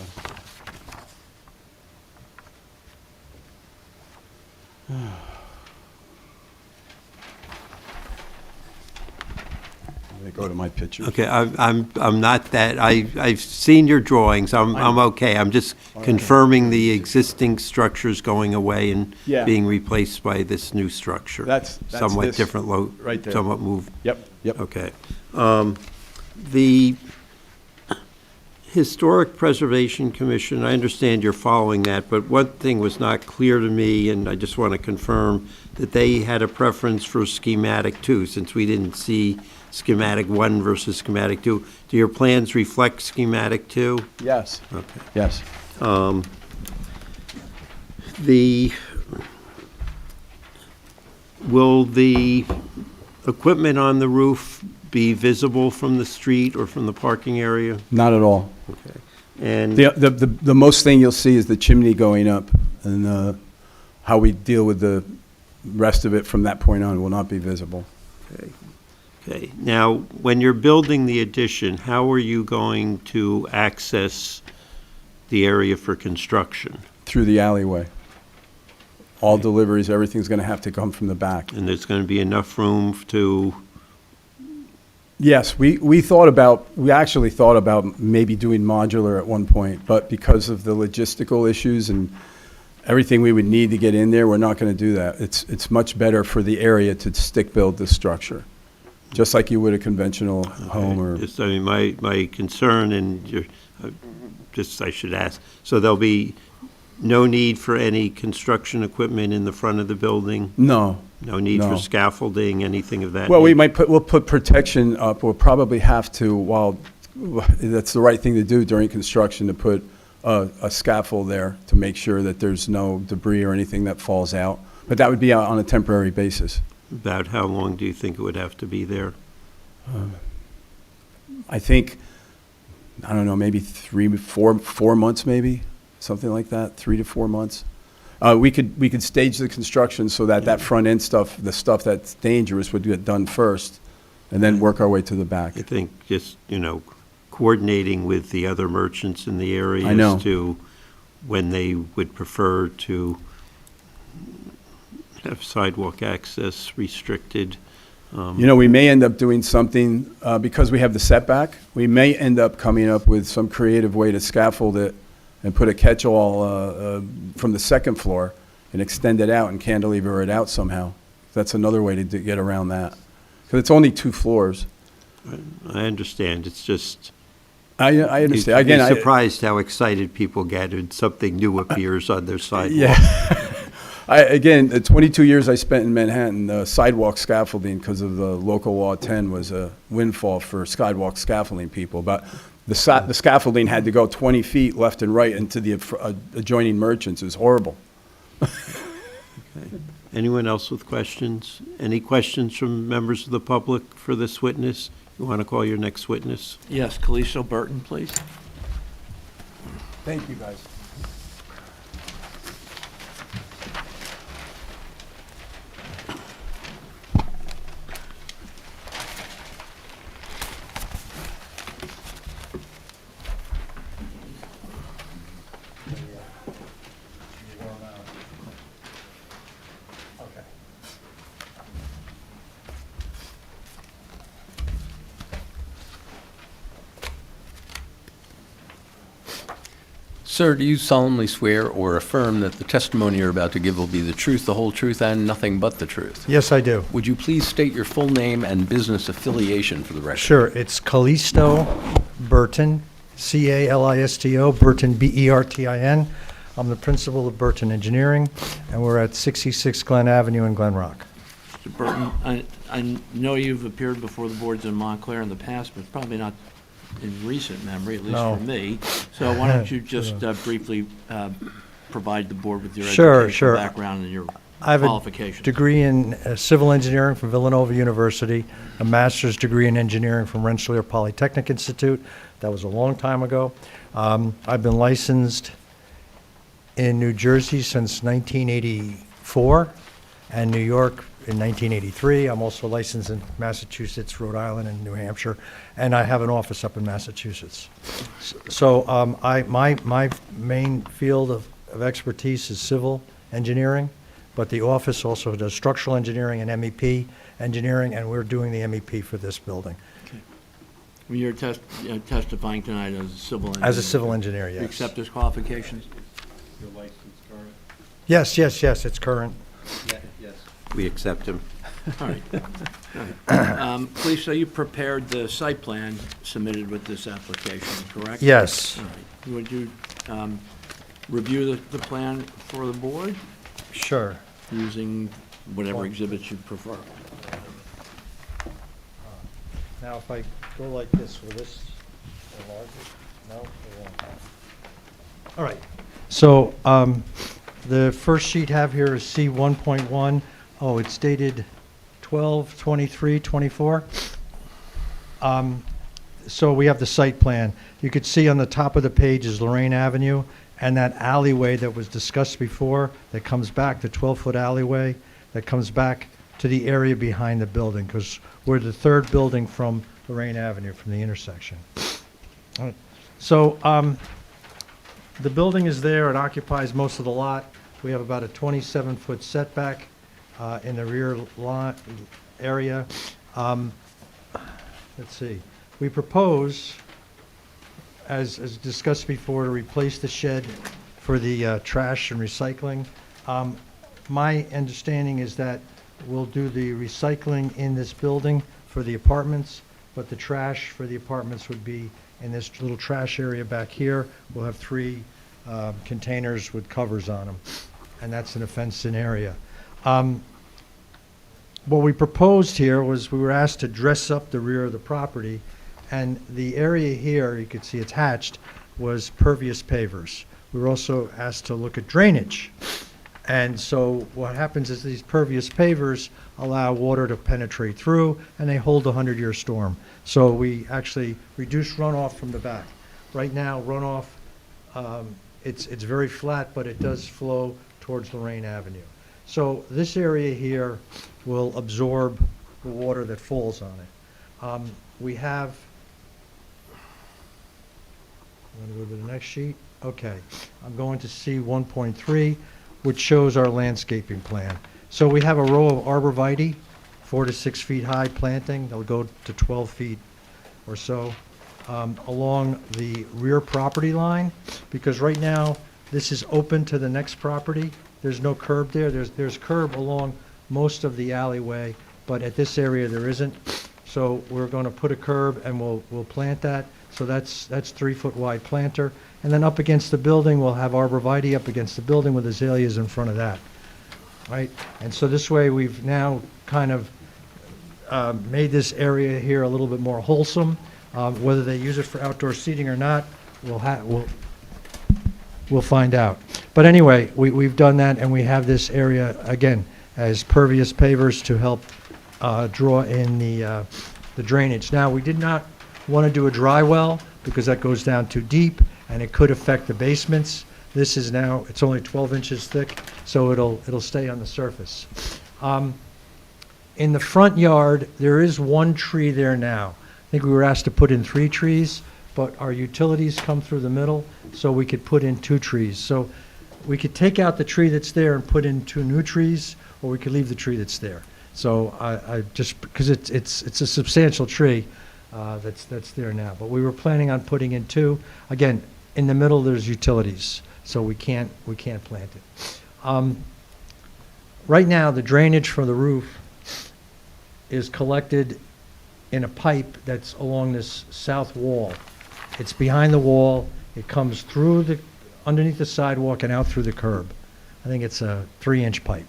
Let me go to my pictures. Okay, I'm not that, I've seen your drawings, I'm okay. I'm just confirming the existing structure's going away and Yeah. being replaced by this new structure. That's Somewhat this different, right there. somewhat moved. Yep. Okay. The Historic Preservation Commission, I understand you're following that, but one thing was not clear to me, and I just want to confirm that they had a preference for schematic 2, since we didn't see schematic 1 versus schematic 2. Do your plans reflect schematic 2? Yes. Okay. Yes. Will the equipment on the roof be visible from the street or from the parking area? Not at all. Okay. And The most thing you'll see is the chimney going up, and how we deal with the rest of it from that point on will not be visible. Okay. Now, when you're building the addition, how are you going to access the area for construction? Through the alleyway. All deliveries, everything's going to have to come from the back. And there's going to be enough room to, Yes, we actually thought about maybe doing modular at one point, but because of the logistical issues and everything we would need to get in there, we're not going to do that. It's much better for the area to stick build the structure, just like you would a conventional home or. just, I mean, my concern, and I should ask, so there'll be no need for any construction equipment in the front of the building? No. No need for No. scaffolding, anything of that? Well, nature? we'll put protection up. We'll probably have to, that's the right thing to do during construction, to put a scaffold there to make sure that there's no debris or anything that falls out. But that would be on a temporary basis. About how long do you think it would have to be there? I think, I don't know, maybe 4 months maybe, something like that, 3 to 4 months. We could stage the construction so that that front end stuff, the stuff that's dangerous, would get done first, and then work our way to the back. I think just, coordinating with the other merchants in the area I know. as to when they would prefer to have sidewalk access restricted. We may end up doing something, because we have the setback, we may end up coming up with some creative way to scaffold it and put a catch-all from the second floor and extend it out and cantilever it out somehow. That's another way to get around that. Because it's only 2 floors. I understand, it's just. I understand. Again, You'd be surprised how excited people get when something new appears on their sidewalk. Yeah. Again, the 22 years I spent in Manhattan, sidewalk scaffolding, because of the local law 10, was a windfall for sidewalk scaffolding people. But the scaffolding had to go 20 feet left and right into the adjoining merchants. It was horrible. Okay. Anyone else with questions? Any questions from members of the public for this witness? You want to call your next witness? Yes, Callisto, Burton, please. Thank you, guys. Sir, do you solemnly swear or affirm that the testimony you're about to give will be the truth, the whole truth, and nothing but the truth? Yes, I do. Would you please state your full name and business affiliation for the record? Sure. It's Callisto Burton, Calisto, Burton, Bertin. I'm the principal of Burton Engineering, and we're at 66 Glen Avenue in Glen Rock. Mr. Burton, I know you've appeared before the boards in Montclair in the past, but probably not in recent memory, at least No. for me. So why don't you just briefly provide the board with your Sure, educational sure. background and your I have a qualifications? degree in civil engineering from Villanova University, a master's degree in engineering from Rensselaer Polytechnic Institute. That was a long time ago. I've been licensed in New Jersey since 1984 and New York in 1983. I'm also licensed in Massachusetts, Rhode Island, and New Hampshire, and I have an office up in Massachusetts. So my main field of expertise is civil engineering, but the office also does structural engineering and MEP engineering, and we're doing the MEP for this building. You're testifying tonight as a civil engineer. As a civil engineer, yes. You accept his qualifications? Your license current? Yes, it's current. Yes. We accept him. All right. All right. Please, so you prepared the site plan submitted with this application, correct? Yes. All right. Would you review the plan for the board Sure. using whatever exhibits you prefer? Now, if I go like this, will this enlarge it? No, it won't. All right. So the first sheet have here is C 1.1. Oh, it's dated 12/23/24. So we have the site plan. You could see on the top of the page is Lorraine Avenue and that alleyway that was discussed before that comes back, the 12-foot alleyway that comes back to the area behind the building, because we're the third building from Lorraine Avenue, from the intersection. All right. So the building is there. It occupies most of the lot. We have about a 27-foot setback in the rear lot area. Let's see. We propose, as discussed before, to replace the shed for the trash and recycling. My understanding is that we'll do the recycling in this building for the apartments, but the trash for the apartments would be in this little trash area back here. We'll have 3 containers with covers on them, and that's in a fenced-in area. What we proposed here was we were asked to dress up the rear of the property, and the area here, you can see it's hatched, was pervious pavers. We were also asked to look at drainage. And so what happens is these pervious pavers allow water to penetrate through, and they hold a 100-year storm. So we actually reduce runoff from the back. Right now, runoff, it's very flat, but it does flow towards Lorraine Avenue. So this area here will absorb the water that falls on it. We have, I'm going to go to the next sheet. Okay, I'm going to C 1.3, which shows our landscaping plan. So we have a row of arborvitae, 4 to 6 feet high planting. They'll go to 12 feet or so along the rear property line, because right now this is open to the next property. There's no curb there. There's curb along most of the alleyway, but at this area there isn't. So we're going to put a curb and we'll plant that. So that's 3-foot wide planter. And then up against the building, we'll have arborvitae up against the building with azaleas in front of that. Right? And so this way we've now kind of made this area here a little bit more wholesome. Whether they use it for outdoor seating or not, we'll find out. But anyway, we've done that, and we have this area, again, as pervious pavers to help draw in the drainage. Now, we did not want to do a dry well because that goes down too deep, and it could affect the basements. This is now, it's only 12 inches thick, so it'll stay on the surface. In the front yard, there is 1 tree there now. I think we were asked to put in 3 trees, but our utilities come through the middle, so we could put in 2 trees. So we could take out the tree that's there and put in 2 new trees, or we could leave the tree that's there. So I just, because it's a substantial tree that's there now. But we were planning on putting in 2. Again, in the middle, there's utilities, so we can't plant it. Right now, the drainage from the roof is collected in a pipe that's along this south wall. It's behind the wall. It comes through underneath the sidewalk and out through the curb. I think it's a 3-inch pipe.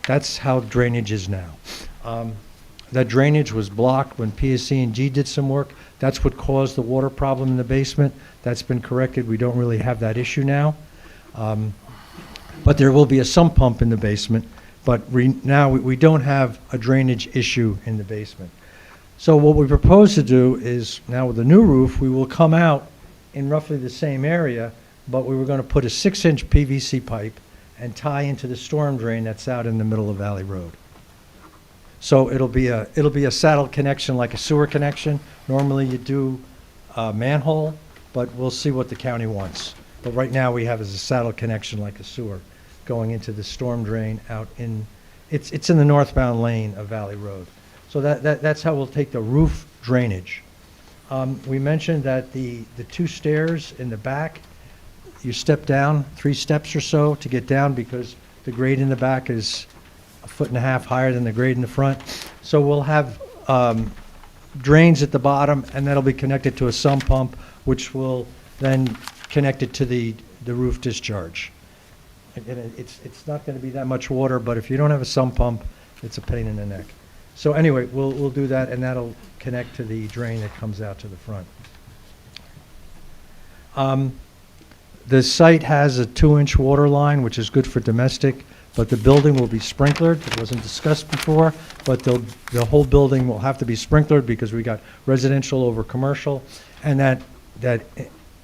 That's how drainage is now. That drainage was blocked when PSC&G did some work. That's what caused the water problem in the basement. That's been corrected. We don't really have that issue now. But there will be a sump pump in the basement, but now we don't have a drainage issue in the basement. So what we propose to do is, now with the new roof, we will come out in roughly the same area, but we were going to put a 6-inch PVC pipe and tie into the storm drain that's out in the middle of Valley Road. So it'll be a saddle connection like a sewer connection. Normally you do a manhole, but we'll see what the county wants. But right now we have as a saddle connection like a sewer going into the storm drain out in, it's in the northbound lane of Valley Road. So that's how we'll take the roof drainage. We mentioned that the 2 stairs in the back, you step down 3 steps or so to get down because the grade in the back is 1.5 feet higher than the grade in the front. So we'll have drains at the bottom, and that'll be connected to a sump pump, which will then connect it to the roof discharge. And it's not going to be that much water, but if you don't have a sump pump, it's a pain in the neck. So anyway, we'll do that, and that'll connect to the drain that comes out to the front. The site has a 2-inch water line, which is good for domestic, but the building will be sprinklered. It wasn't discussed before, but the whole building will have to be sprinklered because we got residential over commercial, and that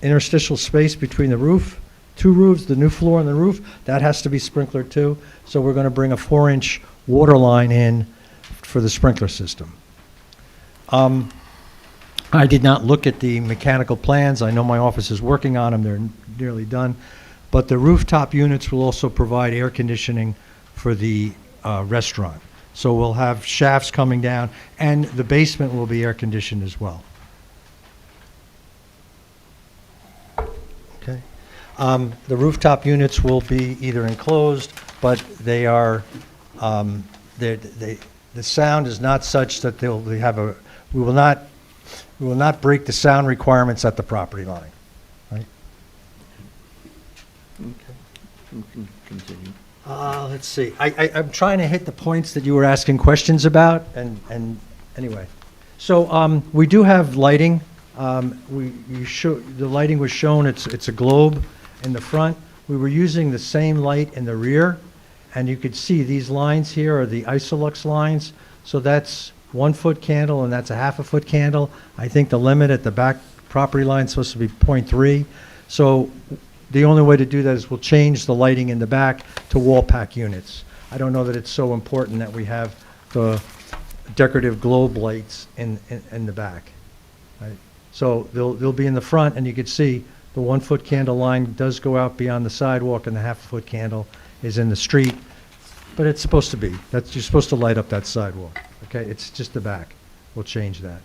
interstitial space between the roof, 2 roofs, the new floor and the roof, that has to be sprinklered too. So we're going to bring a 4-inch water line in for the sprinkler system. I did not look at the mechanical plans. I know my office is working on them. They're nearly done. But the rooftop units will also provide air conditioning for the restaurant. So we'll have shafts coming down, and the basement will be air conditioned as well. Okay. The rooftop units will be either enclosed, but they are, the sound is not such that they have a, we will not break the sound requirements at the property line, right? Okay. We can continue. Let's see. I'm trying to hit the points that you were asking questions about, and anyway. So we do have lighting. The lighting was shown. It's a globe in the front. We were using the same light in the rear, and you could see these lines here are the Isolux lines. So that's 1-foot candle, and that's a 1/2 foot candle. I think the limit at the back property line is supposed to be 0.3. So the only way to do that is we'll change the lighting in the back to wall pack units. I don't know that it's so important that we have the decorative globe lights in the back. Right? So they'll be in the front, and you can see the 1-foot candle line does go out beyond the sidewalk, and the 1/2 foot candle is in the street. But it's supposed to be. You're supposed to light up that sidewalk. Okay, it's just the back. We'll change that.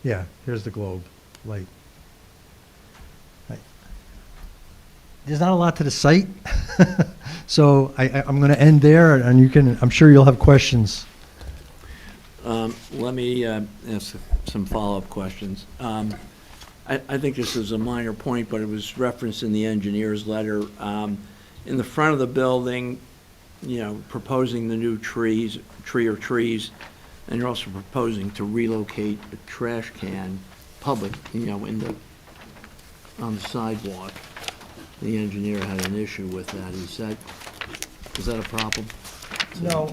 Yeah, here's the globe light. Right. There's not a lot to the site, so I'm going to end there, and I'm sure you'll have questions. Let me ask some follow-up questions. I think this is a minor point, but it was referenced in the engineer's letter. In the front of the building, proposing the new tree or trees, and you're also proposing to relocate a trash can, public, on the sidewalk. The engineer had an issue with that. Is that a problem? No,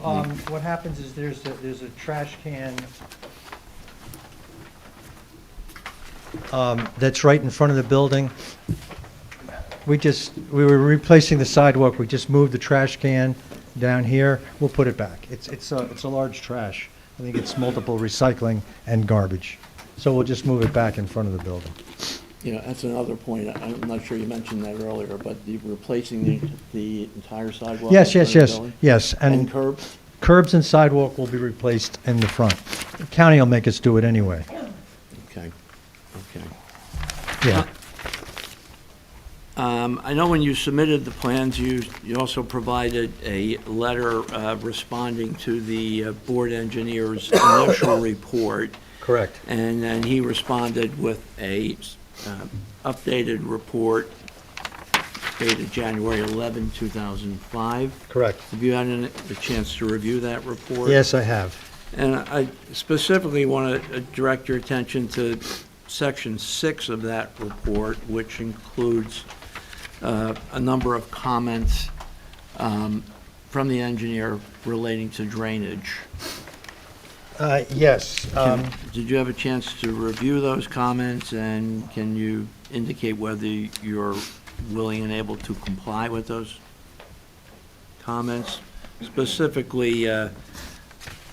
what happens is there's a trash can that's right in front of the building. We were replacing the sidewalk. We just moved the trash can down here. We'll put it back. It's a large trash. I think it's multiple recycling and garbage. So we'll just move it back in front of the building. That's another point. I'm not sure you mentioned that earlier, but replacing the entire sidewalk? Yes. And curbs? Curbs and sidewalk will be replaced in the front. The county will make us do it anyway. Okay. Yeah. I know when you submitted the plans, you also provided a letter responding to the board engineer's initial report. Correct. And then he responded with a updated report dated January 11, 2005. Correct. Have you had a chance to review that report? Yes, I have. And I specifically want to direct your attention to Section 6 of that report, which includes a number of comments from the engineer relating to drainage. Yes. Did you have a chance to review those comments, and can you indicate whether you're willing and able to comply with those comments? Specifically,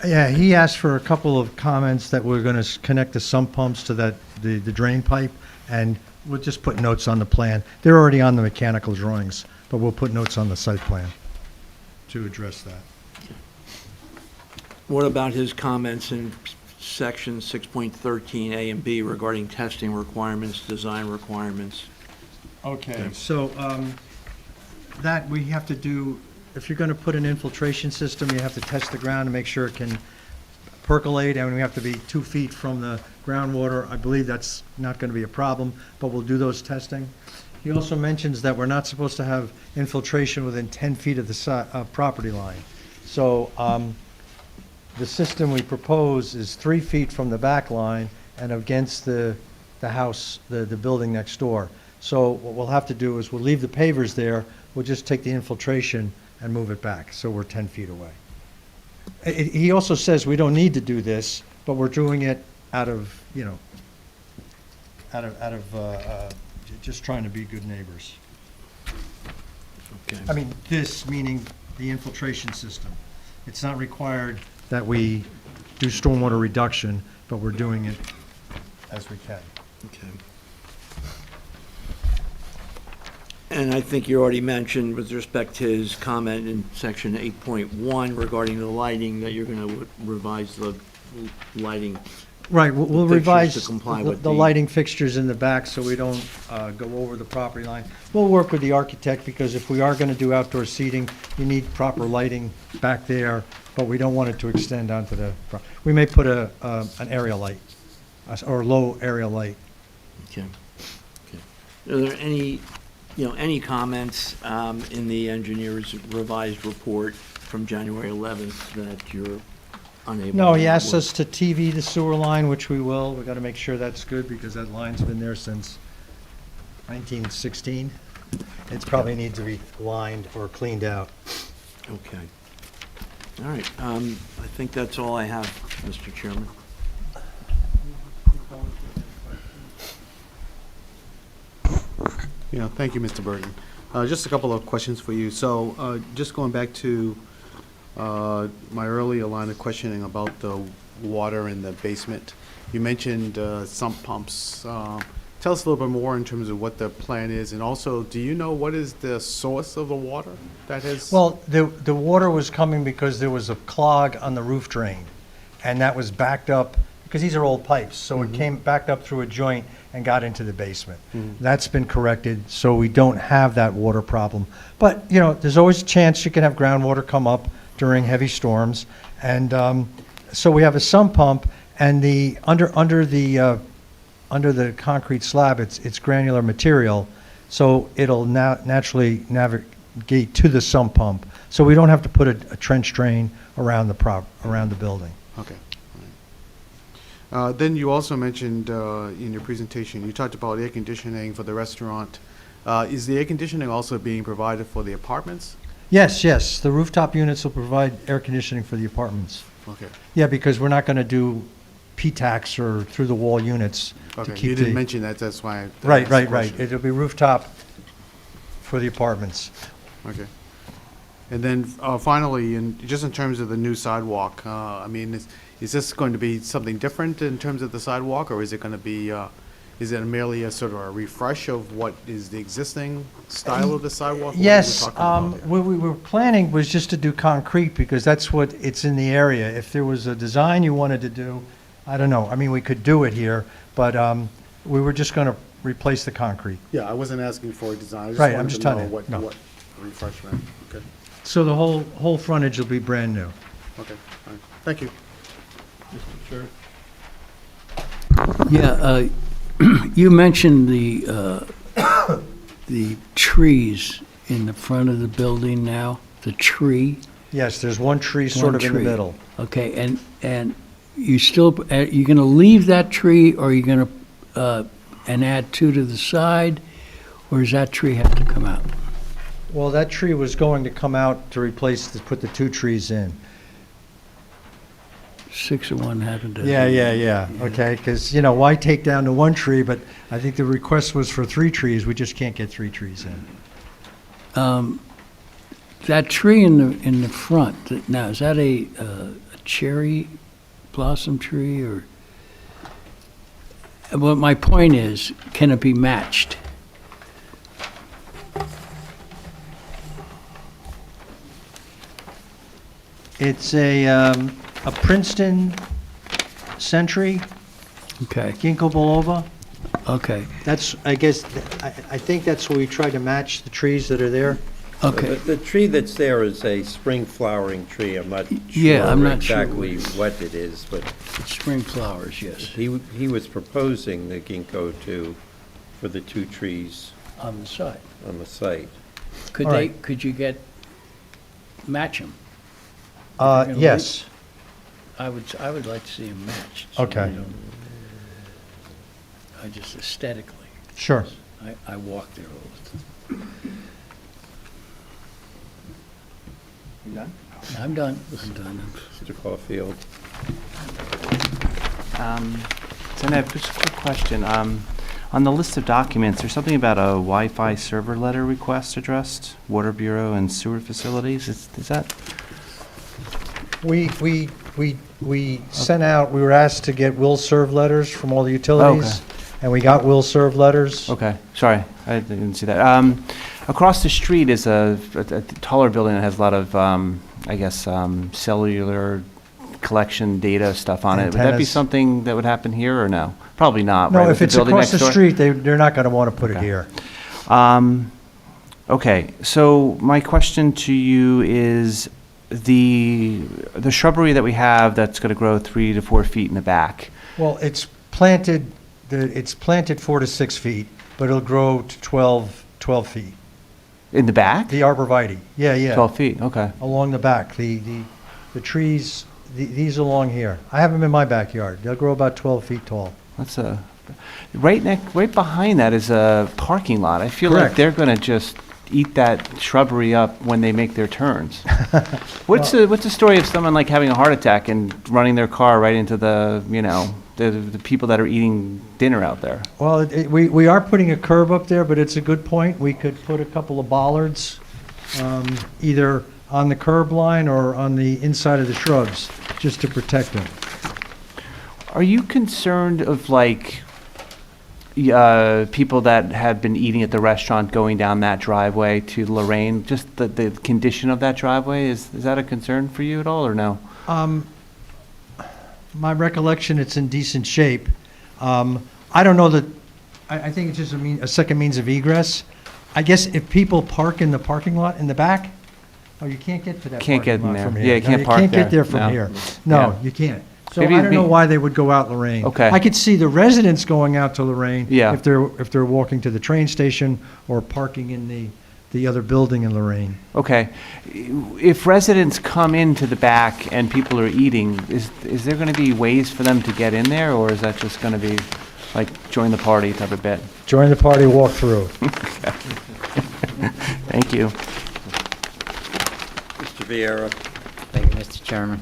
Yeah, he asked for a couple of comments that we're going to connect the sump pumps to the drain pipe, and we'll just put notes on the plan. They're already on the mechanical drawings, but we'll put notes on the site plan to address that. what about his comments in Section 6.13A and B regarding testing requirements, design requirements? Okay, so that we have to do, if you're going to put an infiltration system, you have to test the ground to make sure it can percolate, and we have to be 2 feet from the groundwater. I believe that's not going to be a problem, but we'll do those testing. He also mentions that we're not supposed to have infiltration within 10 feet of the property line. So the system we propose is 3 feet from the back line and against the house, the building next door. So what we'll have to do is we'll leave the pavers there, we'll just take the infiltration and move it back, so we're 10 feet away. He also says we don't need to do this, but we're doing it out of, you know, just trying to be good neighbors. Okay. I mean, this meaning the infiltration system. It's not required that we do stormwater reduction, but we're doing it as we can. Okay. And I think you already mentioned with respect to his comment in Section 8.1 regarding the lighting, that you're going to revise the lighting. Right, we'll fixtures revise to comply with the lighting fixtures in the back so we don't go over the property line. We'll work with the architect, because if we are going to do outdoor seating, you need proper lighting back there, but we don't want it to extend onto the, we may put an area light, or low area light. Okay. Okay. Are there any, any comments in the engineer's revised report from January 11th that you're unable? No, he to asked work? us to TV the sewer line, which we will. We got to make sure that's good, because that line's been there since 1916. It probably needs to be lined or cleaned out. Okay. All right. I think that's all I have, Mr. Chairman. Yeah, thank you, Mr. Burton. Just a couple of questions for you. So, just going back to my earlier line of questioning about the water in the basement, you mentioned sump pumps. Tell us a little bit more in terms of what the plan is, and also, do you know what is the source of the water that has? Well, the water was coming because there was a clog on the roof drain, and that was backed up, because these are old pipes, so it came backed up through a joint and got into the basement. That's been corrected, so we don't have that water problem. But, there's always a chance you can have groundwater come up during heavy storms, and so we have a sump pump, and the under the concrete slab, it's granular material, so it'll naturally navigate to the sump pump. So we don't have to put a trench drain around the building. Okay. Then you also mentioned in your presentation, you talked about air conditioning for the restaurant. Is the air conditioning also being provided for the apartments? Yes. The rooftop units will provide air conditioning for the apartments. Okay. Yeah, because we're not going to do P-tax or through-the-wall units to Okay, keep you didn't mention that, that's why. I asked the Right. question. It'll be rooftop for the apartments. Okay. And then finally, just in terms of the new sidewalk, is this going to be something different in terms of the sidewalk, or is it going to be, is it merely a sort of a refresh of what is the existing style of the sidewalk? What are we Yes, talking about here? what we were planning was just to do concrete, because that's what it's in the area. If there was a design you wanted to do, I don't know, we could do it here, but we were just going to replace the concrete. Yeah, I wasn't asking for a design. I just Right, I'm wanted just to know telling you, what no. refresh meant. Okay, So the whole frontage will be brand new. okay, all right. Thank you. Sure. Yeah, you mentioned the the trees in the front of the building now, the tree. Yes, there's one tree sort One of in the tree. middle. Okay, and you still, you're going to leave that tree, or you're going to, and add two to the side, or does that tree have to come out? Well, that tree was going to come out to put the two trees in. 6 of one, half a dozen. Yeah, okay, because, you know, why take down the one tree, but I think the request was for 3 trees, we just can't get 3 trees in. That tree in the front, now, is that a cherry blossom tree, or? Well, my point is, can it be matched? It's a Princeton Century, Okay, ginkgo biloba. okay, That's, I guess, I think that's where we tried to match the trees that are there. okay. The tree that's there is a spring flowering tree. I'm not Yeah, I'm sure not sure exactly what it is, but Spring flowers, yes, he was proposing the ginkgo for the 2 trees on the side. on the site. Could All they, right. could you match them? Yes. I would like to see them matched. Okay. you know. I just aesthetically, Sure. I walk there all the time. You done? I'm done. Mr. Caulfield? So I have just a quick question. On the list of documents, there's something about a Wi-Fi server letter request addressed, Water Bureau and sewer facilities. Is that? We sent out, we were asked to get will serve letters from all the utilities, and we got will serve letters. Okay, sorry, I didn't see that. Across the street is a taller building that has a lot of, I guess, cellular collection data stuff on it. Would that be Antennas. something that would happen here or no? Probably not, right? No, With if the it's building across the next door? street, they're not going to want to put it Okay. here. Okay, so my question to you is the shrubbery that we have that's going to grow 3 to 4 feet in the back. Well, it's planted 4 to 6 feet, but it'll grow to 12 feet. In the back? The arborvitae, yeah. 12 feet, okay. Along the back, the trees, these along here. I have them in my backyard. They'll grow about 12 feet tall. That's right behind that is a parking lot. I feel like Correct. they're going to just eat that shrubbery up when they make their turns. What's the story of someone like having a heart attack and running their car right into the people that are eating dinner out there? Well, we are putting a curb up there, but it's a good point. We could put a couple of bollards, either on the curb line or on the inside of the shrubs, just to protect them. Are you concerned of people that have been eating at the restaurant going down that driveway to Lorraine? Just the condition of that driveway, is that a concern for you at all, or no? My recollection, it's in decent shape. I don't know that, I think it's just a second means of egress. I guess if people park in the parking lot in the back, you can't get to that Can't get parking in lot there. from Yeah, here. you No, can't park You can't get there. there from No. here. Yeah. No, you can't. So Maybe I don't know me- why they would go out Lorraine. Okay. I could see the residents going out to Lorraine. Yeah. If they're walking to the train station or parking in the other building in Lorraine. Okay. If residents come into the back and people are eating, is there going to be ways for them to get in there, or is that just going to be like join the party type of bit? Join the party, walk through. Thank you. Mr. Vieira? Thank you, Mr. Chairman.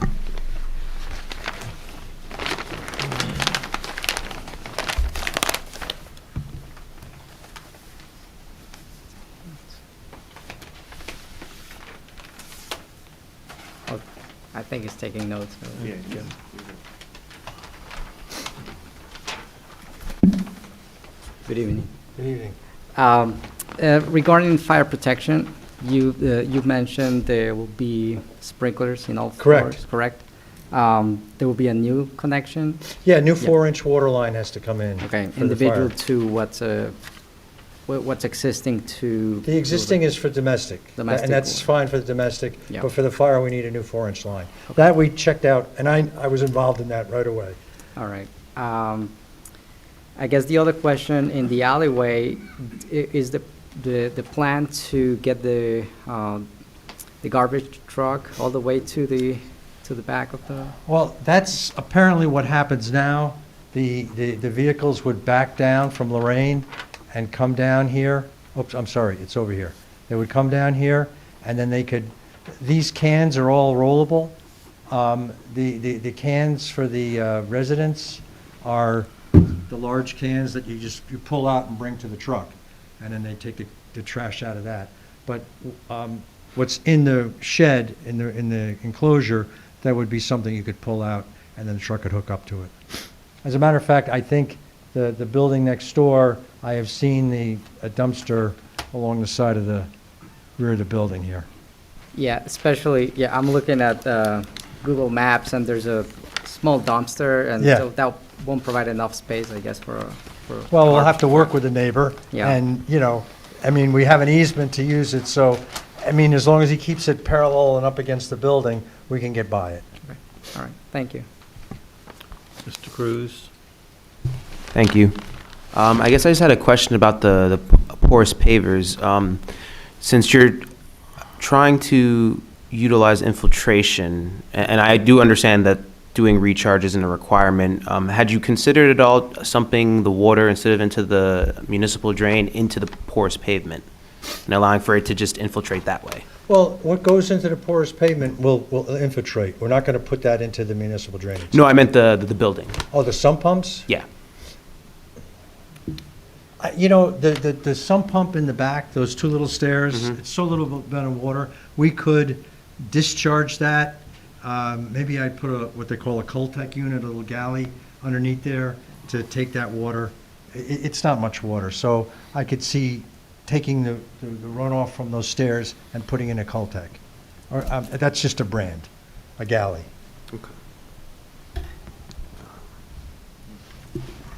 I think it's taking notes. Yeah, Good evening. Good evening. Regarding fire protection, you mentioned there will be sprinklers in all Correct. floors, correct? There will be a new connection? Yeah, new 4-inch water line has to come in. Okay, for the individual fire. to what's existing to? The existing is for domestic. Domestic And that's or- fine for the domestic, Yeah. but for the fire, we need a new 4-inch line. That we checked out, and I was involved in that right away. All right. I guess the other question in the alleyway, is the the plan to get the garbage truck all the way to the back of the? Well, that's apparently what happens now. The vehicles would back down from Lorraine and come down here. Oops, I'm sorry, it's over here. They would come down here, and then they could, these cans are all rollable. The cans for the residents are the large cans that you pull out and bring to the truck, and then they take the trash out of that. But what's in the shed, in the enclosure, that would be something you could pull out, and then the truck could hook up to it. As a matter of fact, I think the building next door, I have seen a dumpster along the side of the rear of the building here. Yeah, especially, yeah, I'm looking at Google Maps, and there's a small dumpster, and Yeah. so that won't provide enough space, I guess, for. Well, we'll have to work with the neighbor. Yeah. And, I mean, we have an easement to use it, so, I mean, as long as he keeps it parallel and up against the building, we can get by it. Okay. All right, thank you. Mr. Cruz? Thank you. I guess I just had a question about the porous pavers. Since you're trying to utilize infiltration, and I do understand that doing recharge isn't a requirement, had you considered at all sumping the water instead of into the municipal drain into the porous pavement and allowing for it to just infiltrate that way? Well, what goes into the porous pavement will infiltrate. We're not going to put that into the municipal drainage. No, I meant the building. Oh, the sump pumps? Yeah. The sump pump in the back, those two little stairs, it's so little bit of water, we could discharge that. Maybe I'd put what they call a Coltec unit, a little galley underneath there to take that water. It's not much water, so I could see taking the runoff from those stairs and putting in a Coltec. Or, that's just a brand, a galley.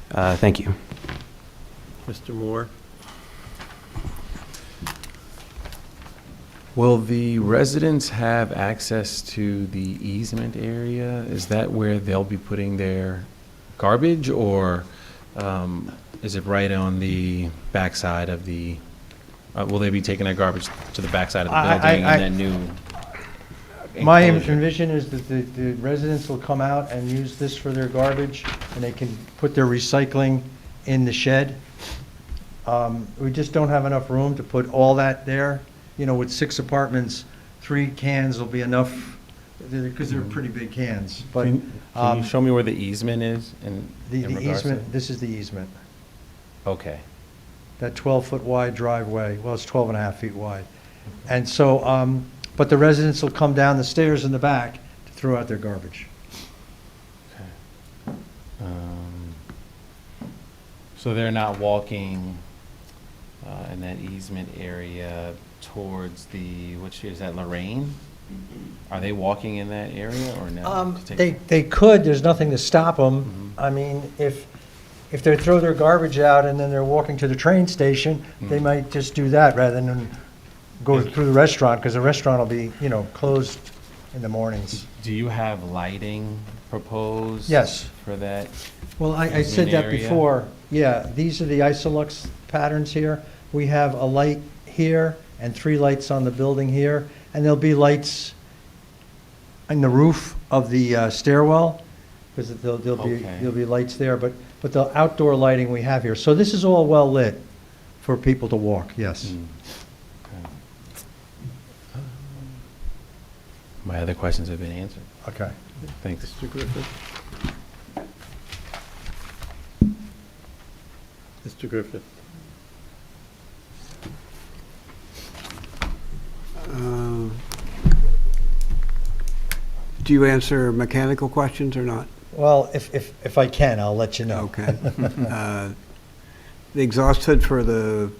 Thank you. Mr. Moore? Will the residents have access to the easement area? Is that where they'll be putting their garbage, or is it right on the backside of the, will they be taking their garbage to the backside of the building and then new My enclosure? envision is that the residents will come out and use this for their garbage, and they can put their recycling in the shed. We just don't have enough room to put all that there. With 6 apartments, 3 cans will be enough, because they're pretty big cans. But Can you show me where the easement is in the regards to- easement, this is the easement. Okay. That 12-foot wide driveway, well, it's 12 and a half feet wide. And so, but the residents will come down the stairs in the back to throw out their garbage. So they're not walking in that easement area towards is that Lorraine? Are they walking in that area or no? They could, there's nothing to stop them. I mean, if they throw their garbage out and then they're walking to the train station, they might just do that rather than go through the restaurant, because the restaurant will be, closed in the mornings. Do you have lighting proposed? Yes. For that? Well, I said easement that area? before. Yeah, these are the Isolux patterns here. We have a light here and 3 lights on the building here, and there'll be lights in the roof of the stairwell, because there'll be lights there, but the outdoor lighting we have here. So this is all well lit for people to walk, yes. My other questions have been answered. Okay. Thanks. Mr. Griffith? Mr. Griffith? Do you answer mechanical questions or not? Well, if I can, I'll let you know. Okay. The exhaust hood for the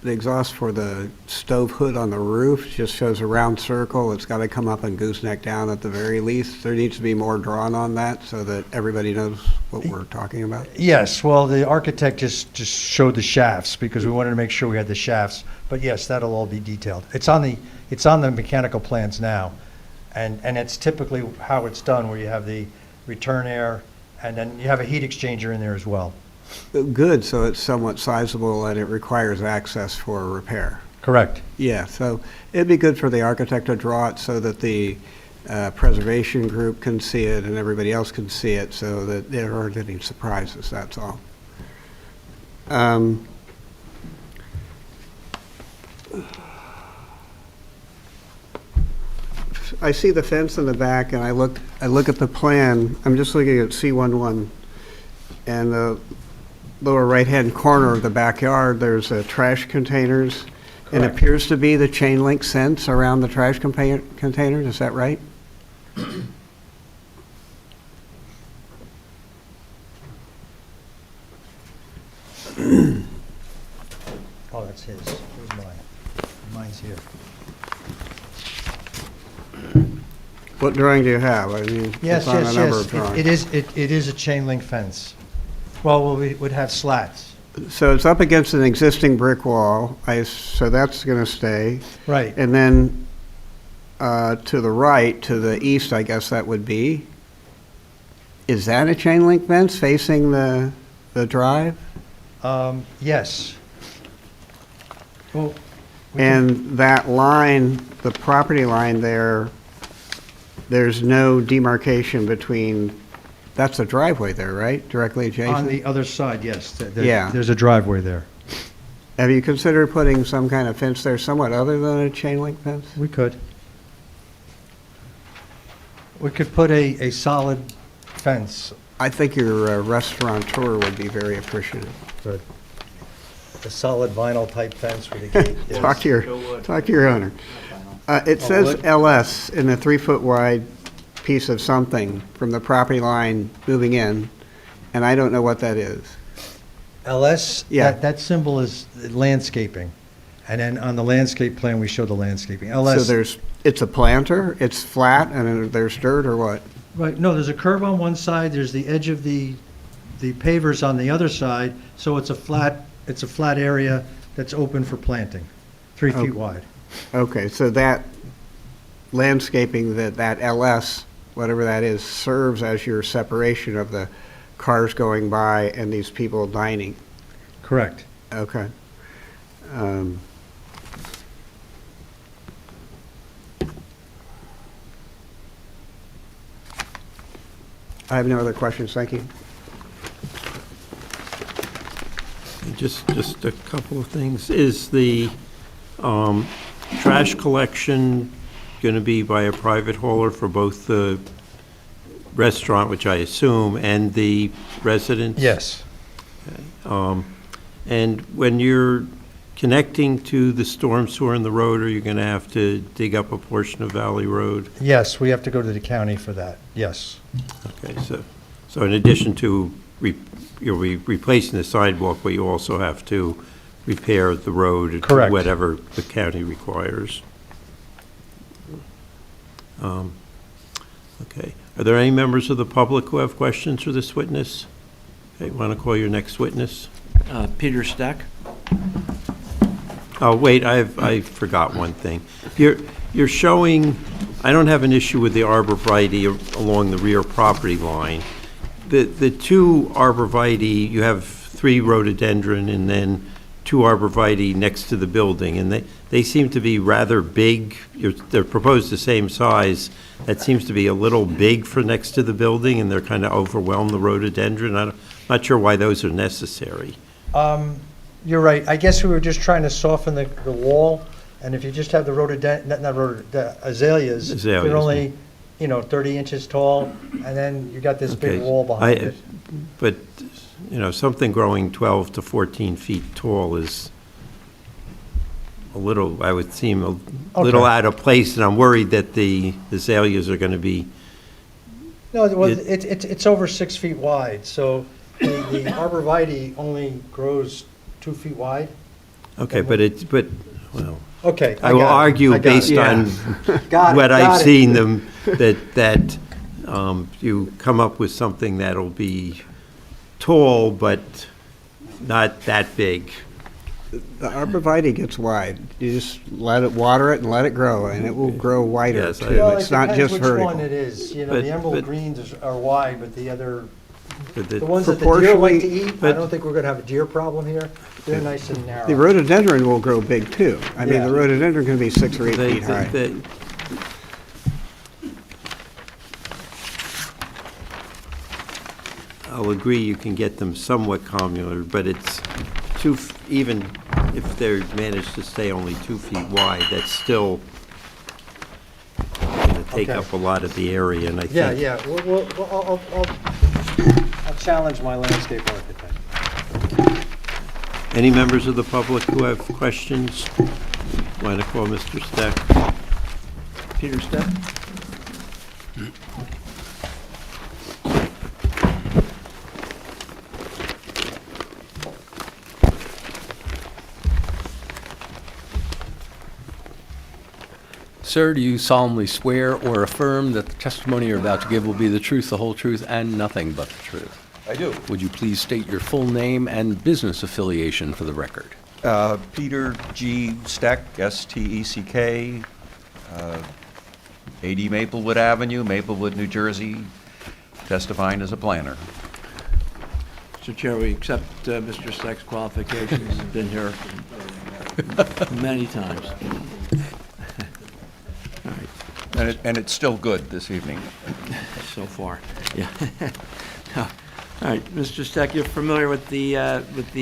exhaust for the stove hood on the roof just shows a round circle. It's got to come up and gooseneck down at the very least. There needs to be more drawn on that so that everybody knows what we're talking about. Yes, well, the architect just showed the shafts, because we wanted to make sure we had the shafts. But yes, that'll all be detailed. It's on the mechanical plans now. And it's typically how it's done, where you have the return air, and then you have a heat exchanger in there as well. good, so it's somewhat sizable and it requires access for repair. Correct. Yeah, so it'd be good for the architect to draw it so that the preservation group can see it and everybody else can see it, so that there aren't any surprises, that's all. I see the fence in the back, and I look at the plan. I'm just looking at C11, and the lower right-hand corner of the backyard, there's trash containers. And it Correct. appears to be the chain link fence around the trash containers, is that right? Oh, that's his. Where's mine? Mine's here. What drawing do you have? I mean, Yes, it's on a yes, number yes. of drawings. It is a chain link fence. Well, we would have slats. So it's up against an existing brick wall, so that's going to stay. Right. And then to the right, to the east, I guess that would be. Is that a chain link fence facing the drive? Yes. Well, And that line, the property line there, there's no demarcation between, that's a driveway there, right? Directly adjacent? on the other side, yes. Yeah. There's a driveway there. Have you considered putting some kind of fence there somewhat other than a chain link fence? We could. We could put a solid fence. I think your restaurateur would be very appreciative. Good. A solid vinyl type fence with a gate. yes. Talk to your owner. It says LS in a 3-foot wide piece of something from the property line moving in, and I don't know what that is. LS, Yeah. that symbol is landscaping. And then on the landscape plan, we show the landscaping. So LS, it's a planter, it's flat, and then there's dirt, or what? right, no, there's a curve on one side, there's the edge of the pavers on the other side, so it's a flat area that's open for planting, 3 Oh. feet wide. Okay, so that landscaping, that LS, whatever that is, serves as your separation of the cars going by and these people dining. Correct. Okay. I have no other questions, thank you. Just a couple of things. Is the trash collection going to be by a private hauler for both the restaurant, which I assume, and the residents? Yes. And when you're connecting to the storm sewer in the road, are you going to have to dig up a portion of Valley Road? Yes, we have to go to the county for that, yes. Okay, so in addition to you'll be replacing the sidewalk, but you also have to repair the road to Correct. whatever the county requires. Okay. Are there any members of the public who have questions for this witness? Okay, want to call your next witness? Peter Stec. Oh, wait, I forgot one thing. You're showing, I don't have an issue with the arborvitae along the rear property line. The two arborvitae, you have 3 rhododendron and then 2 arborvitae next to the building, and they seem to be rather big. They're proposed the same size. That seems to be a little big for next to the building, and they're kind of overwhelmed the rhododendron. I'm not sure why those are necessary. You're right. I guess we were just trying to soften the wall, and if you just have the the azaleas, Azaleas, they're only, 30 inches tall, and then you got this big Okay. wall behind it. But, something growing 12 to 14 feet tall is a little, I would seem a little Okay. out of place, and I'm worried that the azaleas are going to be, No, well, It- it's over 6 feet wide, so the arborvitae only grows 2 feet wide. okay, well, Okay. I will got it. argue I got based it. on Got it, what I've got it. seen them, that you come up with something that'll be tall, but not that big. The arborvitae gets wide. You just water it and let it grow, and it will grow wider Yes, too. Well, It's it not depends just which one vertical. it is. But- The emerald but- greens are wide, but the other The ones that the deer like to eat, I but- don't think we're gonna have a deer problem here. They're nice and narrow. The rhododendron will grow big too. I mean, Yeah. the rhododendron can be 6 or 8 They- feet high. I'll agree you can get them somewhat commular, but it's even if they're managed to stay only 2 feet wide, that's still going to take Okay. up a lot of the area, and I think. Yeah. I'll challenge my landscape architect. Any members of the public who have questions? Want to call Mr. Stec? Peter Stec? Sir, do you solemnly swear or affirm that the testimony you're about to give will be the truth, the whole truth, and nothing but the truth? I do. Would you please state your full name and business affiliation for the record? Peter G. Stec, S-T-E-C-K, 80 Maplewood Avenue, Maplewood, New Jersey, testifying as a planner. Mr. Chair, we accept Mr. Stec's qualifications. He's been here many times. And it's still good this evening. So far, yeah. All right, Mr. Stec, you're familiar with the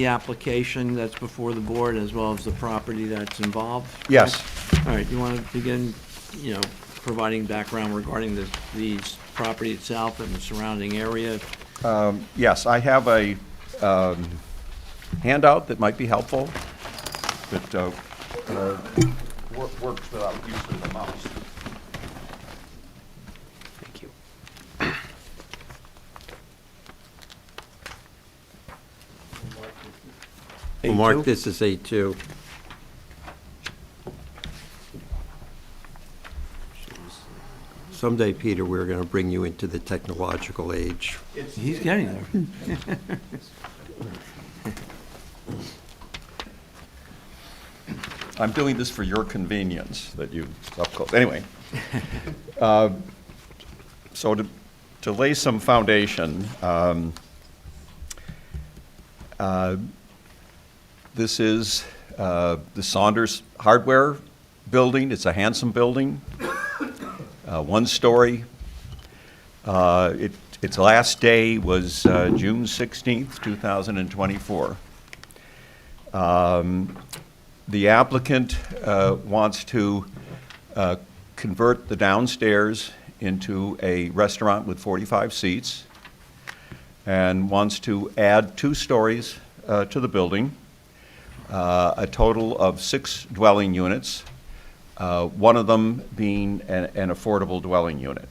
application that's before the board as well as the property that's involved? Yes. All right, you want to begin, providing background regarding the property itself and the surrounding area? Yes, I have a handout that might be helpful that works without use of the mouse. Thank you. We'll mark this as A2. Someday, Peter, we're going to bring you into the technological age. He's getting there. I'm doing this for your convenience, that you up close. Anyway, so to lay some foundation, this is the Saunders Hardware Building. It's a handsome building, 1 story. Its last day was June 16th, 2024. The applicant wants to convert the downstairs into a restaurant with 45 seats and wants to add 2 stories to the building, a total of 6 dwelling units, one of them being an affordable dwelling unit.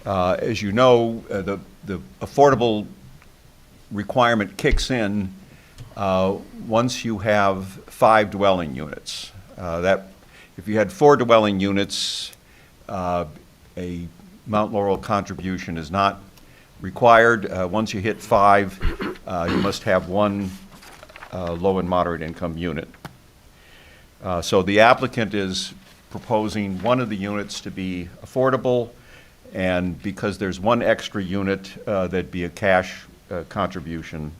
As you know, the affordable requirement kicks in once you have 5 dwelling units. That if you had 4 dwelling units, a Mount Laurel contribution is not required. Once you hit 5, you must have 1 low and moderate income unit. So the applicant is proposing one of the units to be affordable, and because there's 1 extra unit, that'd be a cash contribution.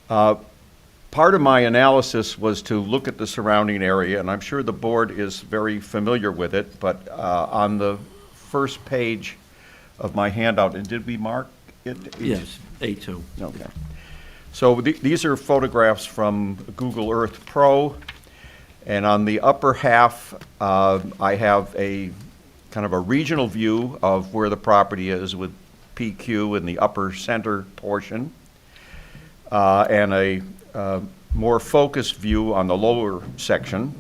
Part of my analysis was to look at the surrounding area, and I'm sure the board is very familiar with it, but on the first page of my handout, and did we mark it? Yes, A2. Okay. So these are photographs from Google Earth Pro, and on the upper half, I have a kind of a regional view of where the property is with PQ in the upper center portion, and a more focused view on the lower section.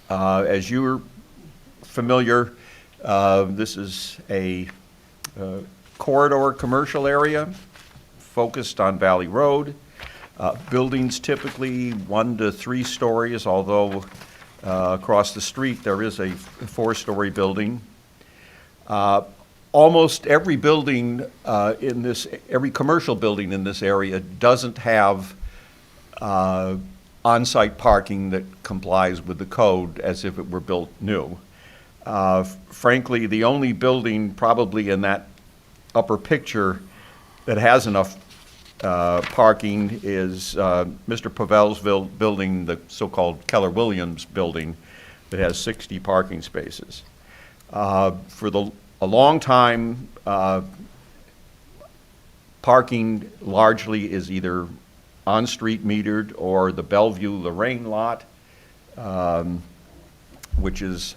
As you're familiar, this is a corridor commercial area focused on Valley Road. Buildings typically 1 to 3 stories, although across the street there is a 4-story building. Almost every building every commercial building in this area doesn't have on-site parking that complies with the code as if it were built new. Frankly, the only building probably in that upper picture that has enough parking is Mr. Pavel's building, the so-called Keller-Williams building, that has 60 parking spaces. For a long time, parking largely is either on-street metered or the Bellevue-Lorraine lot, which is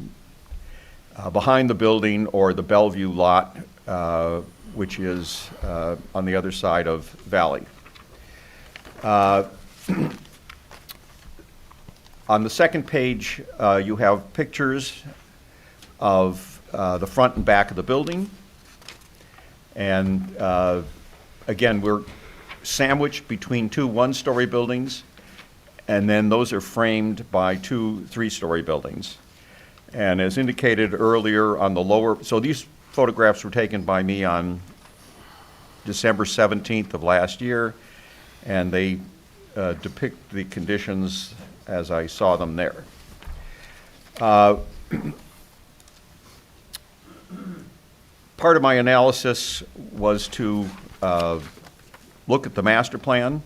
behind the building, or the Bellevue lot, which is on the other side of Valley. On the second page, you have pictures of the front and back of the building. And again, we're sandwiched between two one-story buildings, and then those are framed by two three-story buildings. And as indicated earlier on the lower, so these photographs were taken by me on December 17th of last year, and they depict the conditions as I saw them there. Part of my analysis was to look at the master plan,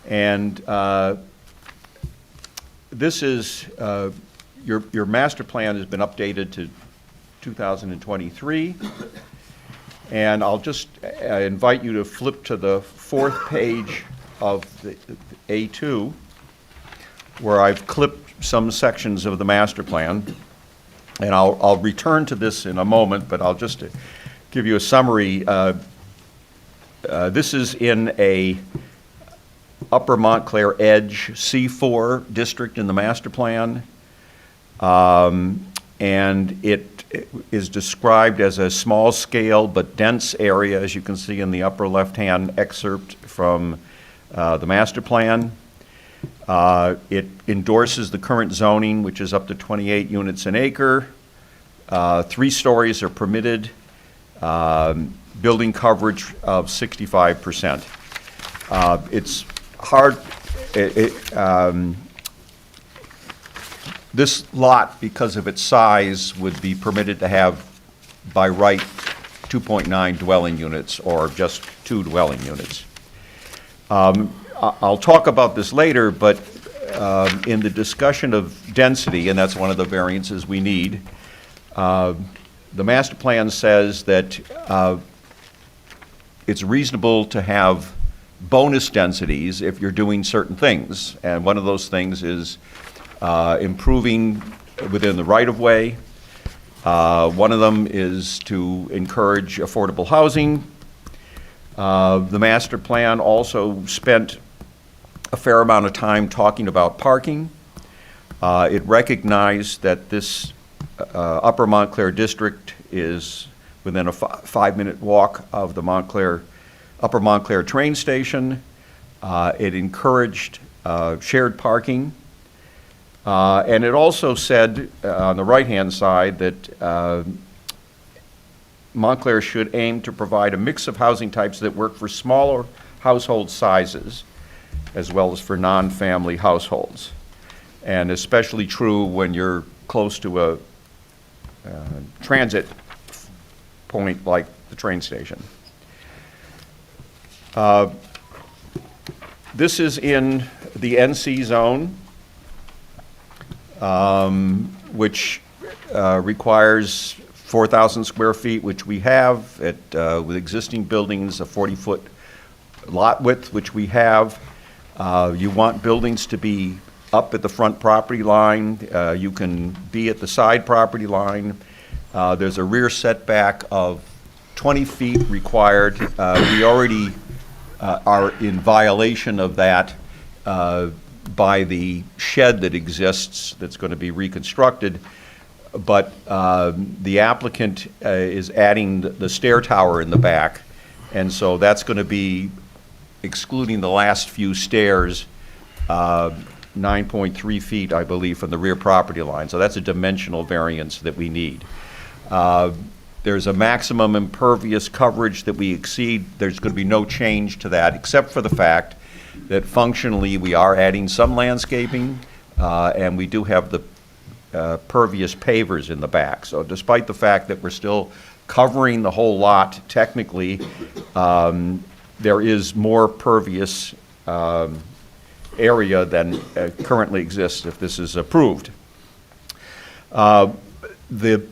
and this is your master plan has been updated to 2023, and I'll just invite you to flip to the fourth page of the A2, where I've clipped some sections of the master plan, and I'll return to this in a moment, but I'll just give you a summary. This is in a Upper Montclair Edge C4 district in the master plan, and it is described as a small scale but dense area, as you can see in the upper left-hand excerpt from the master plan. It endorses the current zoning, which is up to 28 units an acre. 3 stories are permitted. Building coverage of 65%. It's hard. This lot, because of its size, would be permitted to have, by right, 2.9 dwelling units or just 2 dwelling units. I'll talk about this later, but in the discussion of density, and that's one of the variances we need, the master plan says that it's reasonable to have bonus densities if you're doing certain things, and one of those things is improving within the right-of-way. One of them is to encourage affordable housing. The master plan also spent a fair amount of time talking about parking. It recognized that this Upper Montclair district is within a 5-minute walk of the Upper Montclair train station. It encouraged shared parking. And it also said on the right-hand side that Montclair should aim to provide a mix of housing types that work for smaller household sizes as well as for non-family households. And especially true when you're close to a transit point like the train station. This is in the NC zone, which requires 4,000 square feet, which we have with existing buildings, a 40-foot lot width, which we have. You want buildings to be up at the front property line. You can be at the side property line. There's a rear setback of 20 feet required. We already are in violation of that by the shed that exists that's going to be reconstructed. But the applicant is adding the stair tower in the back, and so that's going to be, excluding the last few stairs, 9.3 feet, I believe, from the rear property line. So that's a dimensional variance that we need. There's a maximum impervious coverage that we exceed. There's going to be no change to that, except for the fact that functionally we are adding some landscaping, and we do have the pervious pavers in the back. So despite the fact that we're still covering the whole lot, technically, there is more pervious area than currently exists if this is approved. The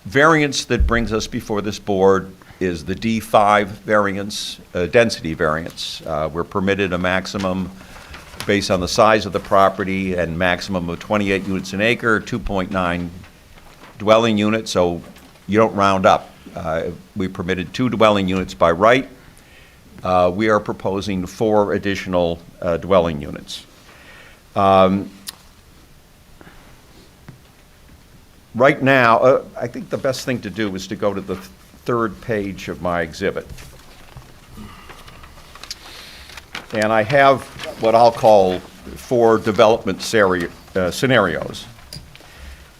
variance that brings us before this board is the D5 variance, density variance. We're permitted a maximum based on the size of the property and maximum of 28 units an acre, 2.9 dwelling units, so you don't round up. We permitted 2 dwelling units by right. We are proposing 4 additional dwelling units. Right now, I think the best thing to do is to go to the 3rd page of my exhibit. And I have what I'll call 4 development scenarios.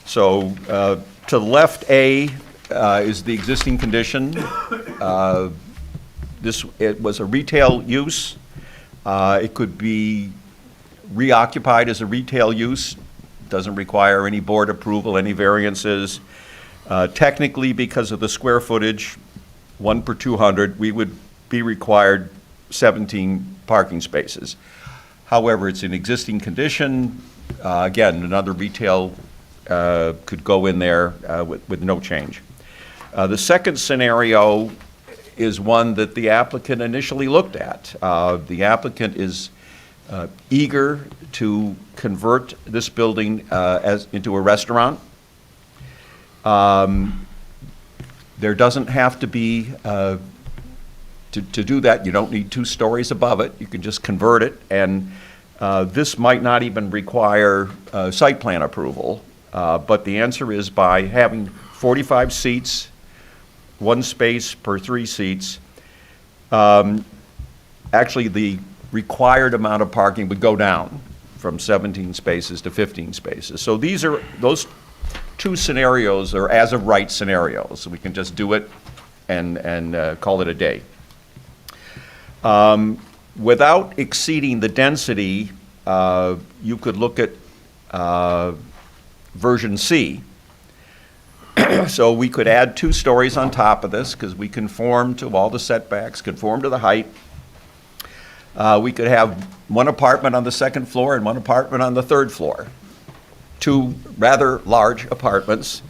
So to the left, A is the existing condition. It was a retail use. It could be reoccupied as a retail use. Doesn't require any board approval, any variances. Technically, because of the square footage, 1 per 200, we would be required 17 parking spaces. However, it's an existing condition. Again, another retail could go in there with no change. The second scenario is one that the applicant initially looked at. The applicant is eager to convert this building into a restaurant. There doesn't have to be, to do that, you don't need 2 stories above it. You can just convert it, and this might not even require site plan approval. But the answer is by having 45 seats, 1 space per 3 seats, actually the required amount of parking would go down from 17 spaces to 15 spaces. So those 2 scenarios are as of right scenarios. So we can just do it and call it a day. Without exceeding the density, you could look at version C. So we could add 2 stories on top of this because we conform to all the setbacks, conform to the height. We could have 1 apartment on the 2nd floor and 1 apartment on the 3rd floor. 2 rather large apartments.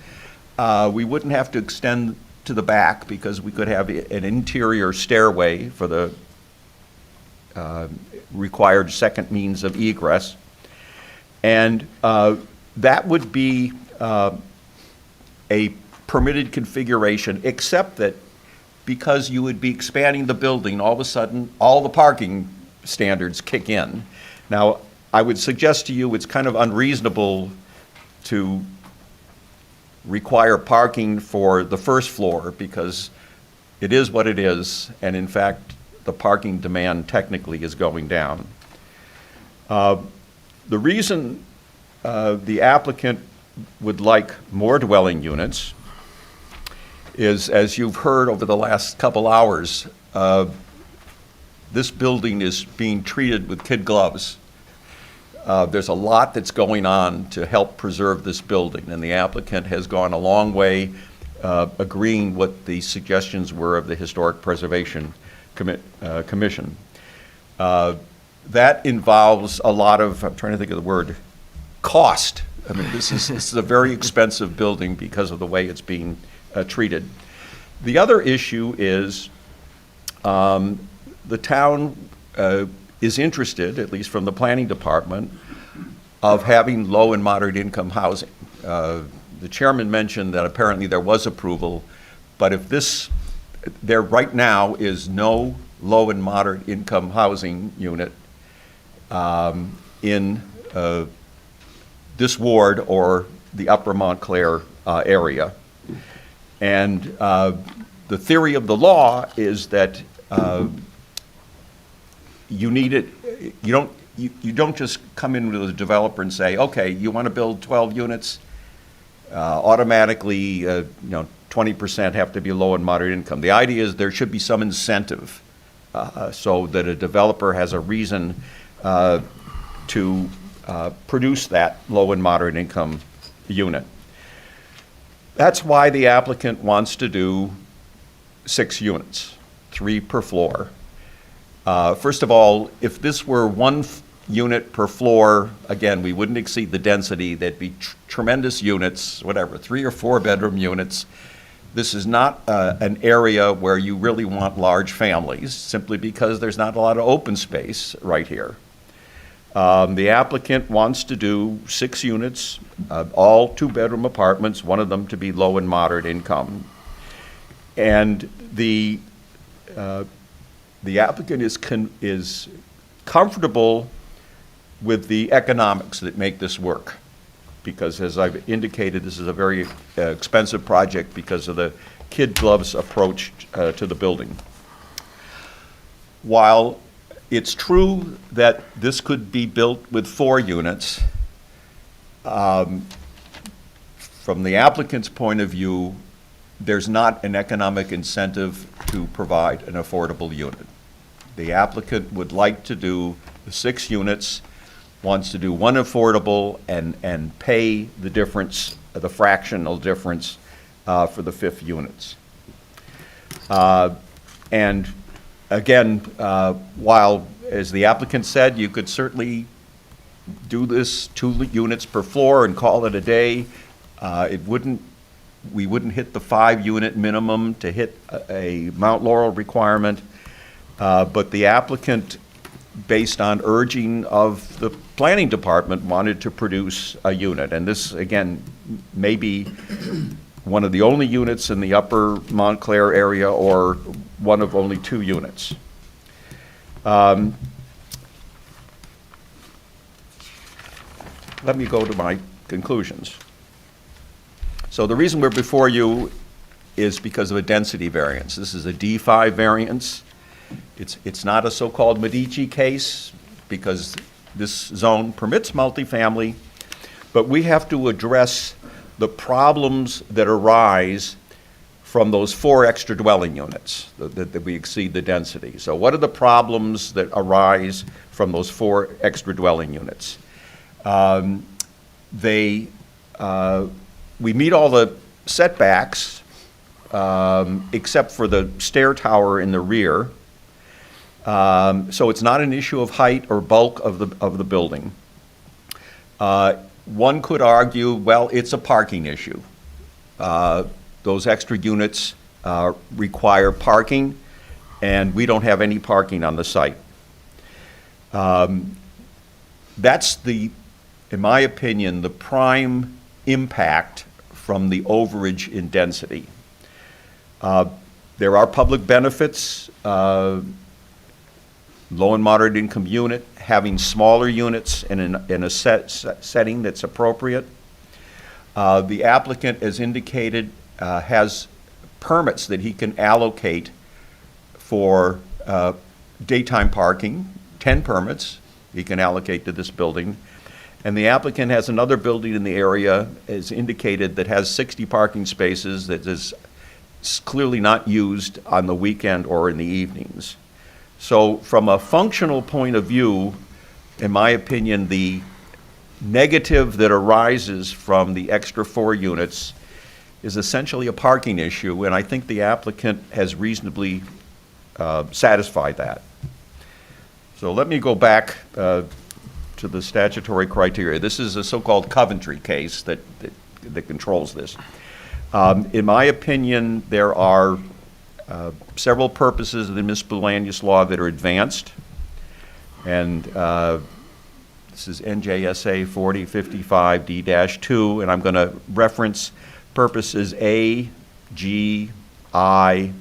We wouldn't have to extend to the back because we could have an interior stairway for the required second means of egress. And that would be a permitted configuration, except that because you would be expanding the building, all of a sudden, all the parking standards kick in. Now, I would suggest to you it's kind of unreasonable to require parking for the 1st floor because it is what it is, and in fact, the parking demand technically is going down. The reason the applicant would like more dwelling units is, as you've heard over the last couple hours, this building is being treated with kid gloves. There's a lot that's going on to help preserve this building, and the applicant has gone a long way agreeing what the suggestions were of the Historic Preservation Commission. That involves a lot of, I'm trying to think of the word, cost. I mean, this is a very expensive building because of the way it's being treated. The other issue is the town is interested, at least from the planning department, of having low and moderate income housing. The chairman mentioned that apparently there was approval, but if there right now is no low and moderate income housing unit in this ward or the Upper Montclair area. And the theory of the law is that you need it, you don't just come in with a developer and say, okay, you want to build 12 units, automatically 20% have to be low and moderate income. The idea is there should be some incentive so that a developer has a reason to produce that low and moderate income unit. That's why the applicant wants to do 6 units, 3 per floor. First of all, if this were 1 unit per floor, again, we wouldn't exceed the density. There'd be tremendous units, whatever, 3 or 4 bedroom units. This is not an area where you really want large families, simply because there's not a lot of open space right here. The applicant wants to do 6 units, all 2-bedroom apartments, one of them to be low and moderate income. And the applicant is comfortable with the economics that make this work, because as I've indicated, this is a very expensive project because of the kid gloves approach to the building. While it's true that this could be built with 4 units, from the applicant's point of view, there's not an economic incentive to provide an affordable unit. The applicant would like to do the 6 units, wants to do 1 affordable and pay the difference, the fractional difference for the 5th units. And again, while, as the applicant said, you could certainly do this 2 units per floor and call it a day, we wouldn't hit the 5-unit minimum to hit a Mount Laurel requirement, but the applicant, based on urging of the planning department, wanted to produce a unit. And this, again, may be one of the only units in the upper Montclair area or one of only 2 units. Let me go to my conclusions. So the reason we're before you is because of a density variance. This is a D5 variance. It's not a so-called Medici case because this zone permits multifamily, but we have to address the problems that arise from those 4 extra dwelling units that we exceed the density. So what are the problems that arise from those 4 extra dwelling units? We meet all the setbacks except for the stair tower in the rear. So it's not an issue of height or bulk of the building. One could argue, well, it's a parking issue. Those extra units require parking, and we don't have any parking on the site. That's in my opinion, the prime impact from the overage in density. There are public benefits. Low and moderate income unit, having smaller units in a setting that's appropriate. The applicant, as indicated, has permits that he can allocate for daytime parking, 10 permits he can allocate to this building. And the applicant has another building in the area, as indicated, that has 60 parking spaces that is clearly not used on the weekend or in the evenings. So from a functional point of view, in my opinion, the negative that arises from the extra 4 units is essentially a parking issue, and I think the applicant has reasonably satisfied that. So let me go back to the statutory criteria. This is a so-called Coventry case that controls this. In my opinion, there are several purposes of the municipal land use law that are advanced, and this is NJSA 4055D-2, and I'm going to reference purposes A, G, I,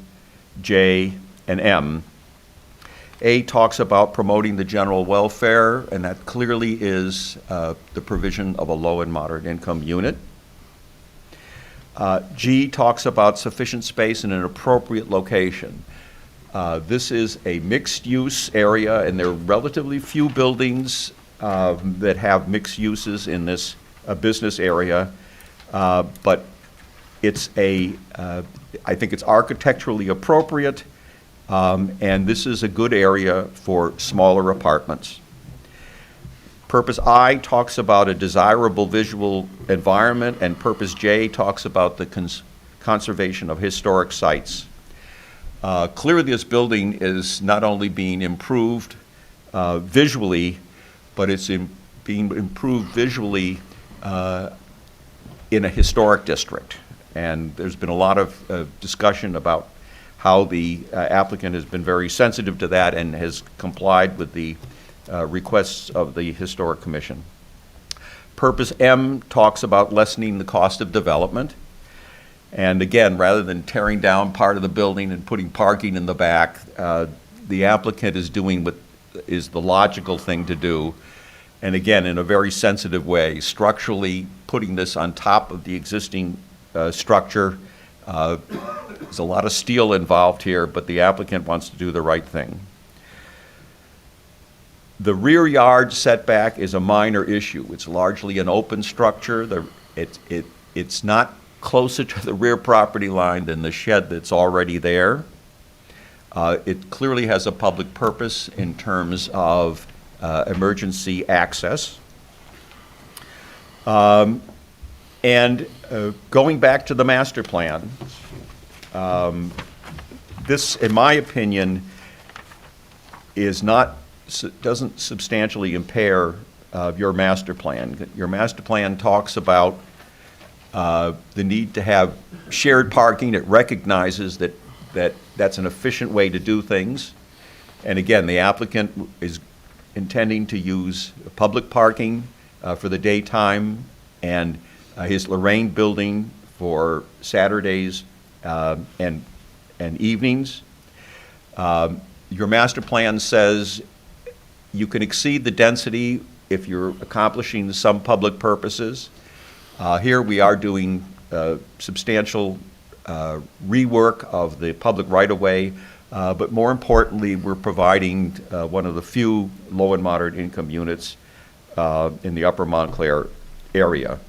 J, and M. A talks about promoting the general welfare, and that clearly is the provision of a low and moderate income unit. G talks about sufficient space in an appropriate location. This is a mixed-use area, and there are relatively few buildings that have mixed uses in this business area, but it's I think it's architecturally appropriate, and this is a good area for smaller apartments. Purpose I talks about a desirable visual environment, and Purpose J talks about the conservation of historic sites. Clearly, this building is not only being improved visually, but it's being improved visually in a historic district. And there's been a lot of discussion about how the applicant has been very sensitive to that and has complied with the requests of the Historic Commission. Purpose M talks about lessening the cost of development. And again, rather than tearing down part of the building and putting parking in the back, the applicant is doing what is the logical thing to do. And again, in a very sensitive way, structurally putting this on top of the existing structure. There's a lot of steel involved here, but the applicant wants to do the right thing. The rear yard setback is a minor issue. It's largely an open structure. It's not closer to the rear property line than the shed that's already there. It clearly has a public purpose in terms of emergency access. And going back to the master plan, this, in my opinion, doesn't substantially impair your master plan. Your master plan talks about the need to have shared parking. It recognizes that's an efficient way to do things. And again, the applicant is intending to use public parking for the daytime and his Lorraine building for Saturdays and evenings. Your master plan says you can exceed the density if you're accomplishing some public purposes. Here we are doing substantial rework of the public right-of-way, but more importantly, we're providing one of the few low and moderate income units in the upper Montclair area.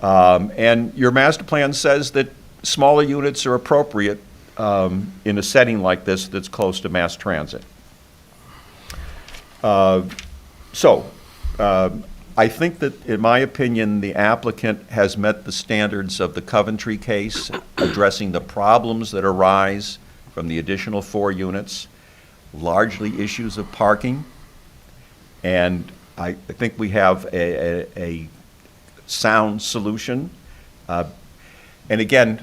And your master plan says that smaller units are appropriate in a setting like this that's close to mass transit. I think that, in my opinion, the applicant has met the standards of the Coventry case, addressing the problems that arise from the additional 4 units, largely issues of parking. And I think we have a sound solution. And again,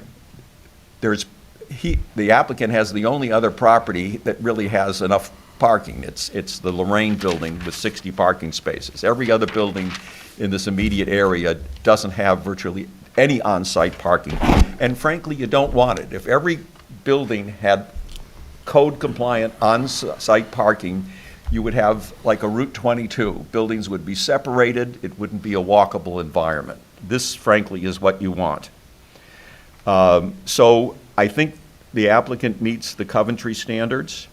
the applicant has the only other property that really has enough parking. It's the Lorraine building with 60 parking spaces. Every other building in this immediate area doesn't have virtually any on-site parking. And frankly, you don't want it. If every building had code-compliant on-site parking, you would have like a Route 22. Buildings would be separated. It wouldn't be a walkable environment. This, frankly, is what you want. So I think the applicant meets the Coventry standards.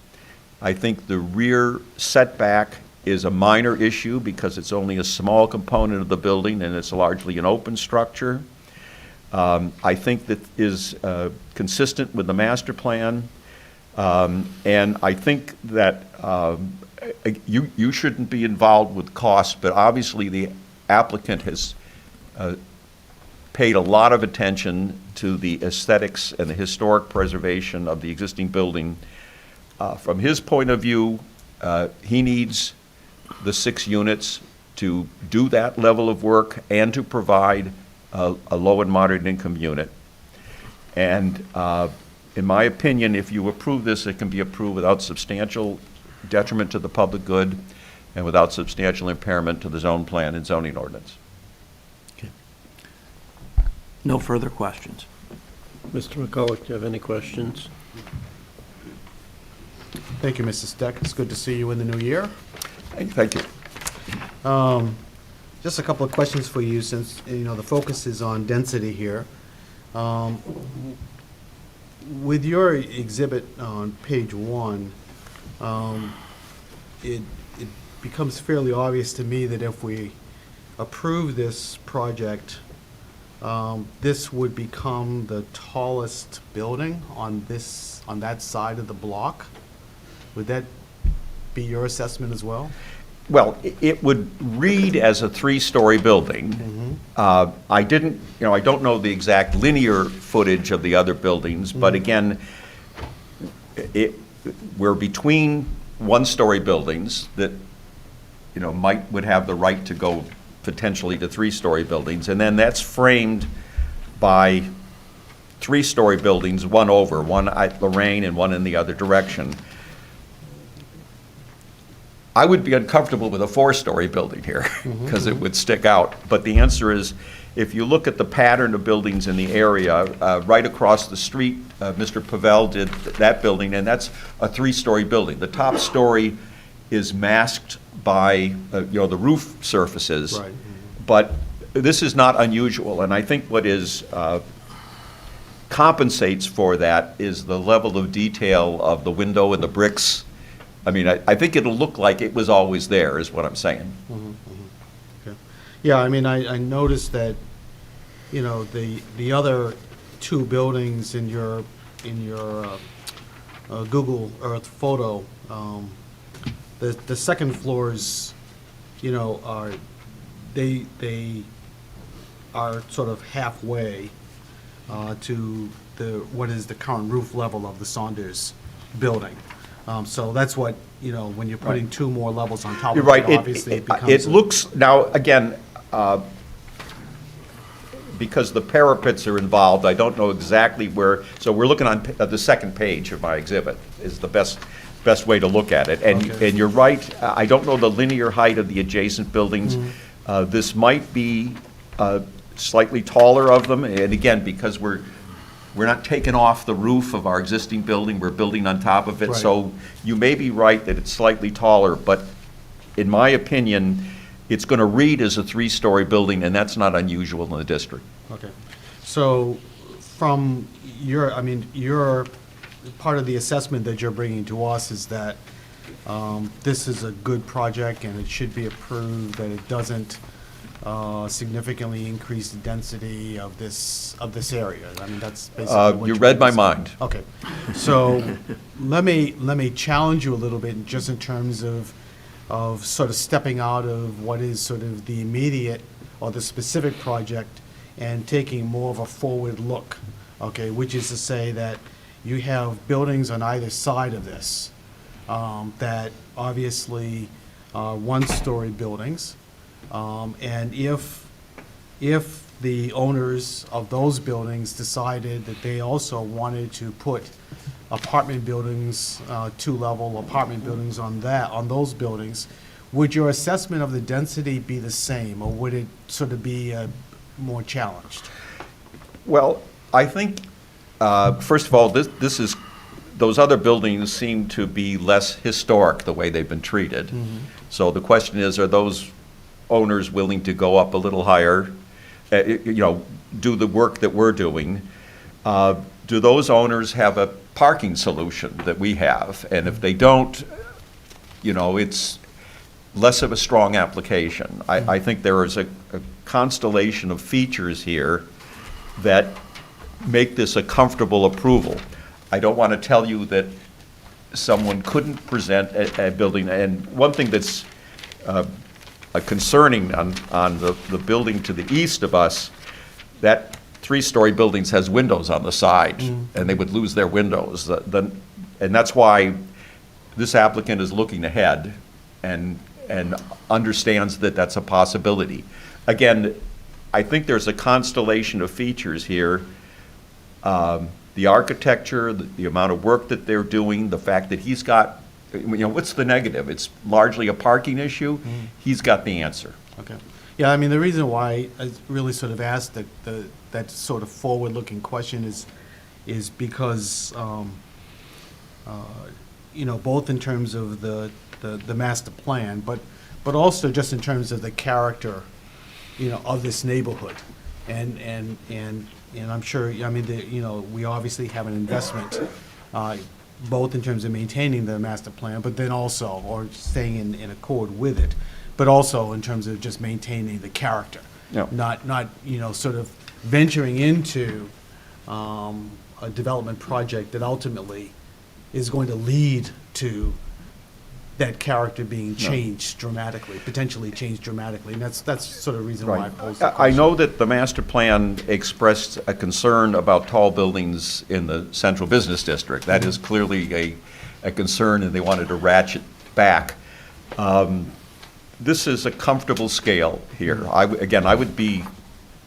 I think the rear setback is a minor issue because it's only a small component of the building and it's largely an open structure. I think that is consistent with the master plan. And I think that you shouldn't be involved with costs, but obviously the applicant has paid a lot of attention to the aesthetics and the historic preservation of the existing building. From his point of view, he needs the 6 units to do that level of work and to provide a low and moderate income unit. And in my opinion, if you approve this, it can be approved without substantial detriment to the public good and without substantial impairment to the zone plan and zoning ordinance. No further questions. Mr. McCulloch, do you have any questions? Thank you, Mr. Stec. It's good to see you in the new year. Thank you. Just a couple of questions for you, since the focus is on density here. With your exhibit on page 1, it becomes fairly obvious to me that if we approve this project, this would become the tallest building on that side of the block. Would that be your assessment as well? Well, it would read as a three-story building. I didn't, I don't know the exact linear footage of the other buildings, but again, we're between one-story buildings that, would have the right to go potentially to three-story buildings, and then that's framed by three-story buildings, one over, one at Lorraine and one in the other direction. I would be uncomfortable with a four-story building here because it would stick out. But the answer is, if you look at the pattern of buildings in the area, right across the street, Mr. Pavel did that building, and that's a three-story building. The top story is masked by, the roof surfaces. Right. But this is not unusual, and I think what is compensates for that is the level of detail of the window and the bricks. I mean, I think it'll look like it was always there, is what I'm saying. Okay. Yeah, I mean, I noticed that, the other two buildings in your Google Earth photo, the second floors, are, they are sort of halfway to what is the current roof level of the Saunders building. So that's what, when you're putting two more levels on top of You're right. it, obviously it becomes. It looks, now, again, because the parapets are involved, I don't know exactly where, so we're looking on the second page of my exhibit is the best way to look at it. And you're right, I don't know the linear height of the adjacent buildings. This might be slightly taller of them, and again, because we're not taking off the roof of our existing building, we're building on top of it. Right. So you may be right that it's slightly taller, but in my opinion, it's going to read as a three-story building, and that's not unusual in the district. Okay. So from your part of the assessment that you're bringing to us is that this is a good project and it should be approved, that it doesn't significantly increase the density of this area. I mean, that's basically what You you're read my saying. mind. Okay. So let me challenge you a little bit just in terms of sort of stepping out of what is sort of the immediate or the specific project and taking more of a forward look, okay, which is to say that you have buildings on either side of this that obviously are one-story buildings. And if the owners of those buildings decided that they also wanted to put apartment buildings, two-level apartment buildings on those buildings, would your assessment of the density be the same, or would it sort of be more challenged? Well, I think, first of all, those other buildings seem to be less historic the way they've been treated. So the question is, are those owners willing to go up a little higher, do the work that we're doing? Do those owners have a parking solution that we have? And if they don't, it's less of a strong application. I think there is a constellation of features here that make this a comfortable approval. I don't want to tell you that someone couldn't present a building. And one thing that's concerning on the building to the east of us, that three-story buildings has windows on the side, and they would lose their windows. And that's why this applicant is looking ahead and understands that that's a possibility. Again, I think there's a constellation of features here. The architecture, the amount of work that they're doing, the fact that he's got, what's the negative? It's largely a parking issue. He's got the answer. Okay. Yeah, I mean, the reason why I really sort of asked that sort of forward-looking question is because, both in terms of the master plan, but also just in terms of the character, of this neighborhood. And I'm sure, we obviously have an investment, both in terms of maintaining the master plan, but then also, or staying in accord with it, but also in terms of just maintaining the character. Yeah. Not sort of venturing into a development project that ultimately is going to lead to that character being changed dramatically, potentially changed dramatically, and that's sort of the reason why I posed the I question. know that the master plan expressed a concern about tall buildings in the central business district. That is clearly a concern, and they wanted to ratchet back. This is a comfortable scale here. Again, I would be,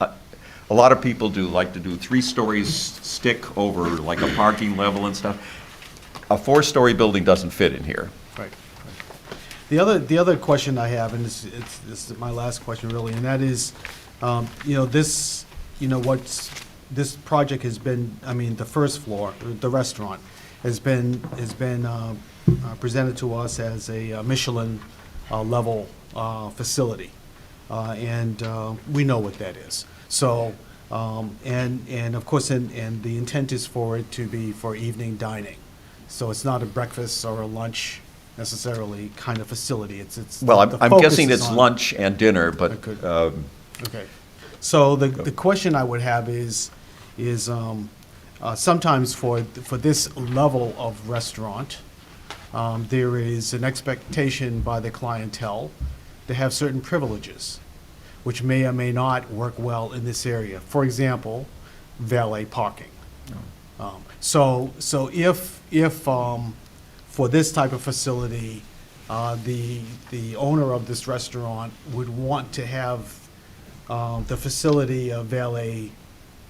a lot of people like to do 3 stories stick over like a parking level and stuff. A 4-story building doesn't fit in here. Right. The other question I have, and this is my last question really, and that is, this project has been, the first floor, the restaurant, has been presented to us as a Michelin level facility, and we know what that is. So, and of course, and the intent is for it to be for evening dining. So it's not a breakfast or a lunch necessarily kind of facility. It's Well, the I'm focus guessing is it's on- lunch and dinner, but, Okay. So the question I would have is sometimes for this level of restaurant, there is an expectation by the clientele to have certain privileges, which may or may not work well in this area. For example, valet parking. So if for this type of facility, the owner of this restaurant would want to have the facility of valet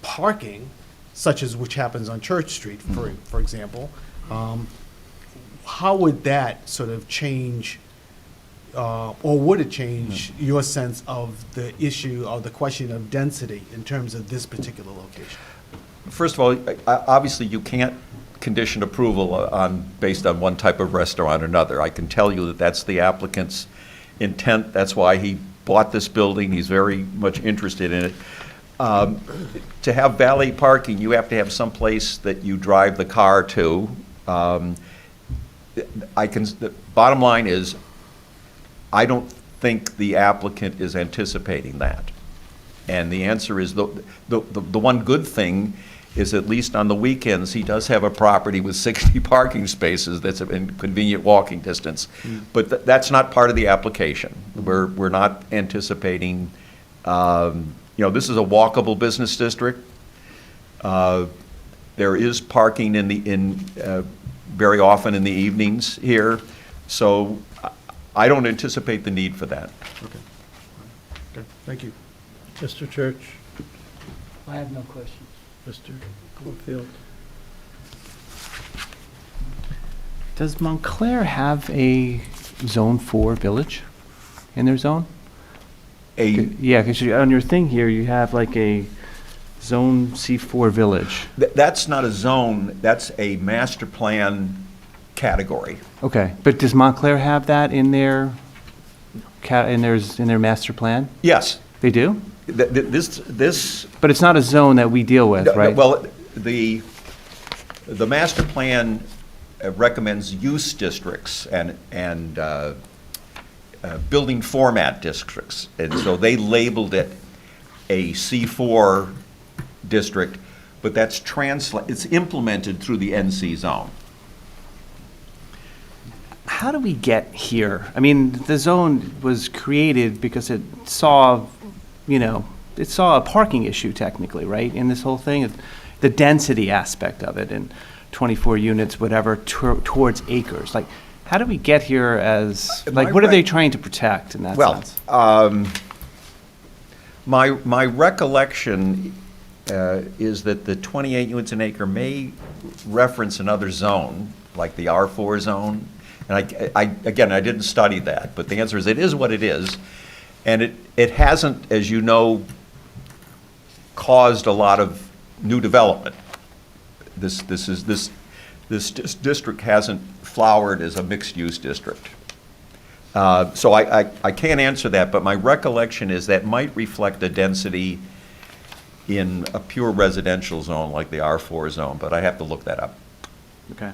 parking, such as which happens on Church Street, for example, how would that sort of change, or would it change your sense of the issue or the question of density in terms of this particular location? first of all, obviously you can't condition approval based on one type of restaurant or another. I can tell you that that's the applicant's intent. That's why he bought this building. He's very much interested in it. To have valet parking, you have to have some place that you drive the car to. The bottom line is, I don't think the applicant is anticipating that. And the answer is, the one good thing is, at least on the weekends, he does have a property with 60 parking spaces that's in convenient walking distance. But that's not part of the application. We're not anticipating, this is a walkable business district. There is parking very often in the evenings here, so I don't anticipate the need for that. Okay, thank you. Mr. Church? I have no questions. Mr. Goldfield? Does Montclair have a Zone 4 village in their zone? Yeah, because on your thing here, you have like a Zone C4 village. That's not a zone, that's a master plan category. Okay, but does Montclair have that in their master plan? Yes. They do? This. But it's not a zone that we deal with, right? Well, the master plan recommends use districts and building format districts. And so they labeled it a C4 district, but it's implemented through the NC zone. How do we get here? I mean, the zone was created because it saw a parking issue technically, right, in this whole thing, the density aspect of it, and 24 units, whatever, towards acres. Like, how do we get here what are they trying to protect in that sense? My recollection is that the 28 units an acre may reference another zone, like the R4 zone. And I didn't study that, but the answer is, it is what it is. And it hasn't, as you know, caused a lot of new development. This district hasn't flowered as a mixed-use district. So I can't answer that, but my recollection is that might reflect a density in a pure residential zone like the R4 zone, but I have to look that up. Okay.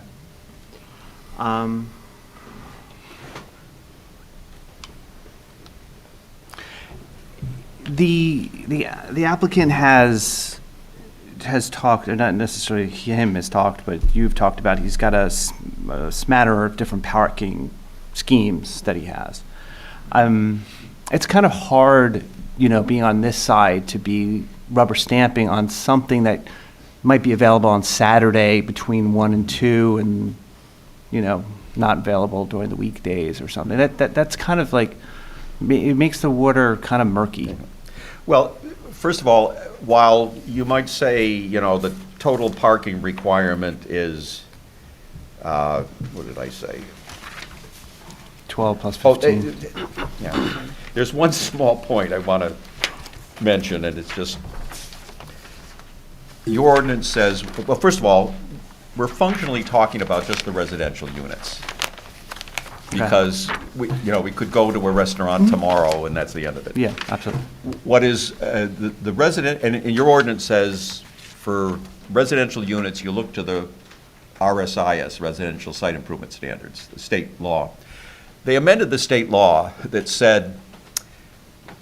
The applicant has talked, or not necessarily him has talked, but you've talked about he's got a smatter of different parking schemes that he has. It's kind of hard, being on this side to be rubber stamping on something that might be available on Saturday between 1 and 2 and, not available during the weekdays or something. That's kind of like, it makes the water kind of murky. Well, first of all, while you might say, the total parking requirement is, what did I say? 12 plus 15. Yeah. There's one small point I want to mention, and it's just, your ordinance says, well, first of all, we're functionally talking about just the residential units. Because we could go to a restaurant tomorrow and that's the end of it. Yeah, absolutely. What is the resident, and your ordinance says for residential units, you look to the RSIS, Residential Site Improvement Standards, the state law. They amended the state law that said,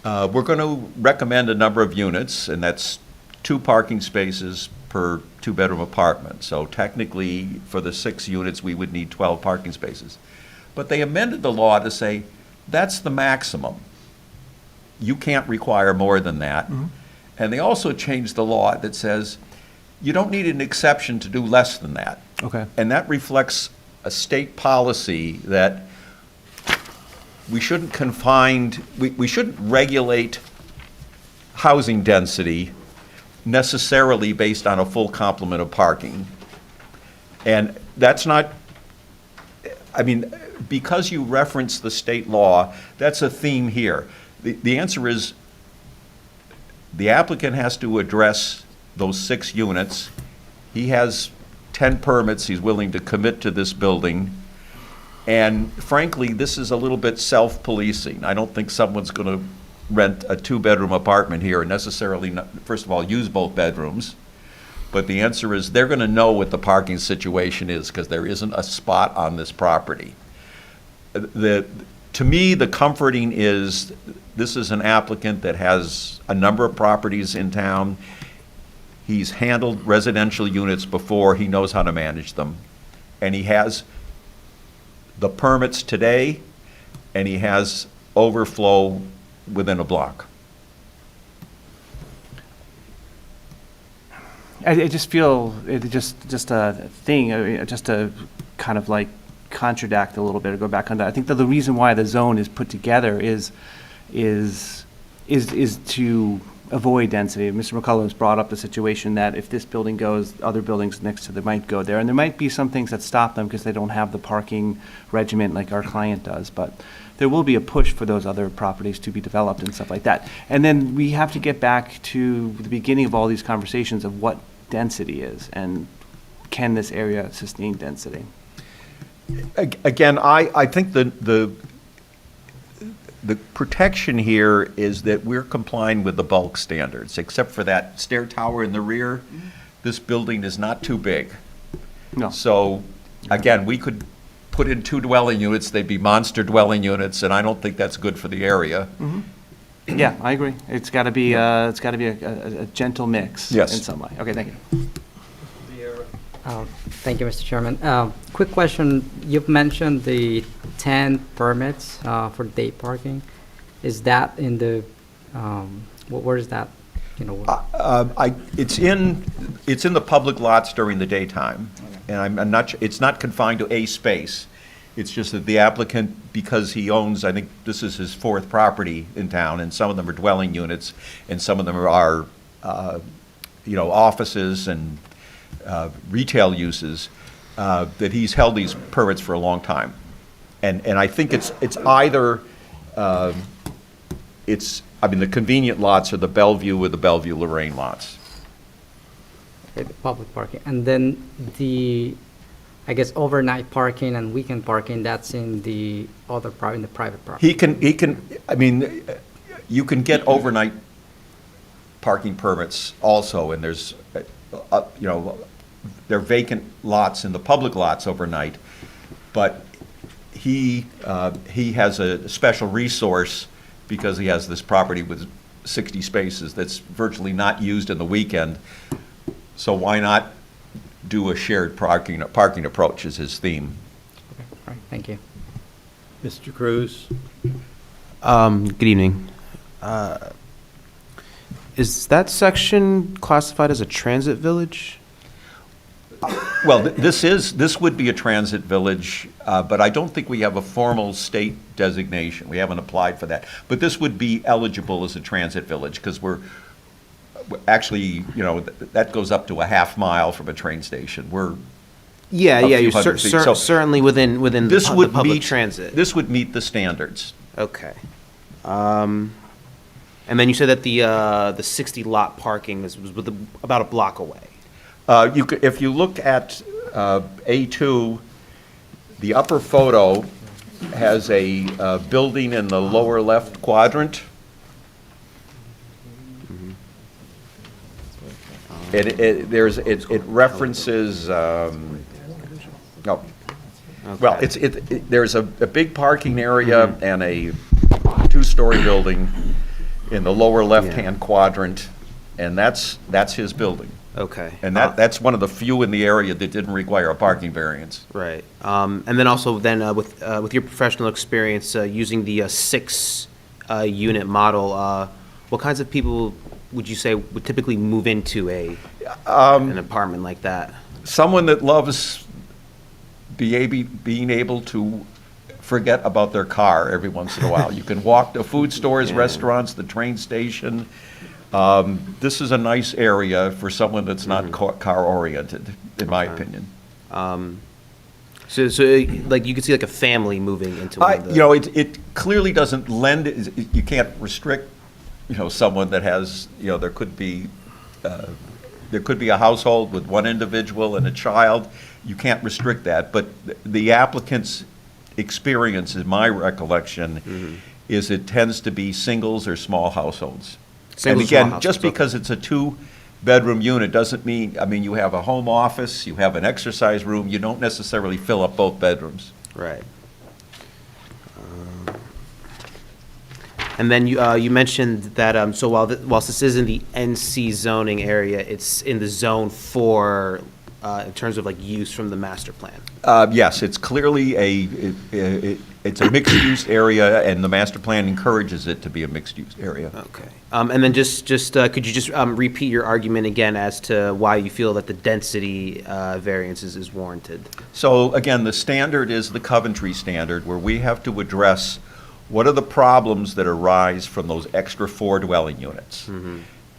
we're going to recommend a number of units, and that's 2 parking spaces per 2-bedroom apartment. So technically, for the 6 units, we would need 12 parking spaces. But they amended the law to say, that's the maximum. You can't require more than that. Mm-hmm. And they also changed the law that says, you don't need an exception to do less than that. Okay. And that reflects a state policy that we shouldn't we shouldn't regulate housing density necessarily based on a full complement of parking. And that's not, because you reference the state law, that's a theme here. The answer is the applicant has to address those 6 units. He has 10 permits he's willing to commit to this building. And frankly, this is a little bit self-policing. I don't think someone's going to rent a 2-bedroom apartment here and necessarily, first of all, use both bedrooms. But the answer is they're going to know what the parking situation is because there isn't a spot on this property. To me, the comforting is this is an applicant that has a number of properties in town. He's handled residential units before. He knows how to manage them. And he has the permits today, and he has overflow within a block. I just feel just a thing, just to kind of like contradict a little bit or go back on that. I think that the reason why the zone is put together is to avoid density. Mr. McCullough's brought up the situation that if this building goes, other buildings next to it might go there, and there might be some things that stop them because they don't have the parking regimen like our client does, but there will be a push for those other properties to be developed and stuff like that. And then we have to get back to the beginning of all these conversations of what density is and can this area sustain density? Again, I think the protection here is that we're complying with the bulk standards, except for that stair tower in the rear. This building is not too big. No. So, again, we could put in 2 dwelling units, they'd be monster dwelling units, and I don't think that's good for the area. Mm-hmm. Yeah, I agree. It's got to be a gentle mix. Yes. In some way. Okay, thank you. Thank you, Mr. Chairman. Quick question. You've mentioned the 10 permits for day parking. Is that in the, where is that? It's in the public lots during the daytime. And I'm not, it's not confined to a space. It's just that the applicant, because he owns, I think this is his 4th property in town, and some of them are dwelling units, and some of them are, offices and retail uses, that he's held these permits for a long time. And I think it's either, the convenient lots are the Bellevue with the Bellevue-Lorraine lots. The public parking. And then I guess overnight parking and weekend parking, that's in the other in the private property. You can get overnight parking permits also, and there's, there are vacant lots in the public lots overnight, but he has a special resource because he has this property with 60 spaces that's virtually not used in the weekend. So why not do a shared parking approach is his theme. Okay, all right, thank you. Mr. Cruz? Good evening. Is that section classified as a transit village? Well, this would be a transit village, but I don't think we have a formal state designation. We haven't applied for that. But this would be eligible as a transit village, because we're actually, that goes up to a half mile from a train station. We're Yeah, a yeah, few you're hundred feet. So certainly within this the would public meet- transit. This would meet the standards. Okay. And then you said that the 60 lot parking was about a block away. If you look at A2, the upper photo has a building in the lower left quadrant. It references, no. Well, there's a big parking area and a two-story building in the lower left-hand quadrant, and that's his building. Okay. And that's one of the few in the area that didn't require a parking variance. Right. And then also with your professional experience using the 6 unit model, what kinds of people would you say would typically move into an apartment like that? Someone that loves being able to forget about their car every once in a while. You can walk to food stores, restaurants, the train station. This is a nice area for someone that's not car-oriented, in my opinion. So like you could see like a family moving into one of the... It clearly doesn't lend, you can't restrict, someone that has, there could be a household with one individual and a child. You can't restrict that, but the applicant's experience, in my recollection, is it tends to be singles or small households. And again, just because it's a 2-bedroom unit doesn't mean, you have a home office, you have an exercise room, you don't necessarily fill up both bedrooms. Right. And then you mentioned that, so whilst this is in the NC zoning area, it's in the zone 4 in terms of like use from the master plan. Yes, it's clearly it's a mixed-use area, and the master plan encourages it to be a mixed-use area. Okay. And then just could you just repeat your argument again as to why you feel that the density variance is warranted? So again, the standard is the Coventry standard, where we have to address what are the problems that arise from those extra 4 dwelling units.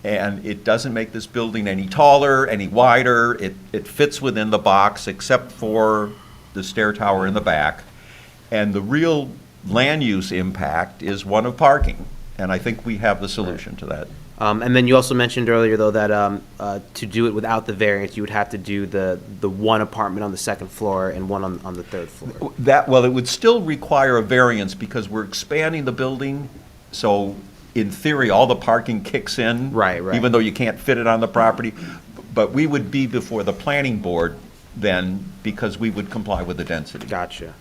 And it doesn't make this building any taller, any wider. It fits within the box, except for the stair tower in the back. And the real land use impact is one of parking, and I think we have the solution to that. And then you also mentioned earlier, though, that to do it without the variance, you would have to do the one apartment on the 2nd floor and one on the 3rd floor. Well, it would still require a variance because we're expanding the building, so in theory, all the parking kicks in. Right. Even though you can't fit it on the property. But we would be before the planning board then, because we would comply with the density. Gotcha.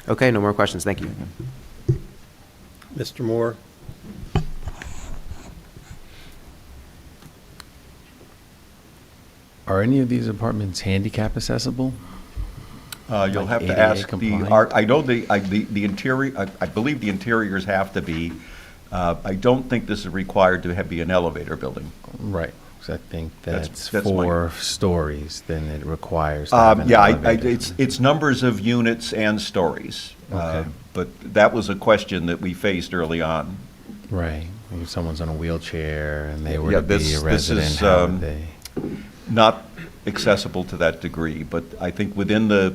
Okay, no more questions. Thank you. Mr. Moore? Are any of these apartments handicap accessible? You'll have to ADA ask compliant? I know the interior, I believe the interiors have to be. I don't think this is required to be an elevator building. Right, because I think that's that's 4 stories, then it requires to have an elevator. It's numbers of units and stories. Okay. But that was a question that we faced early on. Right, if someone's on a wheelchair and they were Yeah, to be this a resident, is how would they? not accessible to that degree, but I think within the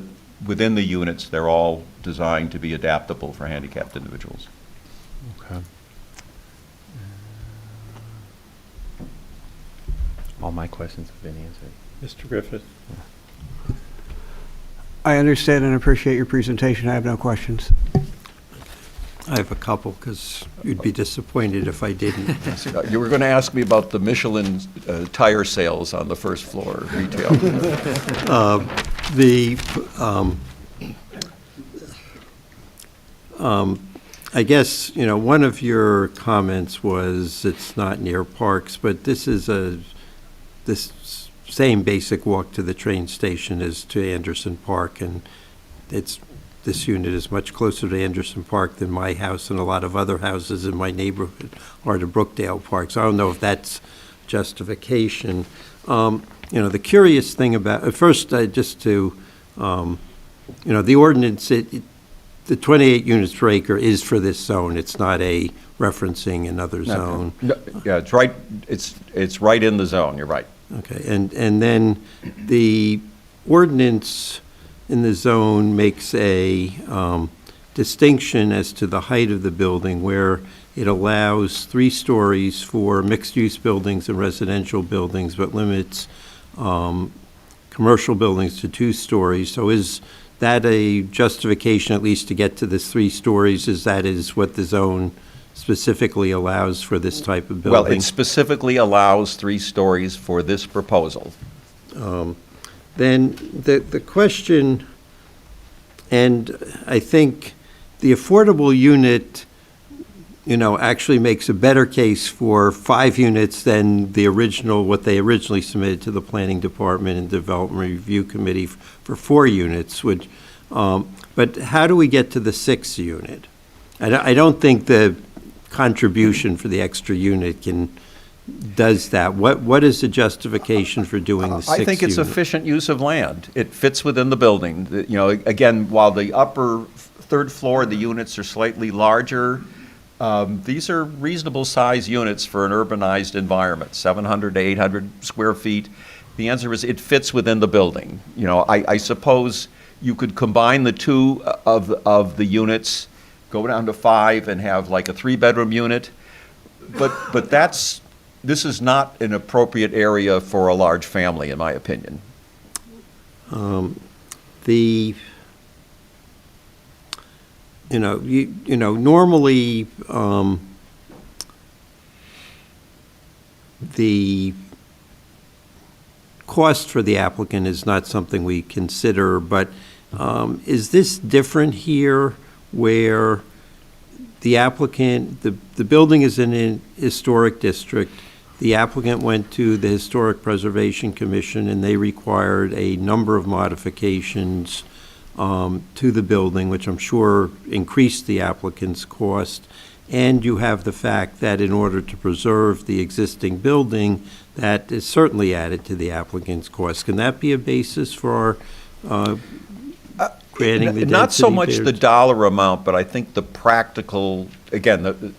units, they're all designed to be adaptable for handicapped individuals. Okay. All my questions have been answered. Mr. Griffith? I understand and appreciate your presentation. I have no questions. I have a couple, because you'd be disappointed if I didn't. You were going to ask me about the Michelin tire sales on the 1st floor retail. I guess, one of your comments was it's not near parks, but this same basic walk to the train station as to Anderson Park, and this unit is much closer to Anderson Park than my house and a lot of other houses in my neighborhood are to Brookdale Park. So I don't know if that's justification. The curious thing about, first, just to, the ordinance, the 28 units per acre is for this zone. It's not a referencing another zone. No, yeah, it's right, it's right in the zone, you're right. Okay, and then the ordinance in the zone makes a distinction as to the height of the building, where it allows 3 stories for mixed-use buildings and residential buildings, but limits commercial buildings to 2 stories. So is that a justification, at least to get to this 3 stories, is what the zone specifically allows for this type of building? Well, it specifically allows 3 stories for this proposal. Then the question, and I think the affordable unit, actually makes a better case for 5 units than what they originally submitted to the Planning Department and Development Review Committee for 4 units. But how do we get to the 6th unit? I don't think the contribution for the extra unit does that. What is the justification for doing the 6th unit? I think it's efficient use of land. It fits within the building. Again, while the upper 3rd floor, the units are slightly larger, these are reasonable size units for an urbanized environment, 700 to 800 square feet. The answer is it fits within the building. I suppose you could combine the 2 of the units, go down to 5 and have like a 3-bedroom unit, but this is not an appropriate area for a large family, in my opinion. Normally, the cost for the applicant is not something we consider, but is this different here, where the applicant, the building is in a historic district, the applicant went to the Historic Preservation Commission and they required a number of modifications to the building, which I'm sure increased the applicant's cost, and you have the fact that in order to preserve the existing building, that is certainly added to the applicant's cost. Can that be a basis for our granting the density? Not so much the dollar amount, but I think the practical, again,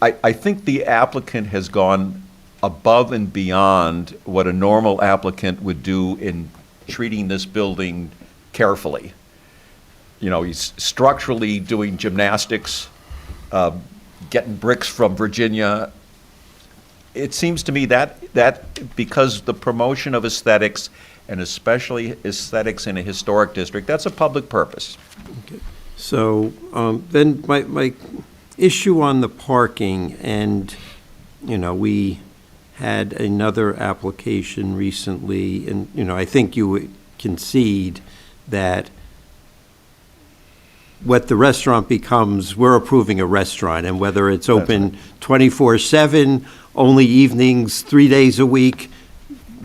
I think the applicant has gone above and beyond what a normal applicant would do in treating this building carefully. He's structurally doing gymnastics, getting bricks from Virginia. It seems to me that because the promotion of aesthetics, and especially aesthetics in a historic district, that's a public purpose. Okay. So then my issue on the parking, and we had another application recently, and I think you would concede that what the restaurant becomes, we're approving a restaurant, and whether it's open 24/7, only evenings, 3 days a week,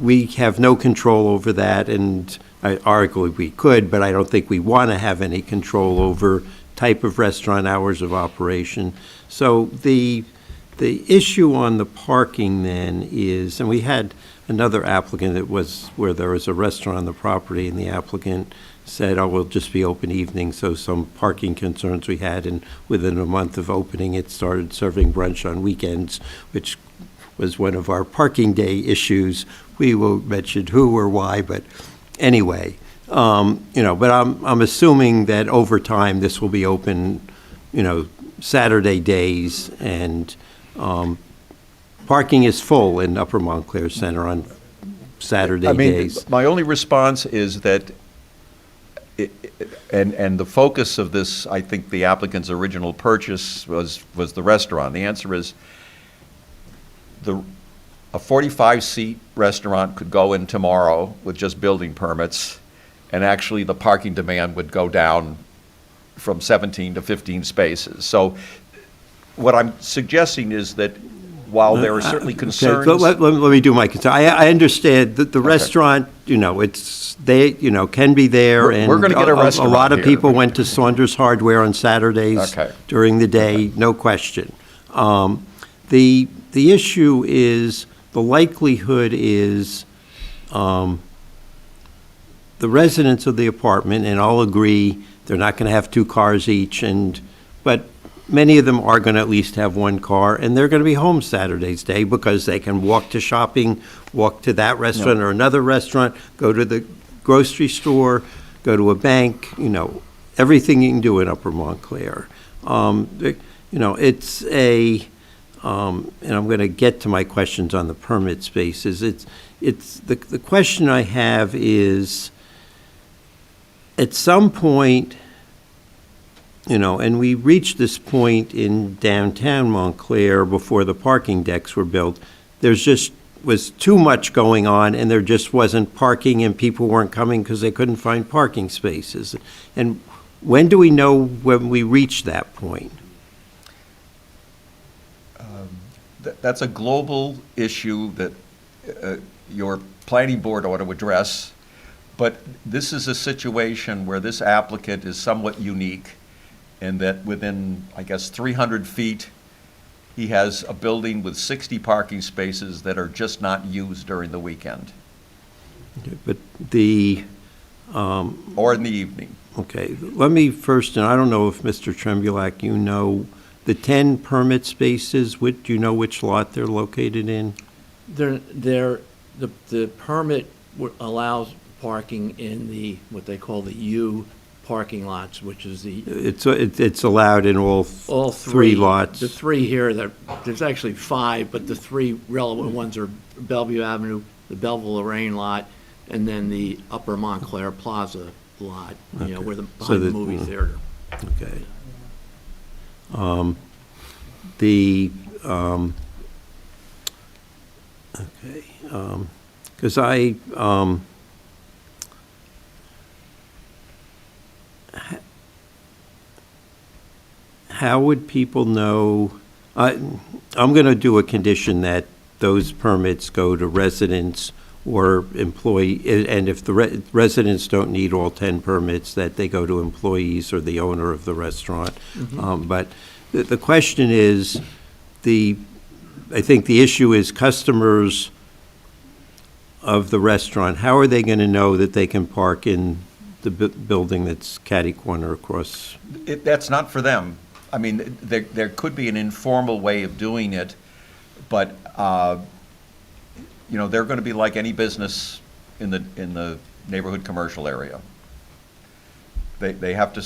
we have no control over that, and arguably we could, but I don't think we want to have any control over type of restaurant, hours of operation. So the issue on the parking then is, and we had another applicant that was where there was a restaurant on the property, and the applicant said, oh, we'll just be open evenings. So some parking concerns we had, and within a month of opening, it started serving brunch on weekends, which was one of our parking day issues. We won't mention who or why, but anyway, but I'm assuming that over time this will be open, Saturday days, and parking is full in Upper Montclair Center on Saturday days. My only response is that, and the focus of this, I think the applicant's original purchase was the restaurant. The answer is a 45-seat restaurant could go in tomorrow with just building permits, and actually the parking demand would go down from 17 to 15 spaces. So what I'm suggesting is that while there are certainly Okay, concerns. Let me do my concern. I understand that the restaurant, can be there, We're and gonna get a restaurant lot of here. people went to Saunders Hardware on Saturdays Okay. during the day, no question. The issue is, the likelihood is, the residents of the apartment, and I'll agree, they're not going to have 2 cars each, but many of them are going to at least have 1 car, and they're going to be home Saturday's day because they can walk to shopping, walk to that restaurant or another restaurant, go to the grocery store, go to a bank, everything you can do in Upper Montclair. It's and I'm going to get to my questions on the permit spaces. The question I have is, at some point, and we reached this point in downtown Montclair before the parking decks were built, was too much going on, and there just wasn't parking, and people weren't coming because they couldn't find parking spaces. And when do we know when we reach that point? That's a global issue that your planning board ought to address, but this is a situation where this applicant is somewhat unique in that within, I guess, 300 feet, he has a building with 60 parking spaces that are just not used during the weekend. Okay, but or in the evening. Okay, let me first, and I don't know if Mr. Trembulac, the 10 permit spaces, do you know which lot they're located in? The permit allows parking in what they call the U parking lots, which is It's allowed in all 3 lots? The 3 here, there's actually 5, but the 3 relevant ones are Bellevue Avenue, the Belleville-Lorraine lot, and then the Upper Montclair Plaza lot, where behind the movie theater. Okay. Because how would people know? I'm going to do a condition that those permits go to residents or employee, and if the residents don't need all 10 permits, that they go to employees or the owner of the restaurant. But the question is, I think the issue is customers of the restaurant, how are they going to know that they can park in the building that's catty corner across? That's not for them. I mean, there could be an informal way of doing it, but they're going to be like any business in the neighborhood commercial area. They have to,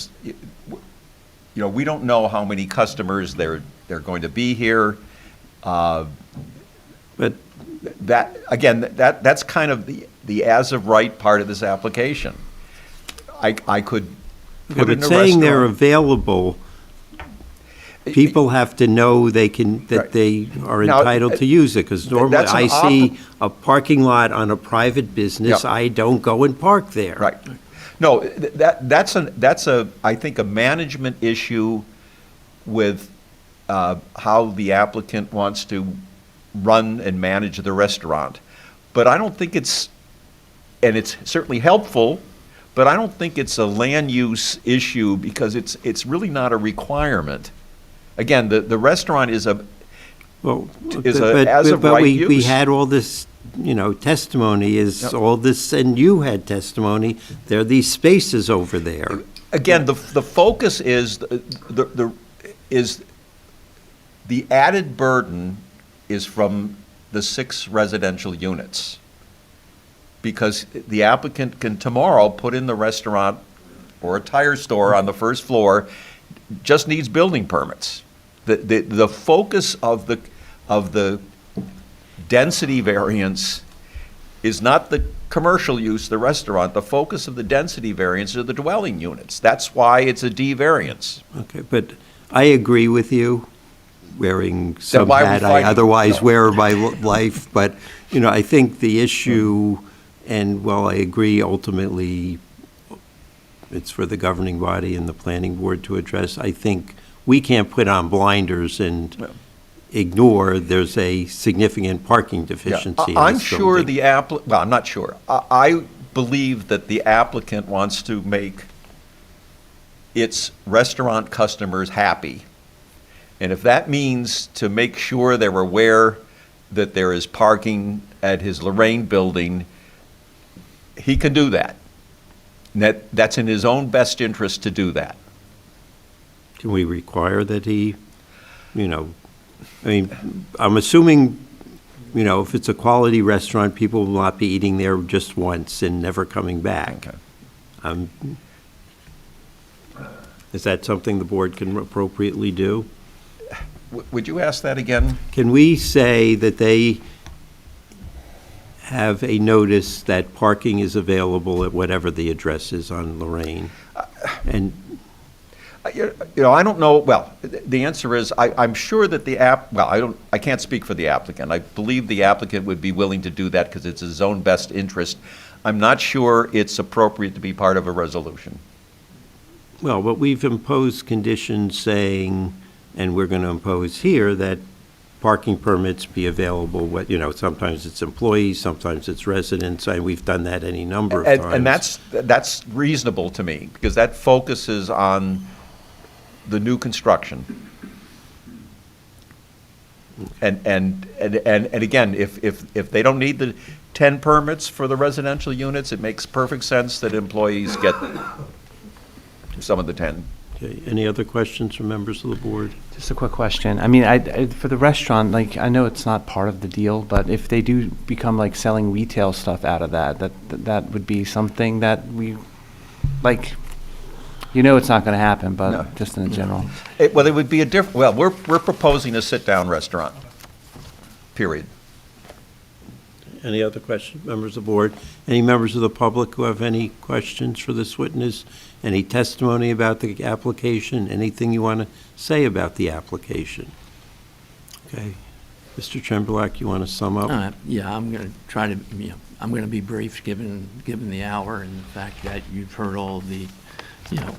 we don't know how many customers they're going to be here. But that's kind of the as of right part of this application. I could put in a saying they're restaurant. available, people have to know that they are Now, entitled to use it, because normally that's an I see a parking lot on a private business, Yeah. I don't go and park there. Right. No, that's I think a management issue with how the applicant wants to run and manage the restaurant. But I don't think it's certainly helpful, but I don't think it's a land use issue because it's really not a requirement. Again, the restaurant is as of right use. We had all this, testimony all this, and you had testimony, there are these spaces over there. Again, the focus is the added burden is from the 6 residential units. Because the applicant can tomorrow put in the restaurant or a tire store on the first floor, just needs building permits. The focus of the density variance is not the commercial use, the restaurant. The focus of the density variance are the dwelling units. That's why it's a D variance. Okay, but I agree with you, wearing some why are we hat I fighting? otherwise No. wear my life, but, I think the issue, and while I agree ultimately it's for the governing body and the planning board to address, I think we can't put on blinders and ignore there's a significant parking deficiency in I'm this sure building. well, I'm not sure. I believe that the applicant wants to make its restaurant customers happy. And if that means to make sure they're aware that there is parking at his Lorraine building, he can do that. And that's in his own best interest to do that. Can we require that he, I mean, I'm assuming, if it's a quality restaurant, people will not be eating there just once and never coming back. Okay. Is that something the board can appropriately do? Would you ask that again? Can we say that they have a notice that parking is available at whatever the address is on Lorraine? And I don't know, well, the answer is, I'm sure that I can't speak for the applicant. I believe the applicant would be willing to do that because it's his own best interest. I'm not sure it's appropriate to be part of a resolution. Well, but we've imposed conditions saying, and we're going to impose here, that parking permits be available, sometimes it's employees, sometimes it's residents, and we've done that any number of times. And that's reasonable to me, because that focuses on the new construction. And again, if they don't need the 10 permits for the residential units, it makes perfect sense that employees get some of the 10. Okay, any other questions from members of the board? Just a quick question. I mean, I for the restaurant, like, I know it's not part of the deal, but if they do become like selling retail stuff out of that would be something that we, like, it's not going to happen, but No. just in general. It would be we're proposing a sit-down restaurant, period. Any other questions, members of the board? Any members of the public who have any questions for this witness? Any testimony about the application? Anything you want to say about the application? Okay. Mr. Tremblak, you want to sum up? Yeah, I'm going to try to, I'm going to be brief given the hour and the fact that you've heard all of the,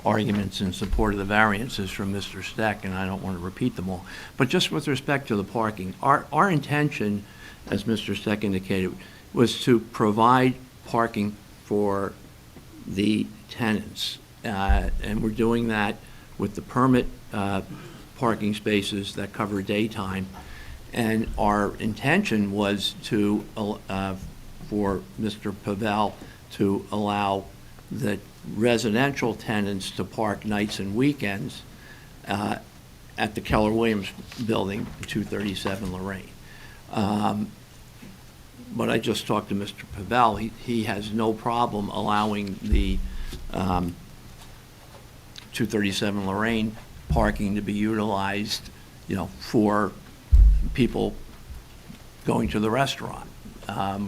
arguments in support of the variances from Mr. Stec, and I don't want to repeat them all. But just with respect to the parking, our intention, as Mr. Stec indicated, was to provide parking for the tenants. And we're doing that with the permit parking spaces that cover daytime. And our intention was to, for Mr. Pavel to allow the residential tenants to park nights and weekends at the Keller Williams building, 237 Lorraine. But I just talked to Mr. Pavel. He has no problem allowing the 237 Lorraine parking to be utilized, for people going to the restaurant. So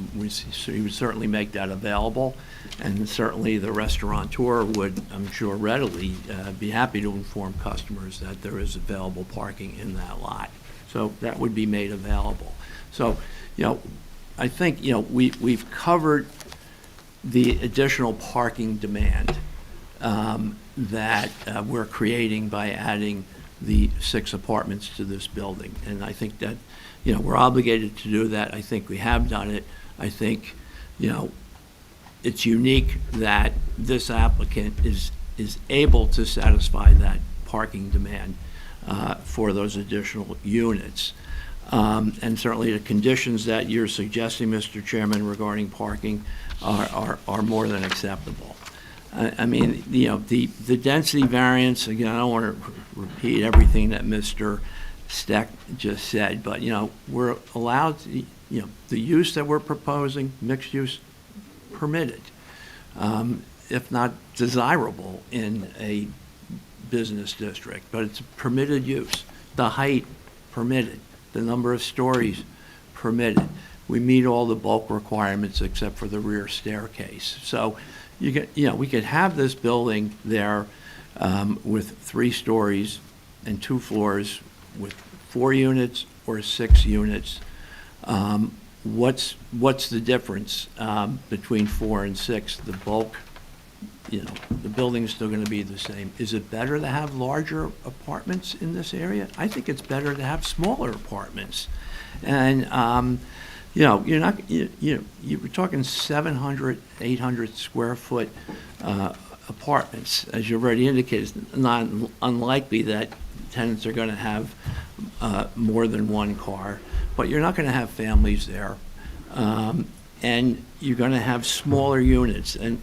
he would certainly make that available, and certainly the restaurateur would, I'm sure, readily be happy to inform customers that there is available parking in that lot. So that would be made available. So, I think, we've covered the additional parking demand that we're creating by adding the 6 apartments to this building. And I think that, we're obligated to do that. I think we have done it. I think, it's unique that this applicant is able to satisfy that parking demand for those additional units. And certainly the conditions that you're suggesting, Mr. Chairman, regarding parking are more than acceptable. I mean, the density variance, again, I don't want to repeat everything that Mr. Stec just said, but, we're allowed to, the use that we're proposing, mixed use, permitted, if not desirable in a business district, but it's permitted use. The height, permitted. The number of stories, permitted. We meet all the bulk requirements except for the rear staircase. So we could have this building there with 3 stories and 2 floors with 4 units or 6 units. What's the difference between 4 and 6? The bulk the building's still going to be the same. Is it better to have larger apartments in this area? I think it's better to have smaller apartments. And, you're not, you were talking 700, 800 square foot apartments. As you've already indicated, it's not unlikely that tenants are going to have more than one car, but you're not going to have families there. And you're going to have smaller units. And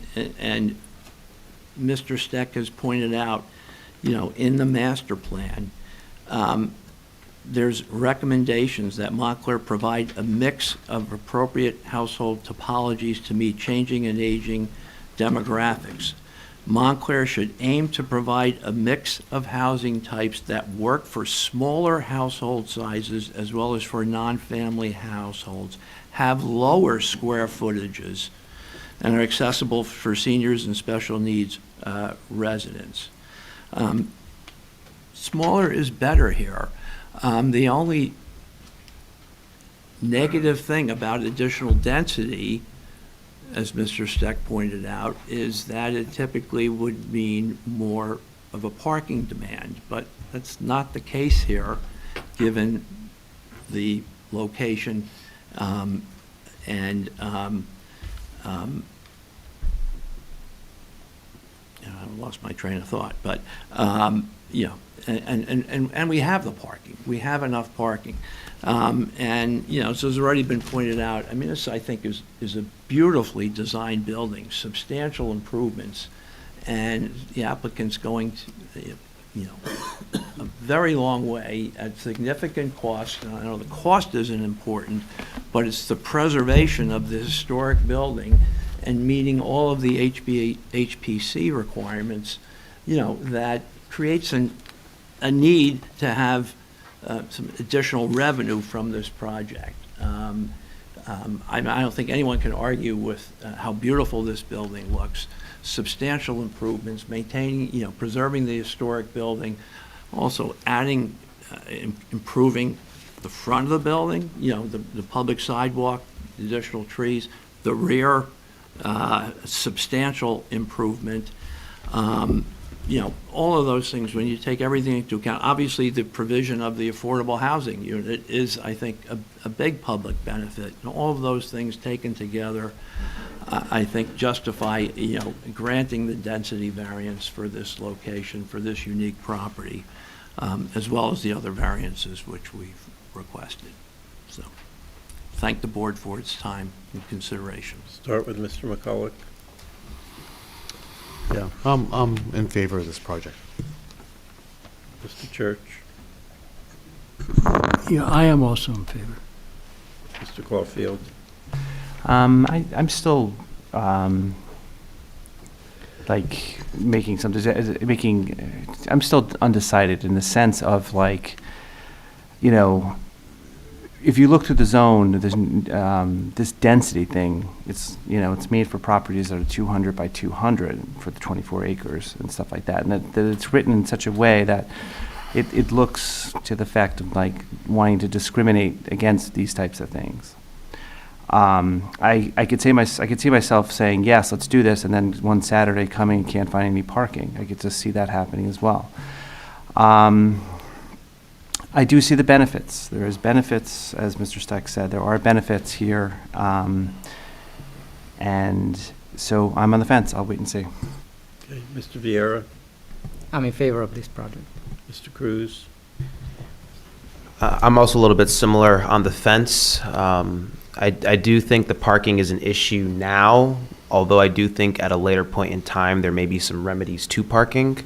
Mr. Stec has pointed out, in the master plan, there's recommendations that Montclair provide a mix of appropriate household topologies to meet changing and aging demographics. Montclair should aim to provide a mix of housing types that work for smaller household sizes as well as for non-family households, have lower square footages, and are accessible for seniors and special needs residents. Smaller is better here. The only negative thing about additional density, as Mr. Stec pointed out, is that it typically would mean more of a parking demand, but that's not the case here, given the location I lost my train of thought, but and we have the parking. We have enough parking. So it's already been pointed out, I mean, this, I think, is a beautifully designed building, substantial improvements, and the applicant's going to, a very long way at significant cost. And I know the cost isn't important, but it's the preservation of the historic building and meeting all of the HPC requirements, that creates a need to have some additional revenue from this project. I don't think anyone can argue with how beautiful this building looks. Substantial improvements, maintaining, preserving the historic building, also adding, improving the front of the building, the public sidewalk, the additional trees, the rear, substantial improvement. All of those things, when you take everything into account, obviously the provision of the affordable housing unit is, I think, a big public benefit. And all of those things taken together, I think, justify, granting the density variance for this location, for this unique property, as well as the other variances which we've requested. So, thank the board for its time and consideration. Start with Mr. McCulloch. Yeah, I'm in favor of this project. Mr. Church. Yeah, I am also in favor. Mr. Caulfield. I'm still I'm still undecided in the sense of if you look through the zone, there's this density thing. It's it's made for properties that are 200 by 200 for the 24 acres and stuff like that, and that it's written in such a way that it looks to the fact of wanting to discriminate against these types of things. I could see myself saying yes, let's do this, and then one Saturday coming and can't find any parking. I could just see that happening as well. I do see the benefits. There is benefits, as Mr. Stec said. There are benefits here, and so I'm on the fence. I'll wait and see. Okay, Mr. Vieira. I'm in favor of this project. Mr. Cruz. I'm also a little bit similar on the fence. I do think the parking is an issue now, although I do think at a later point in time there may be some remedies to parking.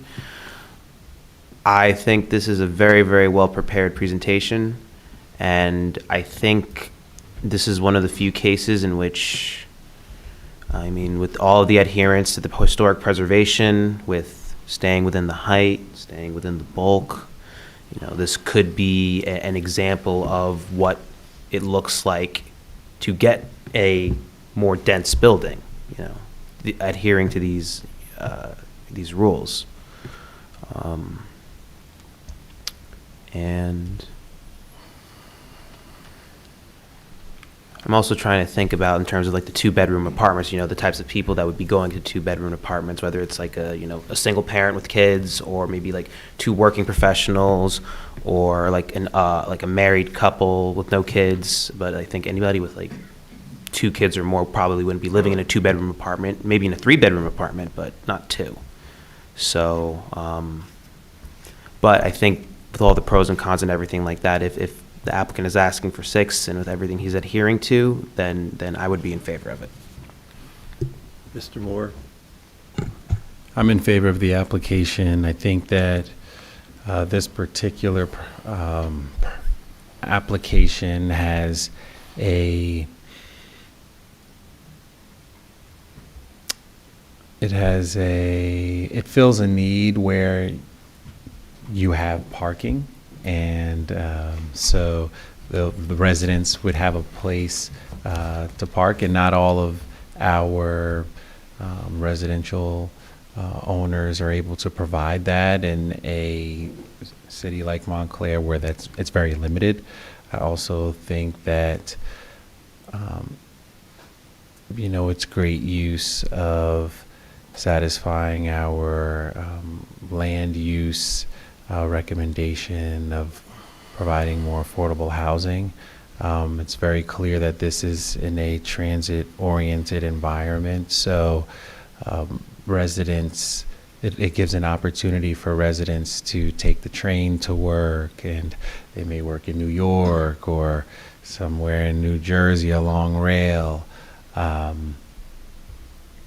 I think this is a very, very well-prepared presentation, and I think this is one of the few cases in which, with all of the adherence to the historic preservation, with staying within the height, staying within the bulk, this could be an example of what it looks like to get a more dense building, adhering to these rules. I'm also trying to think about in terms of like the two-bedroom apartments, the types of people that would be going to two-bedroom apartments, whether it's like a single parent with kids, or maybe like two working professionals, or like a married couple with no kids. But I think anybody with like two kids or more probably wouldn't be living in a two-bedroom apartment, maybe in a three-bedroom apartment, but not two. So, but I think with all the pros and cons and everything like that, if the applicant is asking for 6 and with everything he's adhering to, then I would be in favor of it. Mr. Moore? I'm in favor of the application. I think that this particular application has it fills a need where you have parking, and so the residents would have a place to park, and not all of our residential owners are able to provide that in a city like Montclair where it's very limited. I also think that it's great use of satisfying our land use recommendation of providing more affordable housing. It's very clear that this is in a transit-oriented environment, so residents, it gives an opportunity for residents to take the train to work, and they may work in New York or somewhere in New Jersey along rail.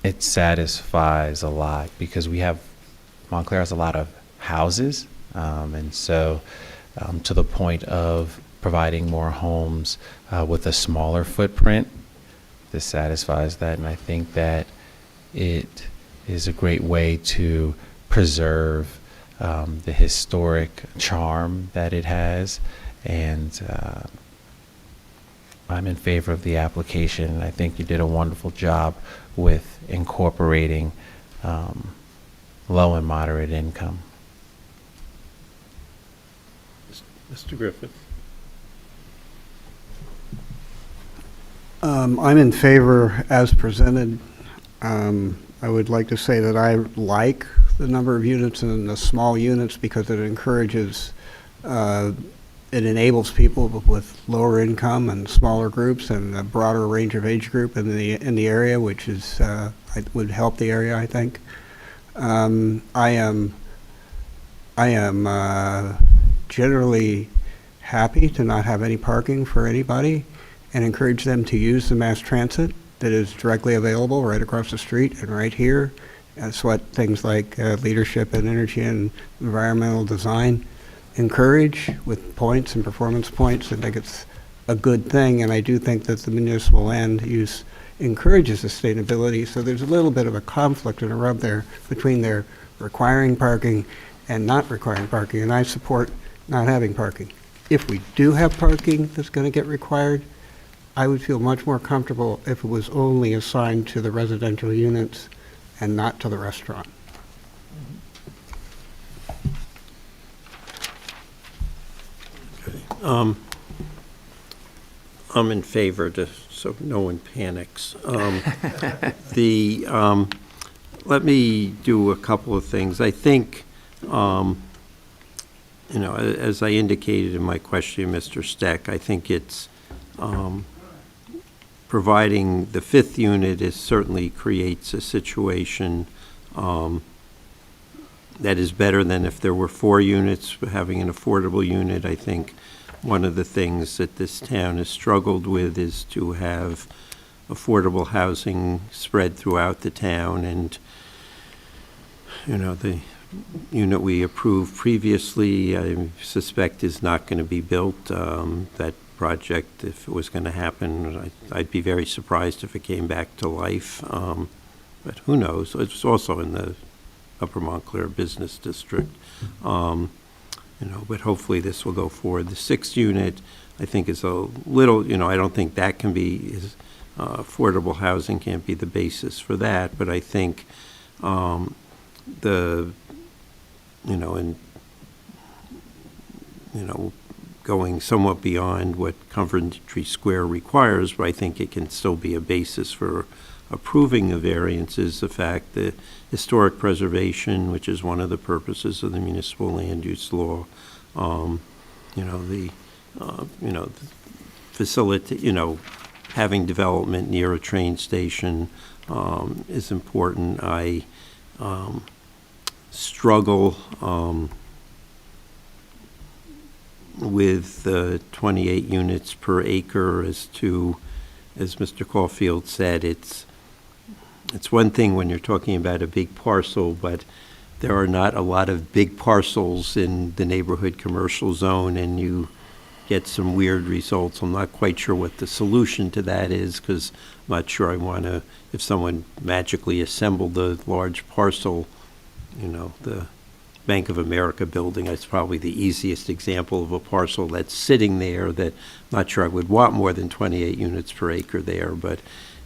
It satisfies a lot because Montclair has a lot of houses, and so to the point of providing more homes with a smaller footprint, this satisfies that, and I think that it is a great way to preserve the historic charm that it has, and I'm in favor of the application, and I think you did a wonderful job with incorporating low and moderate income. Mr. Griffith? I'm in favor as presented. I would like to say that I like the number of units and the small units because it encourages, it enables people with lower income and smaller groups and a broader range of age group in the area, which is would help the area, I think. I am generally happy to not have any parking for anybody and encourage them to use the mass transit that is directly available right across the street and right here. That's what things like leadership and energy and environmental design encourage with points and performance points. I think it's a good thing, and I do think that the municipal land use encourages sustainability, so there's a little bit of a conflict and a rub there between their requiring parking and not requiring parking, and I support not having parking. If we do have parking that's going to get required, I would feel much more comfortable if it was only assigned to the residential units and not to the restaurant. I'm in favor, so no one panics. Let me do a couple of things. I think, as I indicated in my question, Mr. Stec, I think it's providing the fifth unit certainly creates a situation that is better than if there were 4 units. Having an affordable unit, I think one of the things that this town has struggled with is to have affordable housing spread throughout the town, and the unit we approved previously, I suspect, is not going to be built. That project, if it was going to happen, I'd be very surprised if it came back to life, but who knows? It's also in the Upper Montclair Business District. But hopefully this will go forward. The 6th unit, I think, is a little, I don't think that can be, affordable housing can't be the basis for that, but I think going somewhat beyond what Coventry Square requires, but I think it can still be a basis for approving a variance, is the fact that historic preservation, which is one of the purposes of the municipal land use law, facility, having development near a train station is important. I struggle with 28 units per acre as Mr. Caulfield said, it's one thing when you're talking about a big parcel, but there are not a lot of big parcels in the neighborhood commercial zone, and you get some weird results. I'm not quite sure what the solution to that is, because I'm not sure I want to, if someone magically assembled a large parcel, the Bank of America building, that's probably the easiest example of a parcel that's sitting there that I'm not sure I would want more than 28 units per acre there, but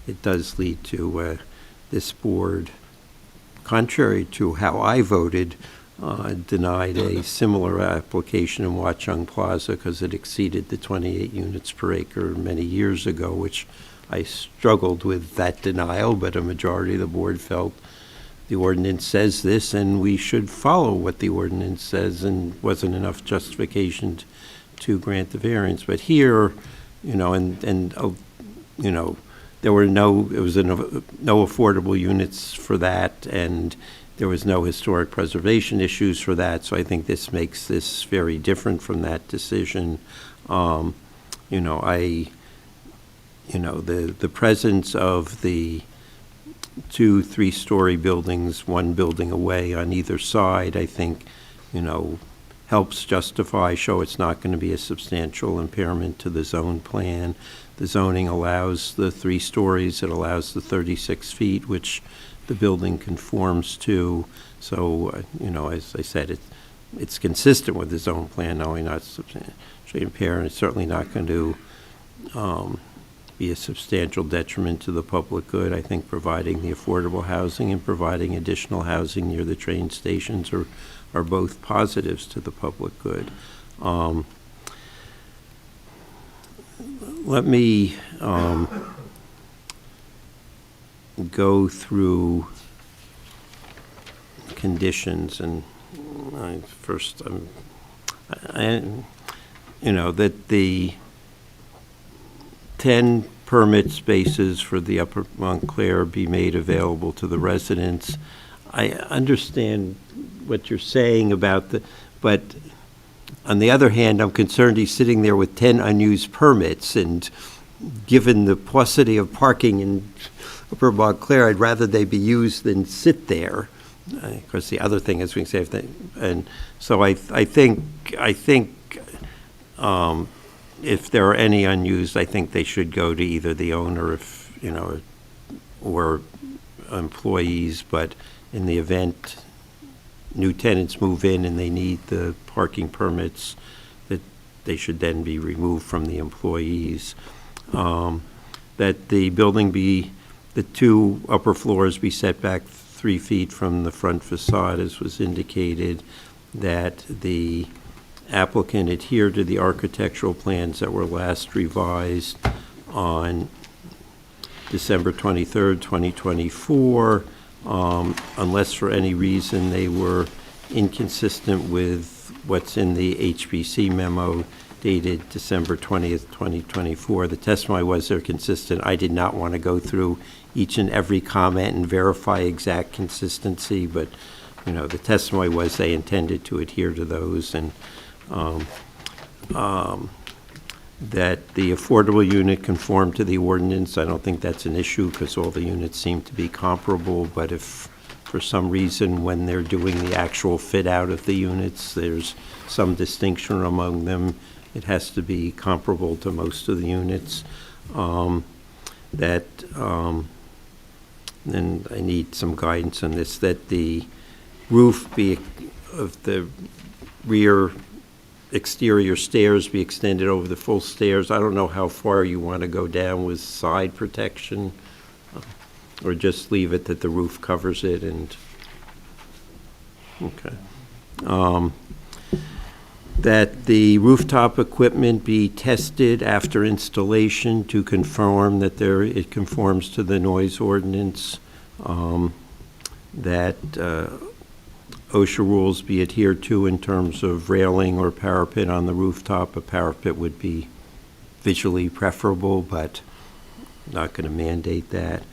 it does lead to this board, contrary to how I voted, denied a similar application in Watchung Plaza because it exceeded the 28 units per acre many years ago, which I struggled with that denial, but a majority of the board felt the ordinance says this and we should follow what the ordinance says, and wasn't enough justification to grant the variance. But here, there were no affordable units for that, and there was no historic preservation issues for that, so I think this makes this very different from that decision. The presence of the 2 3-story buildings, one building away on either side, I think, helps show it's not going to be a substantial impairment to the zone plan. The zoning allows the 3 stories, it allows the 36 feet, which the building conforms to. So, as I said, it's consistent with the zone plan, only not substantially impaired, and it's certainly not going to be a substantial detriment to the public good. I think providing the affordable housing and providing additional housing near the train stations are both positives to the public good. Let me go through conditions, and that the 10 permit spaces for the Upper Montclair be made available to the residents. I understand what you're saying about but on the other hand, I'm concerned he's sitting there with 10 unused permits, and given the paucity of parking in Upper Montclair, I'd rather they be used than sit there. Of course, the other thing is we can say, and so I think if there are any unused, I think they should go to either the owner, or employees. But in the event new tenants move in and they need the parking permits, that they should then be removed from the employees. That the building the 2 upper floors be set back 3 feet from the front facade, as was indicated. That the applicant adhere to the architectural plans that were last revised on December 23rd, 2024, unless for any reason they were inconsistent with what's in the HPC memo dated December 20th, 2024. The testimony was they're consistent. I did not want to go through each and every comment and verify exact consistency, but the testimony was they intended to adhere to those, and that the affordable unit conformed to the ordinance. I don't think that's an issue because all the units seem to be comparable, but if for some reason when they're doing the actual fit out of the units there's some distinction among them, it has to be comparable to most of the units. And I need some guidance on this, that the roof be of the rear exterior stairs be extended over the full stairs. I don't know how far you want to go down with side protection, or just leave it that the roof covers it. And okay, that the rooftop equipment be tested after installation to confirm that it conforms to the noise ordinance, that OSHA rules be adhered to in terms of railing or parapet on the rooftop. A parapet would be visually preferable, but not going to mandate that.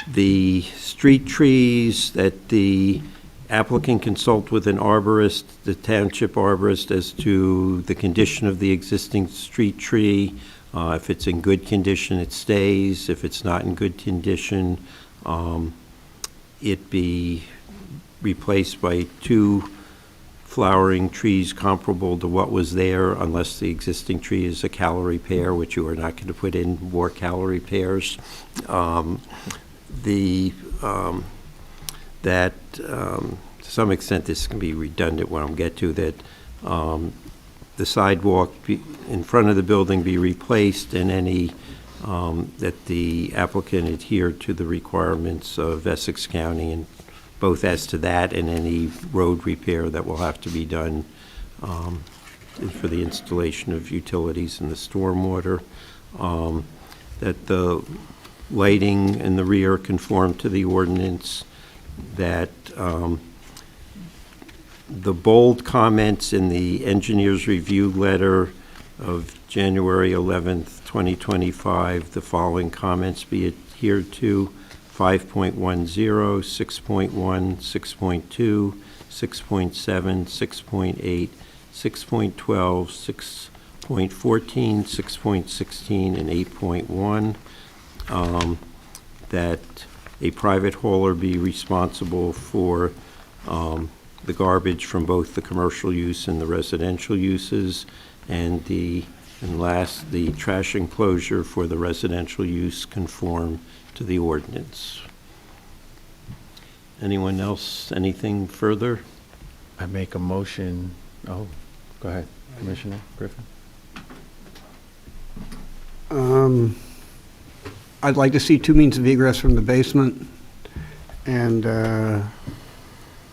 The street trees, that the applicant consult with an arborist, the township arborist, as to the condition of the existing street tree. If it's in good condition, it stays. If it's not in good condition, it be replaced by 2 flowering trees comparable to what was there, unless the existing tree is a calorie pair, which you are not going to put in more calorie pairs. To some extent, this can be redundant when I get to that, the sidewalk in front of the building be replaced, and any, that the applicant adhere to the requirements of Essex County, and both as to that and any road repair that will have to be done for the installation of utilities in the stormwater, that the lighting in the rear conform to the ordinance, that the bold comments in the engineer's review letter of January 11th, 2025, the following comments be adhered to: 5.10, 6.1, 6.2, 6.7, 6.8, 6.12, 6.14, 6.16, and 8.1. That a private hauler be responsible for the garbage from both the commercial use and the residential uses, and last, the trash enclosure for the residential use conform to the ordinance. Anyone else, anything further? I make a motion, go ahead, Commissioner Griffin. I'd like to see 2 means of egress from the basement, and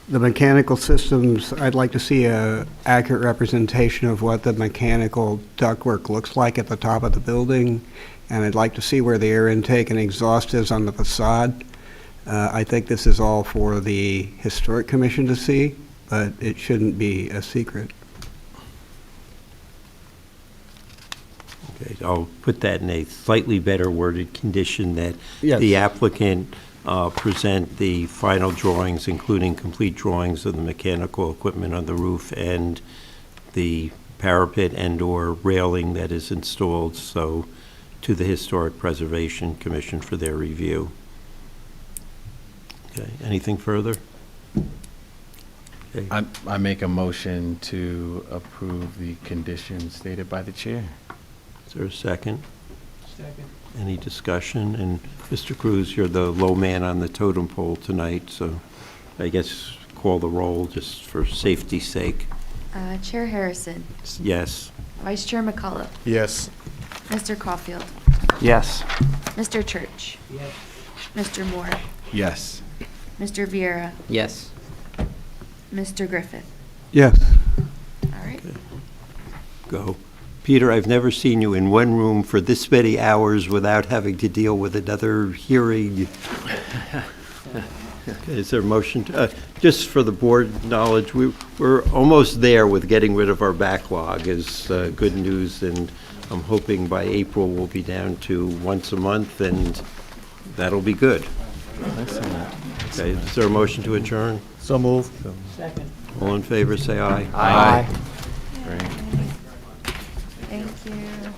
the mechanical systems, I'd like to see a accurate representation of what the mechanical ductwork looks like at the top of the building, and I'd like to see where the air intake and exhaust is on the facade. I think this is all for the Historic Commission to see, but it shouldn't be a secret. Okay, I'll put that in a slightly better worded condition, that Yes. the applicant present the final drawings, including complete drawings of the mechanical equipment on the roof and the parapet and/or railing that is installed, so to the Historic Preservation Commission for their review. Okay, anything further? Okay. I make a motion to approve the conditions stated by the chair. Is there a second? Second. Any discussion? And Mr. Cruz, you're the low man on the totem pole tonight, so I guess call the roll just for safety's sake. Chair Harrison. Yes. Vice Chair McCullough. Yes. Mr. Caulfield. Yes. Mr. Church. Yes. Mr. Moore. Yes. Mr. Vieira. Yes. Mr. Griffith. Yes. All right. Go. Peter, I've never seen you in one room for this many hours without having to deal with another hearing. Okay, is there a motion? Just for the board knowledge, we're almost there with getting rid of our backlog, is good news, and I'm hoping by April we'll be down to once a month, and that'll be good. Okay, is there a motion to adjourn? So move. Second. All in favor, say aye. Aye. Thank you.